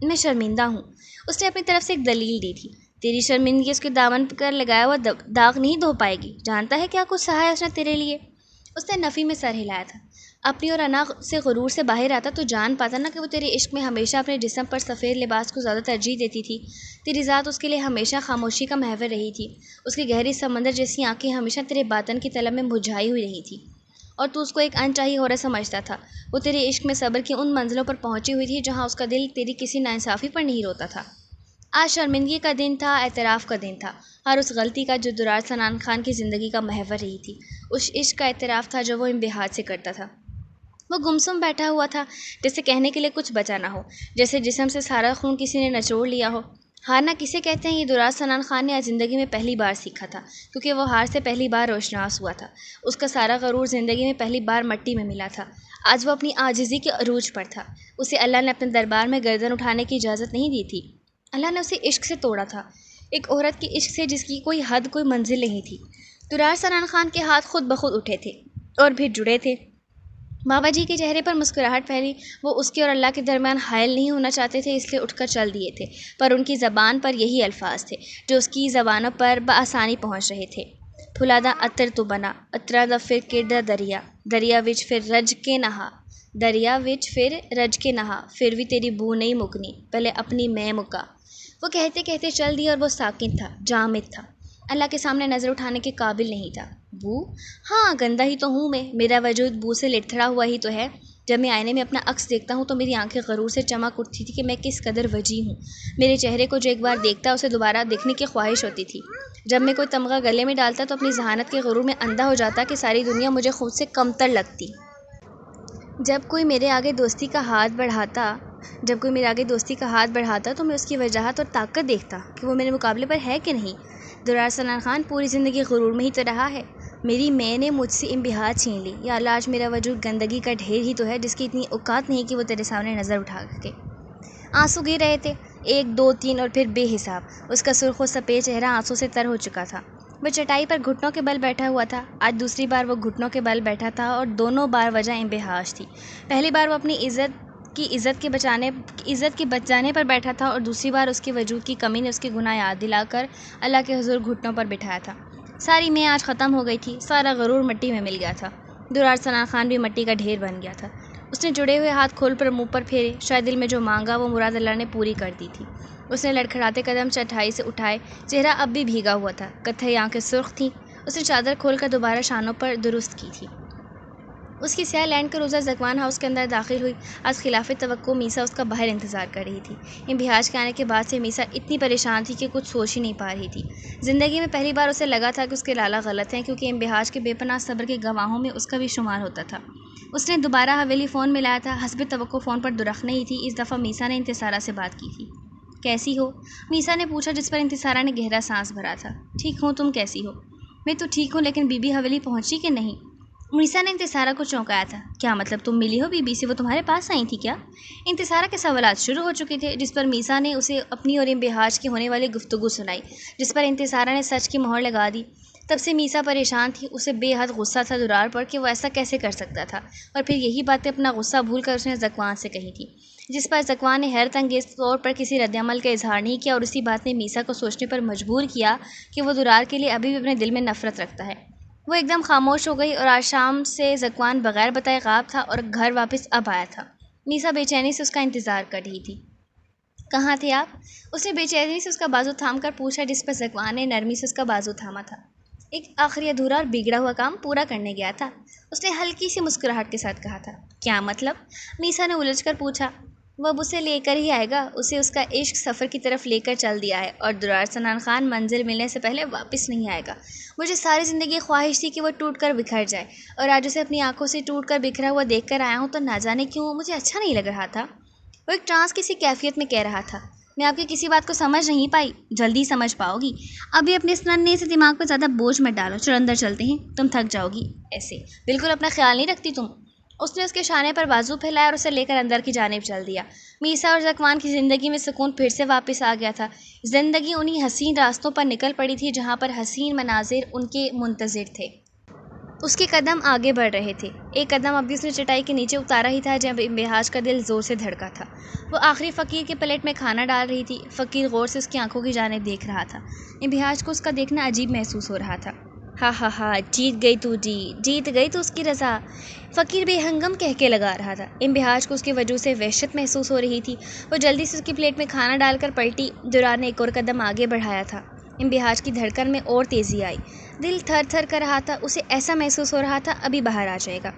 میں شرمندہ ہوں۔ اس نے اپنی طرف سے ایک دلیل دی تھی۔ تیری شرمندگی اس کے دامن پر لگایا ہوا داغ نہیں دھو پائے گی۔ جانتا ہے کیا کچھ سہا ہے اس نے تیرے لیے؟ اس نے نفی میں سر ہلایا تھا۔ اپنی اور انا سے غرور سے باہر آتا تو جان پاتا نا کہ وہ تیرے عشق میں ہمیشہ اپنے جسم پر سفید لباس کو زیادہ ترجیح دیتی تھی۔ تیری ذات اس کے لیے ہمیشہ خاموشی کا محور رہی تھی۔ اس کی گہری سمندر جیسی آنکھیں ہمیشہ تیرے باطن کی طلب میں مرجھائی ہوئی رہی تھی، اور تو اس کو ایک انچاہی عورت سمجھتا تھا۔ وہ تیرے عشق میں صبر کی ان منزلوں پر پہنچی ہوئی تھی جہاں اس کا دل تیری کسی ناانصافی پر نہیں روتا تھا۔ آج شرمندگی کا دن تھا، اعتراف کا دن تھا، ہر اس غلطی کا جو درار سنان خان کی زندگی کا محور رہی تھی، اس عشق کا اعتراف تھا جو وہ انبہاج سے کرتا تھا۔ وہ گمسم بیٹھا ہوا تھا، جیسے کہنے کے لیے کچھ بچا نہ ہو، جیسے جسم سے سارا خون کسی نے نچوڑ لیا ہو۔ ہارنا کسے کہتے ہیں یہ درار سنان خان نے آج زندگی میں پہلی بار سیکھا تھا، کیونکہ وہ ہار سے پہلی بار روشناس ہوا تھا۔ اس کا سارا غرور زندگی میں پہلی بار مٹی میں ملا تھا۔ آج وہ اپنی عاجزی کے عروج پر تھا۔ اسے اللہ نے اپنے دربار میں گردن اٹھانے کی اجازت نہیں دی تھی۔ اللہ نے اسے عشق سے توڑا تھا، ایک عورت کے عشق سے جس کی کوئی حد کوئی منزل نہیں تھی۔ درار سنان خان کے ہاتھ خود بخود اٹھے تھے اور پھر جڑے تھے۔ بابا جی کے چہرے پر مسکراہٹ پھیلی۔ وہ اس کے اور اللہ کے درمیان حائل نہیں ہونا چاہتے تھے، اس لیے اٹھ کر چل دیے تھے، پر ان کی زبان پر یہی الفاظ تھے جو اس کی زبانوں پر بآسانی پہنچ رہے تھے۔ پھلادا عطر تو بنا، عطرا دا پھر کڈا دریا، دریا وچ پھر رج کے نہا، دریا وچ پھر رج کے نہا، پھر بھی تیری بو نہیں مکنی، پہلے اپنی میں مکا۔ وہ کہتے کہتے چل دیا اور وہ ساکن تھا، جامد تھا، اللہ کے سامنے نظر اٹھانے کے قابل نہیں تھا۔ بو؟ ہاں، گندا ہی تو ہوں میں، میرا وجود بو سے لٹھڑا ہوا ہی تو ہے۔ جب میں آئینے میں اپنا عکس دیکھتا ہوں تو میری آنکھیں غرور سے چمک اٹھتی تھی کہ میں کس قدر وجی ہوں۔ میرے چہرے کو جو ایک بار دیکھتا اسے دوبارہ دیکھنے کی خواہش ہوتی تھی۔ جب میں کوئی تمغہ گلے میں ڈالتا تو اپنی ذہانت کے غرور میں اندھا ہو جاتا کہ ساری دنیا مجھے خود سے کمتر لگتی۔ جب کوئی میرے آگے دوستی کا ہاتھ بڑھاتا تو میں اس کی وجاہت اور طاقت دیکھتا کہ وہ میرے مقابلے پر ہے کہ نہیں۔ درار سنان خان پوری زندگی غرور میں ہی تو رہا ہے۔ میری میں نے مجھ سے انبہاج چھین لی۔ یا اللہ، آج میرا وجود گندگی کا ڈھیر ہی تو ہے جس کی اتنی اوقات نہیں کہ وہ تیرے سامنے نظر اٹھا سکے۔ آنسو گر رہے تھے، 1 2 3 اور پھر بے حساب۔ اس کا سرخ و سفید چہرہ آنسوں سے تر ہو چکا تھا۔ وہ چٹائی پر گھٹنوں کے بل بیٹھا ہوا تھا۔ آج دوسری بار وہ گھٹنوں کے بل بیٹھا تھا اور دونوں بار وجہ انبہاج تھی۔ پہلی بار وہ اپنی عزت کے بچ جانے پر بیٹھا تھا، اور دوسری بار اس کے وجود کی کمی نے اس کے گناہ یاد دلا کر اللہ کے حضور گھٹنوں پر بٹھایا تھا۔ ساری میں آج ختم ہو گئی تھی، سارا غرور مٹی میں مل گیا تھا۔ درار سنان خان بھی مٹی کا ڈھیر بن گیا تھا۔ اس نے جڑے ہوئے ہاتھ کھول پر منہ پر پھیرے، شاید دل میں جو مانگا وہ مراد اللہ نے پوری کر دی تھی۔ اس نے لڑکھڑاتے قدم چٹائی سے اٹھائے، چہرہ اب بھی بھیگا ہوا تھا، کتھئی آنکھیں سرخ تھیں۔ اس نے چادر کھول کر دوبارہ شانوں پر درست کی تھی۔ اس کی سیاہ لینڈ کروزر زکوان ہاؤس کے اندر داخل ہوئی۔ آج خلاف توقع میسا اس کا باہر انتظار کر رہی تھی۔ انبہاج کے آنے کے بعد سے میسا اتنی پریشان تھی کہ کچھ سوچ ہی نہیں پا رہی تھی۔ زندگی میں پہلی بار اسے لگا تھا کہ اس کے لالا غلط ہیں، کیونکہ انبہاج کے بے پناہ صبر کے گواہوں میں اس کا بھی شمار ہوتا تھا۔ اس نے دوبارہ حویلی فون ملایا تھا۔ حسب توقع فون پر درخت نہیں تھی۔ اس دفعہ میسا نے انتصارہ سے بات کی تھی۔ کیسی ہو؟ میسا نے پوچھا، جس پر انتصارہ نے گہرا سانس بھرا تھا۔ ٹھیک ہوں، تم کیسی ہو؟ میں تو ٹھیک ہوں، لیکن بی بی حویلی پہنچی کہ نہیں؟ میسا نے انتصارہ کو چونکایا تھا۔ کیا مطلب، تم ملی ہو بی بی سے؟ وہ تمہارے پاس آئی تھی کیا؟ انتصارہ کے سوالات شروع ہو چکے تھے، جس پر میسا نے اسے اپنی اور انبہاج کی ہونے والی گفتگو سنائی، جس پر انتصارہ نے سچ کی مہر لگا دی۔ تب سے میسا پریشان تھی۔ اسے بے حد غصہ تھا درار پر کہ وہ ایسا کیسے کر سکتا تھا، اور پھر یہی باتیں اپنا غصہ بھول کر اس نے زکوان سے کہی تھی، جس پر زکوان نے حیرت انگیز طور پر کسی رد عمل کا اظہار نہیں کیا، اور اسی بات نے میسا کو سوچنے پر مجبور کیا کہ وہ درار کے لیے ابھی بھی اپنے دل میں نفرت رکھتا ہے۔ وہ ایک دم خاموش ہو گئی، اور آج شام سے زکوان بغیر بتائے غائب تھا اور گھر واپس اب آیا تھا۔ میسا بے چینی سے اس کا انتظار کر رہی تھی۔ کہاں تھے آپ؟ اس نے بے چینی سے اس کا بازو تھام کر پوچھا، جس پر زکوان نے نرمی سے اس کا بازو تھاما تھا۔ ایک آخری ادھورا اور بگڑا ہوا کام پورا کرنے گیا تھا، اس نے ہلکی سی مسکراہٹ کے ساتھ کہا تھا۔ کیا مطلب؟ میسا نے الجھ کر پوچھا۔ وہ اب اسے لے کر ہی آئے گا، اسے اس کا عشق سفر کی طرف لے کر چل دیا ہے اور درار سنان خان منزل ملنے سے پہلے واپس نہیں آئے گا۔ مجھے ساری زندگی خواہش تھی کہ وہ ٹوٹ کر بکھر جائے، اور آج اسے اپنی آنکھوں سے ٹوٹ کر بکھرا ہوا دیکھ کر آیا ہوں تو نہ جانے کیوں مجھے اچھا نہیں لگ رہا تھا۔ وہ ایک ٹرانس کی سی کیفیت میں کہہ رہا تھا۔ میں آپ کی کسی بات کو سمجھ نہیں پائی، جلدی سمجھ پاؤ گی۔ ابھی اپنے اس ننھے سے دماغ پہ زیادہ بوجھ مت ڈالو، چل اندر چلتے ہیں، تم تھک جاؤ گی۔ ایسے بالکل اپنا خیال نہیں رکھتی تم۔ اس نے اس کے شانے پر بازو پھیلایا اور اسے لے کر اندر کی جانب چل دیا۔ میسا اور ذکوان کی زندگی میں سکون پھر سے واپس آ گیا تھا۔ زندگی انہی حسین راستوں پر نکل پڑی تھی جہاں پر حسین مناظر ان کے منتظر تھے۔ اس کے قدم آگے بڑھ رہے تھے۔ ایک قدم ابھی اس نے چٹائی کے نیچے اتارا ہی تھا جب انبہاج کا دل زور سے دھڑکا تھا۔ وہ آخری فقیر کے پلیٹ میں کھانا ڈال رہی تھی۔ فقیر غور سے اس کی آنکھوں کی جانب دیکھ رہا تھا۔ انبہاج کو اس کا دیکھنا عجیب محسوس ہو رہا تھا۔ ہا ہا ہا، جیت گئی تو جیت گئی تو اس کی رضا، فقیر بے ہنگم کہہ کے لگا رہا تھا۔ انبہاج کو اس کے وجود سے وحشت محسوس ہو رہی تھی۔ وہ جلدی سے اس کی پلیٹ میں کھانا ڈال کر پلٹی۔ درار نے ایک اور قدم آگے بڑھایا تھا۔ انبہاج کی دھڑکن میں اور تیزی آئی، دل تھر تھر کر رہا تھا۔ اسے ایسا محسوس ہو رہا تھا ابھی باہر آ جائے گا۔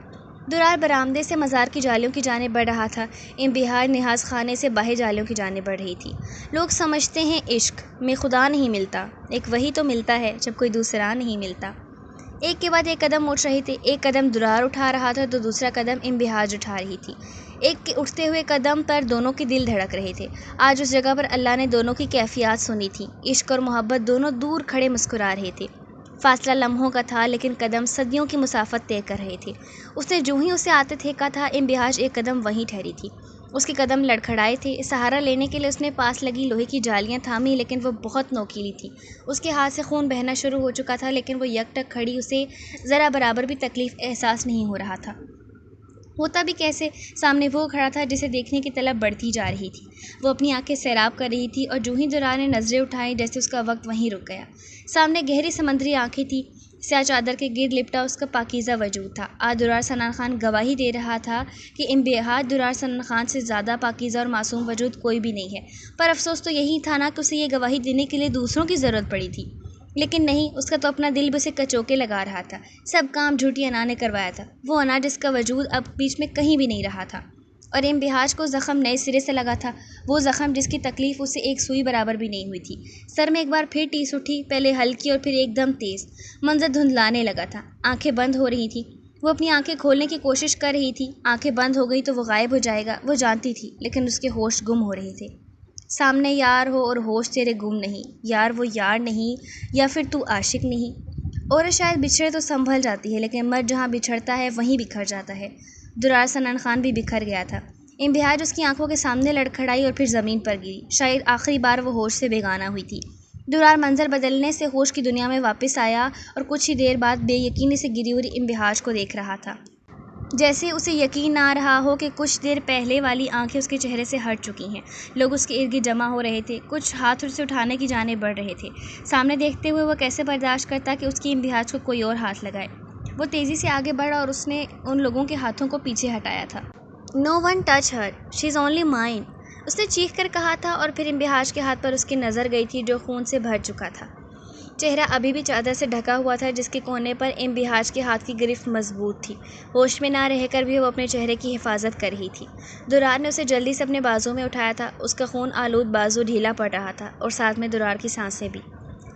درار برآمدے سے مزار کی جالیوں کی جانب بڑھ رہا تھا۔ انبہاج نہاز خانے سے باہر جالیوں کی جانب بڑھ رہی تھی۔ لوگ سمجھتے ہیں عشق میں خدا نہیں ملتا، ایک وہی تو ملتا ہے جب کوئی دوسرا نہیں ملتا۔ ایک کے بعد ایک قدم اٹھ رہے تھے۔ ایک قدم درار اٹھا رہا تھا تو دوسرا قدم انبہاج اٹھا رہی تھی۔ ایک کے اٹھتے ہوئے قدم پر دونوں کے دل دھڑک رہے تھے۔ آج اس جگہ پر اللہ نے دونوں کی کیفیات سنی تھی۔ عشق اور محبت دونوں دور کھڑے مسکرا رہے تھے۔ فاصلہ لمحوں کا تھا لیکن قدم صدیوں کی مسافت طے کر رہے تھے۔ اس نے جو ہی اسے آتے پھینکا تھا، انبہاج ایک قدم وہیں ٹھہری تھی۔ اس کے قدم لڑکھڑائے تھے۔ سہارا لینے کے لیے اس نے پاس لگی لوہے کی جالیاں تھامیں لیکن وہ بہت نوکیلی تھیں۔ اس کے ہاتھ سے خون بہنا شروع ہو چکا تھا لیکن وہ یک ٹک کھڑی، اسے ذرا برابر بھی تکلیف احساس نہیں ہو رہا تھا۔ ہوتا بھی کیسے؟ سامنے وہ کھڑا تھا جسے دیکھنے کی طلب بڑھتی جا رہی تھی۔ وہ اپنی آنکھیں سیراب کر رہی تھی اور جو ہی درار نے نظریں اٹھائیں جیسے اس کا وقت وہیں رک گیا۔ سامنے گہری سمندری آنکھیں تھیں، سیاہ چادر کے گرد لپٹا اس کا پاکیزہ وجود تھا۔ آج درار سنان خان گواہی دے رہا تھا کہ انبہاج درار سنان خان سے زیادہ پاکیزہ اور معصوم وجود کوئی بھی نہیں ہے، پر افسوس تو یہی تھا نا کہ اسے یہ گواہی دینے کے لیے دوسروں کی ضرورت پڑی تھی۔ لیکن نہیں، اس کا تو اپنا دل بھی اسے کچوکے لگا رہا تھا۔ سب کام جھوٹی انا نے کروایا تھا، وہ انا جس کا وجود اب بیچ میں کہیں بھی نہیں رہا تھا، اور انبہاج کو زخم نئے سرے سے لگا تھا، وہ زخم جس کی تکلیف اسے ایک سوئی برابر بھی نہیں ہوئی تھی۔ سر میں ایک بار پھر ٹیس اٹھی، پہلے ہلکی اور پھر ایک دم تیز۔ منظر دھندلانے لگا تھا، آنکھیں بند ہو رہی تھیں۔ وہ اپنی آنکھیں کھولنے کی کوشش کر رہی تھی، آنکھیں بند ہو گئی تو وہ غائب ہو جائے گا، وہ جانتی تھی، لیکن اس کے ہوش گم ہو رہے تھے۔ سامنے یار ہو اور ہوش تیرے گم نہیں، یار وہ یار نہیں، یا پھر تو عاشق نہیں۔ عورت شاید بچھڑے تو سنبھل جاتی ہے لیکن مرد جہاں بچھڑتا ہے وہیں بکھر جاتا ہے۔ درار سنان خان بھی بکھر گیا تھا۔ انبہاج اس کی آنکھوں کے سامنے لڑکھڑائی اور پھر زمین پر گری۔ شاید آخری بار وہ ہوش سے بیگانہ ہوئی تھی۔ درار منظر بدلنے سے ہوش کی دنیا میں واپس آیا اور کچھ ہی دیر بعد بے یقینی سے گری ہوئی انبہاج کو دیکھ رہا تھا، جیسے اسے یقین نہ آ رہا ہو کہ کچھ دیر پہلے والی آنکھیں اس کے چہرے سے ہٹ چکی ہیں۔ لوگ اس کے ارد گرد جمع ہو رہے تھے، کچھ ہاتھ اسے اٹھانے کی جانب بڑھ رہے تھے۔ سامنے دیکھتے ہوئے وہ کیسے برداشت کرتا کہ اس کی انبہاج کو کوئی اور ہاتھ لگائے۔ وہ تیزی سے آگے بڑھا اور اس نے ان لوگوں کے ہاتھوں کو پیچھے ہٹایا تھا۔ "No one touch her, she's only mine" اس نے چیخ کر کہا تھا، اور پھر انبہاج کے ہاتھ پر اس کی نظر گئی تھی جو خون سے بھر چکا تھا۔ چہرہ ابھی بھی چادر سے ڈھکا ہوا تھا جس کے کونے پر انبہاج کے ہاتھ کی گرفت مضبوط تھی۔ ہوش میں نہ رہ کر بھی وہ اپنے چہرے کی حفاظت کر رہی تھی۔ درار نے اسے جلدی سے اپنے بازو میں اٹھایا تھا، اس کا خون آلود بازو ڈھیلا پڑ رہا تھا اور ساتھ میں درار کی سانسیں بھی۔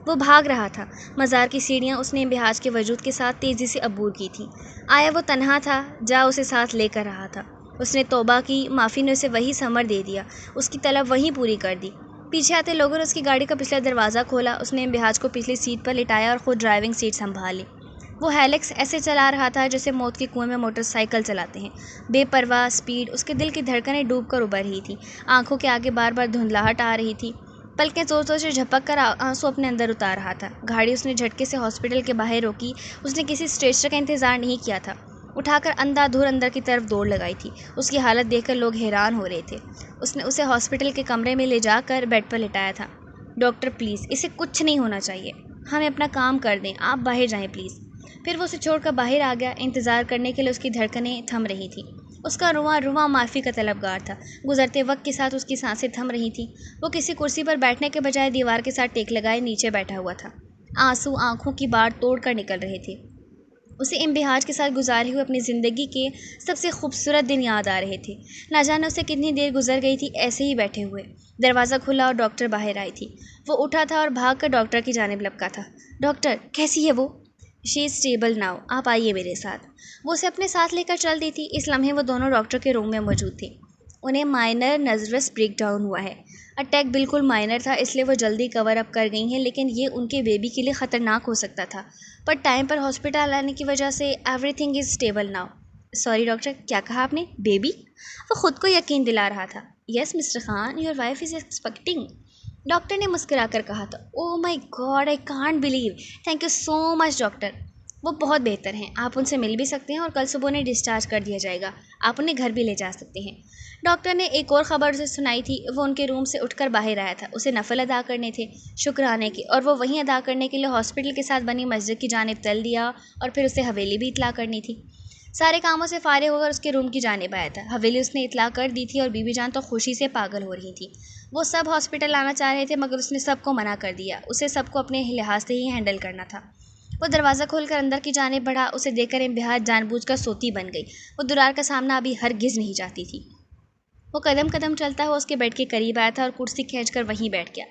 وہ بھاگ رہا تھا۔ مزار کی سیڑھیاں اس نے انبہاج کے وجود کے ساتھ تیزی سے عبور کی تھیں۔ آیا وہ تنہا تھا، جا اسے ساتھ لے کر رہا تھا۔ اس نے توبہ کی، معافی نے اسے وہی ثمر دے دیا، اس کی طلب وہیں پوری کر دی۔ پیچھے آتے لوگوں نے اس کی گاڑی کا پچھلا دروازہ کھولا، اس نے انبہاج کو پچھلی سیٹ پر لٹایا اور خود ڈرائیونگ سیٹ سنبھال لی۔ وہ ہیلکس ایسے چلا رہا تھا جیسے موت کے کنویں میں موٹر سائیکل چلاتے ہیں، بے پرواہ سپیڈ۔ اس کے دل کی دھڑکنیں ڈوب کر ابھر رہی تھیں، آنکھوں کے آگے بار بار دھندلاہٹ آ رہی تھی، پلکیں زور زور سے جھپک کر آنسو اپنے اندر اتار رہا تھا۔ گاڑی اس نے جھٹکے سے ہاسپٹل کے باہر روکی۔ اس نے کسی اسٹریچر کا انتظار نہیں کیا تھا، اٹھا کر اندھا دھند اندر کی طرف دوڑ لگائی تھی۔ اس کی حالت دیکھ کر لوگ حیران ہو رہے تھے۔ اس نے اسے ہاسپٹل کے کمرے میں لے جا کر بیڈ پر لٹایا تھا۔ "ڈاکٹر پلیز، اسے کچھ نہیں ہونا چاہیے، ہمیں اپنا کام کر دیں، آپ باہر جائیں پلیز"۔ پھر وہ اسے چھوڑ کر باہر آ گیا۔ انتظار کرنے کے لیے اس کی دھڑکنیں تھم رہی تھیں۔ اس کا رواں رواں معافی کا طلبگار تھا۔ گزرتے وقت کے ساتھ اس کی سانسیں تھم رہی تھیں۔ وہ کسی کرسی پر بیٹھنے کے بجائے دیوار کے ساتھ ٹیک لگائے نیچے بیٹھا ہوا تھا۔ آنسو آنکھوں کی باڑ توڑ کر نکل رہے تھے۔ اسے انبہاج کے ساتھ گزارے ہوئے اپنی زندگی کے سب سے خوبصورت دن یاد آ رہے تھے۔ نہ جانے اسے کتنی دیر گزر گئی تھی ایسے ہی بیٹھے ہوئے۔ دروازہ کھلا اور ڈاکٹر باہر آئی تھی۔ وہ اٹھا تھا اور بھاگ کر ڈاکٹر کی جانب لپکا تھا۔ ڈاکٹر، کیسی ہے وہ؟ شی از اسٹیبل ناؤ، آپ آئیے میرے ساتھ۔ وہ اسے اپنے ساتھ لے کر چل دی تھی۔ اس لمحے وہ دونوں ڈاکٹر کے روم میں موجود تھے۔ انہیں مائنر نروس بریک ڈاؤن ہوا ہے۔ اٹیک بالکل مائنر تھا، اس لیے وہ جلدی کور اپ کر گئی ہیں، لیکن یہ ان کے بیبی کے لیے خطرناک ہو سکتا تھا۔ پر ٹائم پر ہاسپٹل آنے کی وجہ سے every thing is stable now. Sorry doctor, کیا کہا آپ نے؟ بیبی؟ وہ خود کو یقین دلا رہا تھا۔ Yes mister Khan, your wife is expecting, doctor نے مسکرا کر کہا تھا۔ Oh my God, I can't believe, thank you so much doctor. وہ بہت بہتر ہیں، آپ ان سے مل بھی سکتے ہیں اور کل صبح انہیں ڈسچارج کر دیا جائے گا، آپ انہیں گھر بھی لے جا سکتے ہیں۔ ڈاکٹر نے ایک اور خبر اسے سنائی تھی۔ وہ ان کے روم سے اٹھ کر باہر آیا تھا۔ اسے نفل ادا کرنے تھے، شکرانے کے، اور وہ وہیں ادا کرنے کے لیے ہاسپٹل کے ساتھ بنی مسجد کی جانب چل دیا، اور پھر اسے حویلی بھی اطلاع کرنی تھی۔ سارے کاموں سے فارغ ہو کر اس کے روم کی جانب آیا تھا۔ حویلی اس نے اطلاع کر دی تھی اور بی بی جان تو خوشی سے پاگل ہو رہی تھی۔ وہ سب ہاسپٹل آنا چاہ رہے تھے مگر اس نے سب کو منع کر دیا۔ اسے سب کو اپنے لحاظ سے ہی ہینڈل کرنا تھا۔ وہ دروازہ کھول کر اندر کی جانب بڑھا۔ اسے دیکھ کر انبہاج جان بوجھ کر سوتی بن گئی۔ وہ درار کا سامنا ابھی ہرگز نہیں چاہتی تھی۔ وہ قدم قدم چلتا ہوا اس کے بیڈ کے قریب آیا تھا اور کرسی کھینچ کر وہیں بیٹھ گیا۔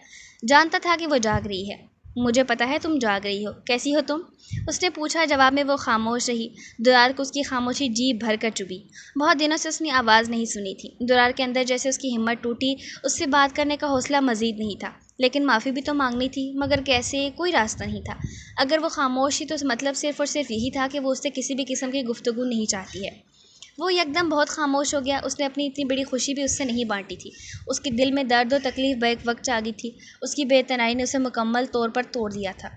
جانتا تھا کہ وہ جاگ رہی ہے۔ مجھے پتا ہے تم جاگ رہی ہو، کیسی ہو تم؟ اس نے پوچھا۔ جواب میں وہ خاموش رہی۔ درار کو اس کی خاموشی جی بھر کر چبھی۔ بہت دنوں سے اس نے آواز نہیں سنی تھی۔ درار کے اندر جیسے اس کی ہمت ٹوٹی۔ اس سے بات کرنے کا حوصلہ مزید نہیں تھا، لیکن معافی بھی تو مانگنی تھی، مگر کیسے؟ کوئی راستہ نہیں تھا۔ اگر وہ خاموش تھی تو مطلب صرف اور صرف یہی تھا کہ وہ اس سے کسی بھی قسم کی گفتگو نہیں چاہتی ہے۔ وہ یکدم بہت خاموش ہو گیا۔ اس نے اپنی اتنی بڑی خوشی بھی اس سے نہیں بانٹی تھی۔ اس کے دل میں درد و تکلیف بیک وقت جاگی تھی۔ اس کی بے اعتنائی نے اسے مکمل طور پر توڑ دیا تھا۔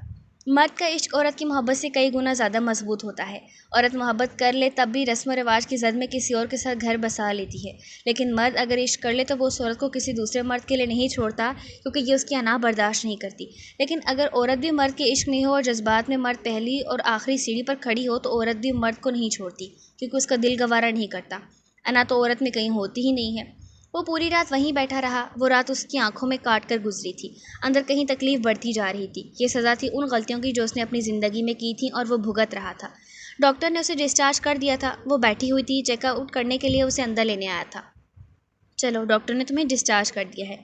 مرد کا عشق عورت کی محبت سے کئی گنا زیادہ مضبوط ہوتا ہے۔ عورت محبت کر لے تب بھی رسم و رواج کی زد میں کسی اور کے ساتھ گھر بسا لیتی ہے، لیکن مرد اگر عشق کر لے تو وہ اس عورت کو کسی دوسرے مرد کے لیے نہیں چھوڑتا، کیونکہ یہ اس کی انا برداشت نہیں کرتی۔ لیکن اگر عورت بھی مرد کے عشق میں ہو اور جذبات میں مرد پہلی اور آخری سیڑھی پر کھڑی ہو تو عورت بھی مرد کو نہیں چھوڑتی، کیونکہ اس کا دل گوارا نہیں کرتا۔ انا تو عورت میں کہیں ہوتی ہی نہیں ہے۔ وہ پوری رات وہیں بیٹھا رہا۔ وہ رات اس کی آنکھوں میں کاٹ کر گزری تھی۔ اندر کہیں تکلیف بڑھتی جا رہی تھی۔ یہ سزا تھی ان غلطیوں کی جو اس نے اپنی زندگی میں کی تھیں اور وہ بھگت رہا تھا۔ ڈاکٹر نے اسے ڈسچارج کر دیا تھا۔ وہ بیٹھی ہوئی تھی، چیک آؤٹ کرنے کے لیے اسے اندر لینے آیا تھا۔ چلو، ڈاکٹر نے تمہیں ڈسچارج کر دیا ہے،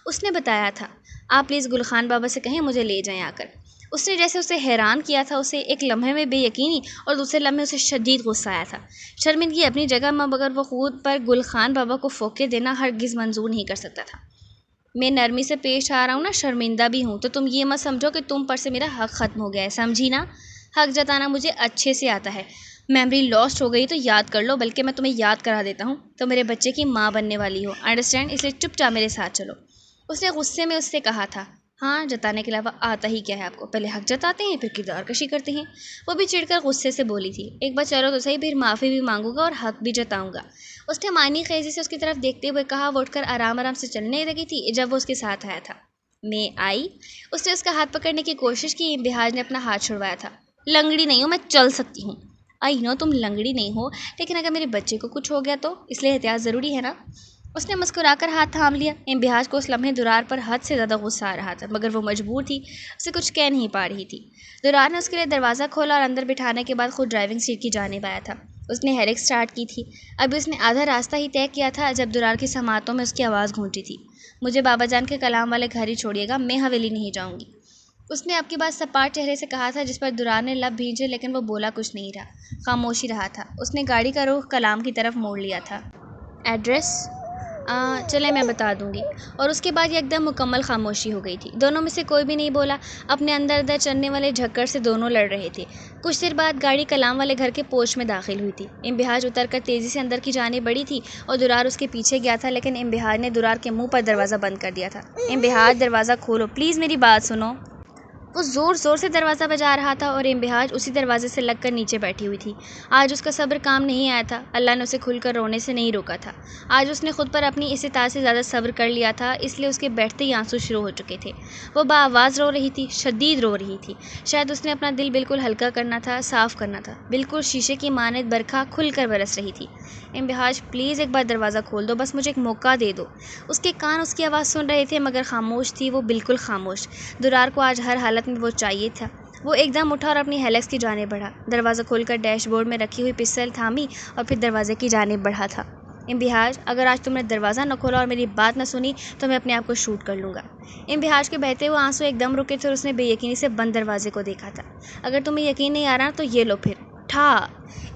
اس نے بتایا تھا۔ آپ پلیز گل خان بابا سے کہیں مجھے لے جائیں آ کر۔ اس نے جیسے اسے حیران کیا تھا، اسے ایک لمحے میں بے یقینی اور دوسرے لمحے اسے شدید غصہ آیا تھا۔ شرمندگی اپنی جگہ مگر وہ خود پر گل خان بابا کو پھونکے دینا ہرگز منظور نہیں کر سکتا تھا۔ میں نرمی سے پیش آ رہا ہوں نا، شرمندہ بھی ہوں، تو تم یہ مت سمجھو کہ تم پر سے میرا حق ختم ہو گیا ہے، سمجھی نا؟ حق جتانا مجھے اچھے سے آتا ہے۔ میموری لاسٹ ہو گئی تو یاد کر لو، بلکہ میں تمہیں یاد کرا دیتا ہوں۔ تو میرے بچے کی ماں بننے والی ہو، انڈرسٹینڈ؟ اس لیے چپ چاپ میرے ساتھ چلو۔ اس نے غصے میں اس سے کہا تھا۔ ہاں، جتانے کے علاوہ آتا ہی کیا ہے آپ کو؟ پہلے حق جتاتے ہیں پھر کردار کشی کرتے ہیں۔ وہ بھی چڑھ کر غصے سے بولی تھی۔ ایک بار چلو تو صحیح، پھر معافی بھی مانگوں گا اور حق بھی جتاؤں گا۔ اس نے معنی خیزی سے اس کی طرف دیکھتے ہوئے کہا۔ وہ اٹھ کر آرام آرام سے چلنے لگی تھی جب وہ اس کے ساتھ آیا تھا۔ میں آئی؟ اس نے اس کا ہاتھ پکڑنے کی کوشش کی۔ انبہاج نے اپنا ہاتھ چھڑوایا تھا۔ لنگڑی نہیں ہوں میں، چل سکتی ہوں۔ آئی نو تم لنگڑی نہیں ہو، لیکن اگر میرے بچے کو کچھ ہو گیا تو اس لیے احتیاط ضروری ہے نا؟ اس نے مسکرا کر ہاتھ تھام لیا۔ انبہاج کو اس لمحے درار پر حد سے زیادہ غصہ آ رہا تھا، مگر وہ مجبور تھی، اسے کچھ کہہ نہیں پا رہی تھی۔ درار نے اس کے لیے دروازہ کھولا اور اندر بٹھانے کے بعد خود ڈرائیونگ سیٹ کی جانب آیا تھا۔ اس نے ہیرک سٹارٹ کی تھی۔ ابھی اس نے آدھا راستہ ہی طے کیا تھا جب درار کی سماعتوں میں اس کی آواز گونجی تھی۔ مجھے بابا جان کے کلام والے گھر ہی چھوڑیے گا، میں حویلی نہیں جاؤں گی۔ اس نے اب کی بات سپاٹ چہرے سے کہا تھا، جس پر درار نے لب بھینجے، لیکن وہ بولا کچھ نہیں رہا، خاموشی رہا تھا۔ اس نے گاڑی کا رخ کلام کی طرف موڑ لیا تھا۔ ایڈریس؟ چلیں میں بتا دوں گی۔ اور اس کے بعد یکدم مکمل خاموشی ہو گئی تھی۔ دونوں میں سے کوئی بھی نہیں بولا۔ اپنے اندر اندر چلنے والے جھکڑ سے دونوں لڑ رہے تھے۔ کچھ دیر بعد گاڑی کلام والے گھر کے پورچ میں داخل ہوئی تھی۔ انبہاج اتر کر تیزی سے اندر کی جانب بڑھی تھی اور درار اس کے پیچھے گیا تھا، لیکن انبہاج نے درار کے منہ پر دروازہ بند کر دیا تھا۔ انبہاج، دروازہ کھولو پلیز، میری بات سنو۔ وہ زور زور سے دروازہ بجا رہا تھا اور انبہاج اسی دروازے سے لگ کر نیچے بیٹھی ہوئی تھی۔ آج اس کا صبر کام نہیں آیا تھا۔ اللہ نے اسے کھل کر رونے سے نہیں روکا تھا۔ آج اس نے خود پر اپنی استطاعت سے زیادہ صبر کر لیا تھا، اس لیے اس کے بیٹھتے ہی آنسو شروع ہو چکے تھے۔ وہ بآواز رو رہی تھی، شدید رو رہی تھی۔ شاید اس نے اپنا دل بالکل ہلکا کرنا تھا، صاف کرنا تھا۔ بالکل شیشے کی مانند برکھا کھل کر برس رہی تھی۔ انبہاج پلیز ایک بار دروازہ کھول دو، بس مجھے ایک موقع دے دو۔ اس کے کان اس کی آواز سن رہے تھے مگر خاموش تھی، وہ بالکل خاموش۔ درار کو آج ہر حالت ہاتھ میں وہ چاہیے تھا۔ وہ ایک دم اٹھا اور اپنی ہیلکس کی جانب بڑھا، دروازہ کھول کر ڈیش بورڈ میں رکھی ہوئی پسٹل تھامی اور پھر دروازے کی جانب بڑھا تھا۔ انبہاج، اگر آج تم نے دروازہ نہ کھولا اور میری بات نہ سنی تو میں اپنے آپ کو شوٹ کر لوں گا۔ انبہاج کے بہتے ہوئے آنسو ایک دم رکے تھے اور اس نے بے یقینی سے بند دروازے کو دیکھا تھا۔ اگر تمہیں یقین نہیں آ رہا تو یہ لو پھر، ٹھا۔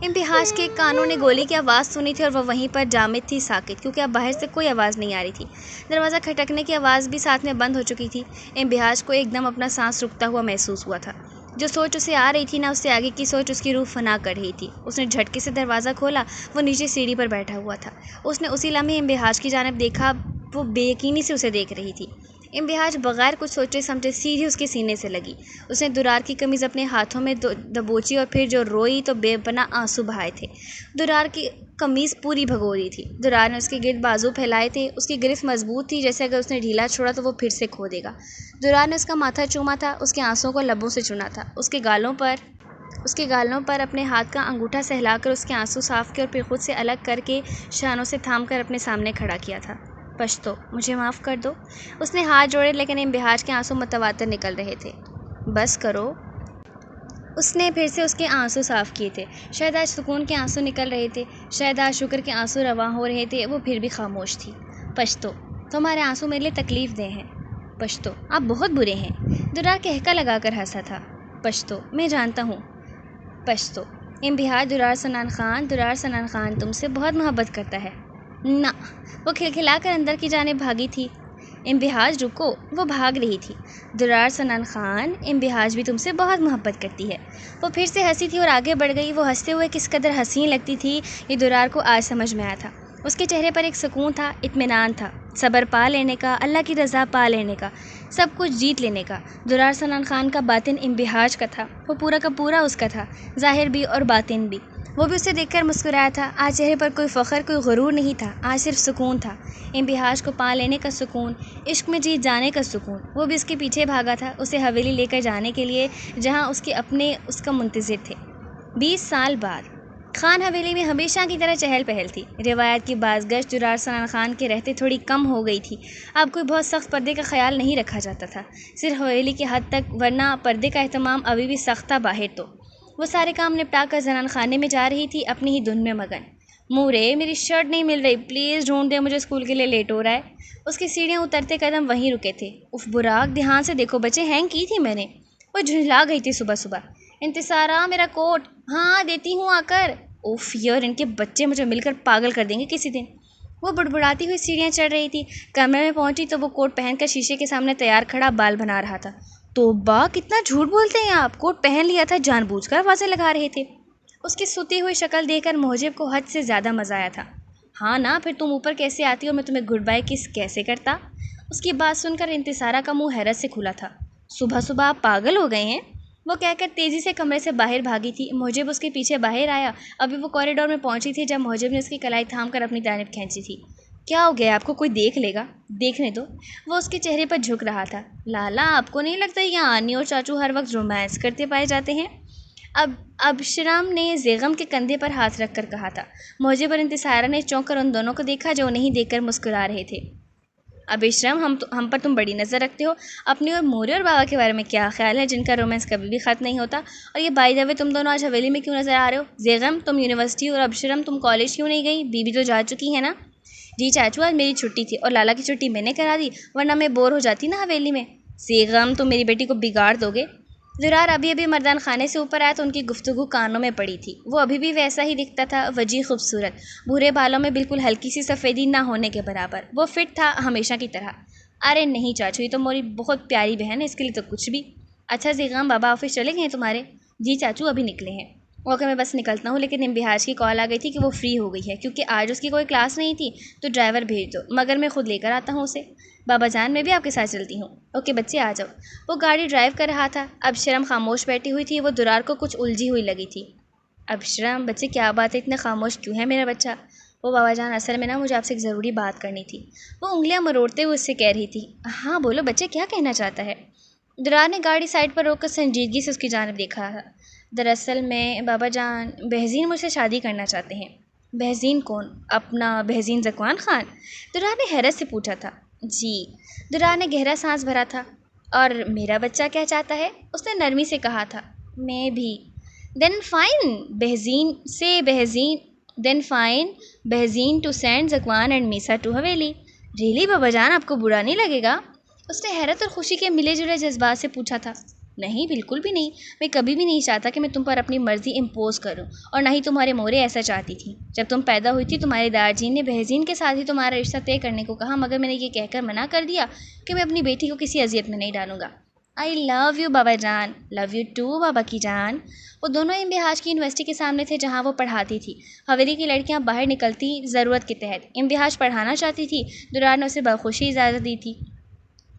انبہاج کے کانوں نے گولی کی آواز سنی تھی اور وہ وہیں پر جامد تھی، ساکت، کیونکہ اب باہر سے کوئی آواز نہیں آ رہی تھی۔ دروازہ کھٹکنے کی آواز بھی ساتھ میں بند ہو چکی تھی۔ انبہاج کو ایک دم اپنا سانس رکتا ہوا محسوس ہوا تھا۔ جو سوچ اسے آ رہی تھی نا، اس سے آگے کی سوچ اس کی روح فنا کر رہی تھی۔ اس نے جھٹکے سے دروازہ کھولا۔ وہ نیچے سیڑھی پر بیٹھا ہوا تھا۔ اس نے اسی لمحے انبہاج کی جانب دیکھا، وہ بے یقینی سے اسے دیکھ رہی تھی۔ انبہاج بغیر کچھ سوچے سمجھے سیدھی اس کے سینے سے لگی۔ اس نے درار کی قمیض اپنے ہاتھوں میں دبوچی اور پھر جو روئی تو بے پناہ آنسو بہائے تھے۔ درار کی قمیض پوری بھگو رہی تھی۔ درار نے اس کے گرد بازو پھیلائے تھے۔ اس کی گرفت مضبوط تھی، جیسے اگر اس نے ڈھیلا چھوڑا تو وہ پھر سے کھو دے گا۔ درار نے اس کا ماتھا چوما تھا، اس کے آنسوؤں کو لبوں سے چنا تھا، اس کے گالوں پر اپنے ہاتھ کا انگوٹھا سہلا کر اس کے آنسو صاف کیے اور پھر خود سے الگ کر کے شانوں سے تھام کر اپنے سامنے کھڑا کیا تھا۔ پشتو، مجھے معاف کر دو۔ اس نے ہاتھ جوڑے، لیکن انبہاج کے آنسو متواتر نکل رہے تھے۔ بس کرو۔ اس نے پھر سے اس کے آنسو صاف کیے تھے۔ شاید آج سکون کے آنسو نکل رہے تھے، شاید آج شکر کے آنسو رواں ہو رہے تھے۔ وہ پھر بھی خاموش تھی۔ پشتو، تمہارے آنسو میرے لیے تکلیف دہ ہیں۔ پشتو، آپ بہت برے ہیں۔ درار کہکا لگا کر ہنسا تھا۔ پشتو، میں جانتا ہوں۔ پشتو، انبہاج، درار سنان خان تم سے بہت محبت کرتا ہے۔ نہ۔ وہ کھلکھلا کر اندر کی جانب بھاگی تھی۔ انبہاج، رکو۔ وہ بھاگ رہی تھی۔ درار سنان خان، انبہاج بھی تم سے بہت محبت کرتی ہے۔ وہ پھر سے ہنسی تھی اور آگے بڑھ گئی۔ وہ ہنستے ہوئے کس قدر حسین لگتی تھی، یہ درار کو آج سمجھ میں آیا تھا۔ اس کے چہرے پر ایک سکون تھا، اطمینان تھا، صبر پا لینے کا، اللہ کی رضا پا لینے کا، سب کچھ جیت لینے کا۔ درار سنان خان کا باطن انبہاج کا تھا، وہ پورا کا پورا اس کا تھا، ظاہر بھی اور باطن بھی۔ وہ بھی اسے دیکھ کر مسکرایا تھا۔ آج چہرے پر کوئی فخر، کوئی غرور نہیں تھا، آج صرف سکون تھا، انبہاج کو پا لینے کا سکون، عشق میں جیت جانے کا سکون۔ وہ بھی اس کے پیچھے بھاگا تھا، اسے حویلی لے کر جانے کے لیے، جہاں اس کے اپنے اس کا منتظر تھے۔ 20 سال بعد خان حویلی میں ہمیشہ کی طرح چہل پہل تھی۔ روایت کی بازگشت درار سنان خان کے رہتے تھوڑی کم ہو گئی تھی۔ اب کوئی بہت سخت پردے کا خیال نہیں رکھا جاتا تھا، صرف حویلی کی حد تک، ورنہ پردے کا اہتمام ابھی بھی سخت تھا باہر تو۔ وہ سارے کام نپٹا کر زنان خانے میں جا رہی تھی، اپنی ہی دھن میں مگن۔ مورے، میری شرٹ نہیں مل رہی، پلیز ڈھونڈ دے، مجھے اسکول کے لیے لیٹ ہو رہا ہے۔ اس کی سیڑھیاں اترتے قدم وہیں رکے تھے۔ اف براق، دھیان سے دیکھو بچے، ہینگ کی تھی میں نے۔ وہ جھنجھلا گئی تھی صبح صبح۔ انتصارہ، میرا کوٹ۔ ہاں دیتی ہوں آ کر۔ اوف یار، ان کے بچے مجھے مل کر پاگل کر دیں گے کسی دن۔ وہ بڑبڑاتی ہوئی سیڑھیاں چڑھ رہی تھی۔ کمرے میں پہنچی تو وہ کوٹ پہن کر شیشے کے سامنے تیار کھڑا بال بنا رہا تھا۔ توبہ، کتنا جھوٹ بولتے ہیں آپ، کوٹ پہن لیا تھا، جان بوجھ کر آوازیں لگا رہے تھے۔ اس کی ستی ہوئی شکل دیکھ کر محجب کو حد سے زیادہ مزہ آیا تھا۔ ہاں نا، پھر تم اوپر کیسے آتی ہو، میں تمہیں گڈ بائی کس کیسے کرتا؟ اس کی بات سن کر انتصارہ کا منہ حیرت سے کھلا تھا۔ صبح صبح آپ پاگل ہو گئے ہیں؟ وہ کہہ کر تیزی سے کمرے سے باہر بھاگی تھی۔ محجب اس کے پیچھے باہر آیا۔ ابھی وہ کوریڈور میں پہنچی تھی جب محجب نے اس کی کلائی تھام کر اپنی جانب کھینچی تھی۔ کیا ہو گیا آپ کو، کوئی دیکھ لے گا؟ دیکھنے دو۔ وہ اس کے چہرے پر جھک رہا تھا۔ لالا، آپ کو نہیں لگتا یہاں آنی اور چاچو ہر وقت رومانس کرتے پائے جاتے ہیں؟ ابشرم نے زیغم کے کندھے پر ہاتھ رکھ کر کہا تھا۔ محجب اور انتصارہ نے چونک کر ان دونوں کو دیکھا جو انہیں دیکھ کر مسکرا رہے تھے۔ ابشرم، ہم پر تم بڑی نظر رکھتے ہو۔ اپنی اور مورے اور بابا کے بارے میں کیا خیال ہے، جن کا رومانس کبھی بھی ختم نہیں ہوتا؟ اور یہ بائی دا وے، تم دونوں آج حویلی میں کیوں نظر آ رہے ہو؟ زیغم، تم یونیورسٹی اور ابشرم تم کالج کیوں نہیں گئی؟ بیوی تو جا چکی ہے نا؟ جی چاچو، آج میری چھٹی تھی اور لالا کی چھٹی میں نے کرا دی، ورنہ میں بور ہو جاتی نا حویلی میں۔ زیغم، تم میری بیٹی کو بگاڑ دو گے۔ درار ابھی مردان خانے سے اوپر آیا تو ان کی گفتگو کانوں میں پڑی تھی۔ وہ ابھی بھی ویسا ہی دکھتا تھا، وجیح، خوبصورت، بھورے بالوں میں بالکل ہلکی سی سفیدی نہ ہونے کے برابر۔ وہ فٹ تھا ہمیشہ کی طرح۔ ارے نہیں چاچو، یہ تو میری بہت پیاری بہن ہے، اس کے لیے تو کچھ بھی۔ اچھا زیغم، بابا آفس چلے گئے ہیں تمہارے؟ جی چاچو، ابھی نکلے ہیں۔ اوکے، میں بس نکلتا ہوں، لیکن انبہاج کی کال آ گئی تھی کہ وہ فری ہو گئی ہے، کیونکہ آج اس کی کوئی کلاس نہیں تھی، تو ڈرائیور بھیج دو، مگر میں خود لے کر آتا ہوں اسے۔ بابا جان، میں بھی آپ کے ساتھ چلتی ہوں۔ اوکے بچے، آ جاؤ۔ وہ گاڑی ڈرائیو کر رہا تھا۔ ابشرم خاموش بیٹھی ہوئی تھی، وہ درار کو کچھ الجھی ہوئی لگی تھی۔ ابشرم، بچے کیا بات ہے، اتنے خاموش کیوں ہے میرا بچہ؟ وہ بابا جان، اصل میں نا مجھے آپ سے ایک ضروری بات کرنی تھی۔ وہ انگلیاں مروڑتے ہوئے اس سے کہہ رہی تھی۔ ہاں بولو بچے، کیا کہنا چاہتا ہے؟ درار نے گاڑی سائڈ پر روک کر سنجیدگی سے اس کی جانب دیکھا تھا۔ دراصل میں بابا جان، بہزین مجھ سے شادی کرنا چاہتے ہیں۔ بہزین کون؟ اپنا بہزین ذکوان خان؟ درار نے حیرت سے پوچھا تھا۔ جی۔ درار نے گہرا سانس بھرا تھا۔ اور میرا بچہ کیا چاہتا ہے؟ اس نے نرمی سے کہا تھا۔ میں بھی۔ Then fine Behzeen to send Zakwan and Maisa to حویلی۔ ریلی بابا جان، آپ کو برا نہیں لگے گا؟ اس نے حیرت اور خوشی کے ملے جلے جذبات سے پوچھا تھا۔ نہیں، بالکل بھی نہیں، میں کبھی بھی نہیں چاہتا کہ میں تم پر اپنی مرضی امپوز کروں، اور نہ ہی تمہارے مورے ایسا چاہتی تھی۔ جب تم پیدا ہوئی تھی تمہارے دارجین نے بہزین کے ساتھ ہی تمہارا رشتہ طے کرنے کو کہا، مگر میں نے یہ کہہ کر منع کر دیا کہ میں اپنی بیٹی کو کسی اذیت میں نہیں ڈالوں گا۔ آئی لو یو بابا جان۔ لو یو ٹو بابا کی جان۔ وہ دونوں امبہاج کی یونیورسٹی کے سامنے تھے جہاں وہ پڑھاتی تھی۔ حویلی کی لڑکیاں باہر نکلتی ضرورت کے تحت۔ امبہاج پڑھانا چاہتی تھی، درار نے اسے بخوشی اجازت دی تھی۔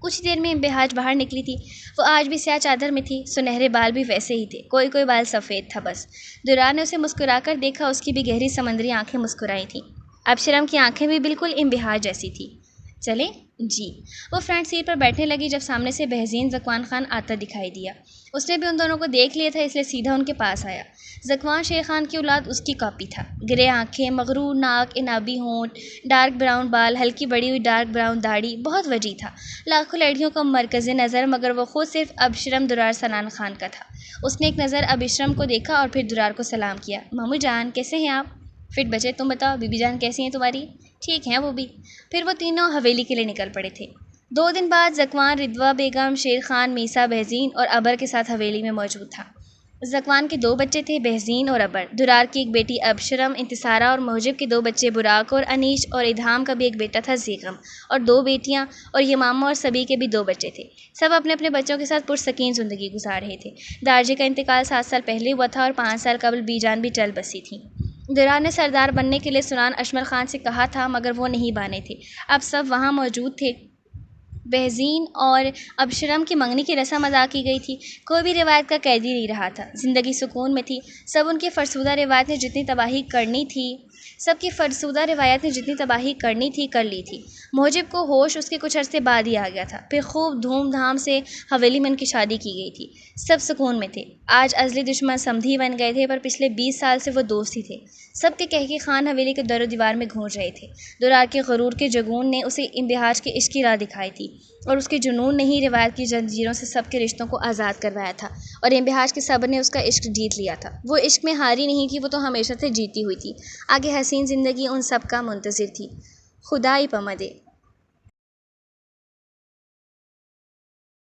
کچھ دیر میں امبہاج باہر نکلی تھی۔ وہ آج بھی سیاہ چادر میں تھی، سنہرے بال بھی ویسے ہی تھے، کوئی بال سفید تھا بس۔ درار نے اسے مسکرا کر دیکھا، اس کی بھی گہری سمندری آنکھیں مسکرائی تھیں۔ ابشرم کی آنکھیں بھی بالکل امبہاج جیسی تھیں۔ چلیں؟ جی۔ وہ فرنٹ سیٹ پر بیٹھنے لگی جب سامنے سے بہزین زکوان خان آتا دکھائی دیا۔ اس نے بھی ان دونوں کو دیکھ لیا تھا، اس لیے سیدھا ان کے پاس آیا۔ زکوان شیر خان کی اولاد اس کی کاپی تھا۔ گرے آنکھیں، مغرور ناک، انابی ہونٹ، ڈارک براؤن بال، ہلکی بڑی ہوئی ڈارک براؤن داڑھی، بہت وجیح تھا۔ لاکھوں لڑکیوں کا مرکز نظر، مگر وہ خود صرف ابشرم درار سنان خان کا تھا۔ اس نے ایک نظر ابشرم کو دیکھا اور پھر درار کو سلام کیا۔ مامو جان کیسے ہیں آپ؟ فٹ بچے، تم بتاؤ بی بی جان کیسی ہیں تمہاری؟ ٹھیک ہیں وہ بھی۔ پھر وہ تینوں حویلی کے لیے نکل پڑے تھے۔ 2 دن بعد زکوان رضوہ بیگم، شیر خان، میسا، بہزین اور ابر کے ساتھ حویلی میں موجود تھا۔ زکوان کے 2 بچے تھے، بہزین اور ابر۔ درار کی ایک بیٹی ابشرم، انتصارہ اور محجب کے 2 بچے براق اور انیش، اور ادھام کا بھی ایک بیٹا تھا زیغم، اور 2 بیٹیاں، اور یمامہ اور سبی کے بھی 2 بچے تھے۔ سب اپنے اپنے بچوں کے ساتھ پرسکین زندگی گزار رہے تھے۔ دارجی کا انتقال 7 سال پہلے ہوا تھا اور 5 سال قبل بی جان بھی چل بسی تھیں۔ درار نے سردار بننے کے لیے سنان اشمل خان سے کہا تھا، مگر وہ نہیں بانے تھے۔ اب سب وہاں موجود تھے۔ بہزین اور ابشرم کی منگنی کی رسم ادا کی گئی تھی۔ کوئی بھی روایت کا قیدی نہیں رہا تھا، زندگی سکون میں تھی۔ سب کی فرسودہ روایت نے جتنی تباہی کرنی تھی کر لی تھی۔ محجب کو ہوش اس کے کچھ عرصے بعد ہی آ گیا تھا، پھر خوب دھوم دھام سے حویلی میں ان کی شادی کی گئی تھی۔ سب سکون میں تھے۔ آج ازلی دشمن سمدھی بن گئے تھے، پر پچھلے 20 سال سے وہ دوست ہی تھے۔ سب کے کہہ کے خان حویلی کے در و دیوار میں گھونج رہے تھے۔ درار کے غرور کے جگون نے اسے امبہاج کے عشق کی راہ دکھائی تھی، اور اس کے جنون نے ہی روایت کی زنجیروں سے سب کے رشتوں کو آزاد کروایا تھا، اور امبہاج کے صبر نے اس کا عشق جیت لیا تھا۔ وہ عشق میں ہاری نہیں تھی، وہ تو ہمیشہ سے جیتی ہوئی تھی۔ آگے حسین زندگی ان سب کا منتظر تھی۔ خدا ہی پمدے۔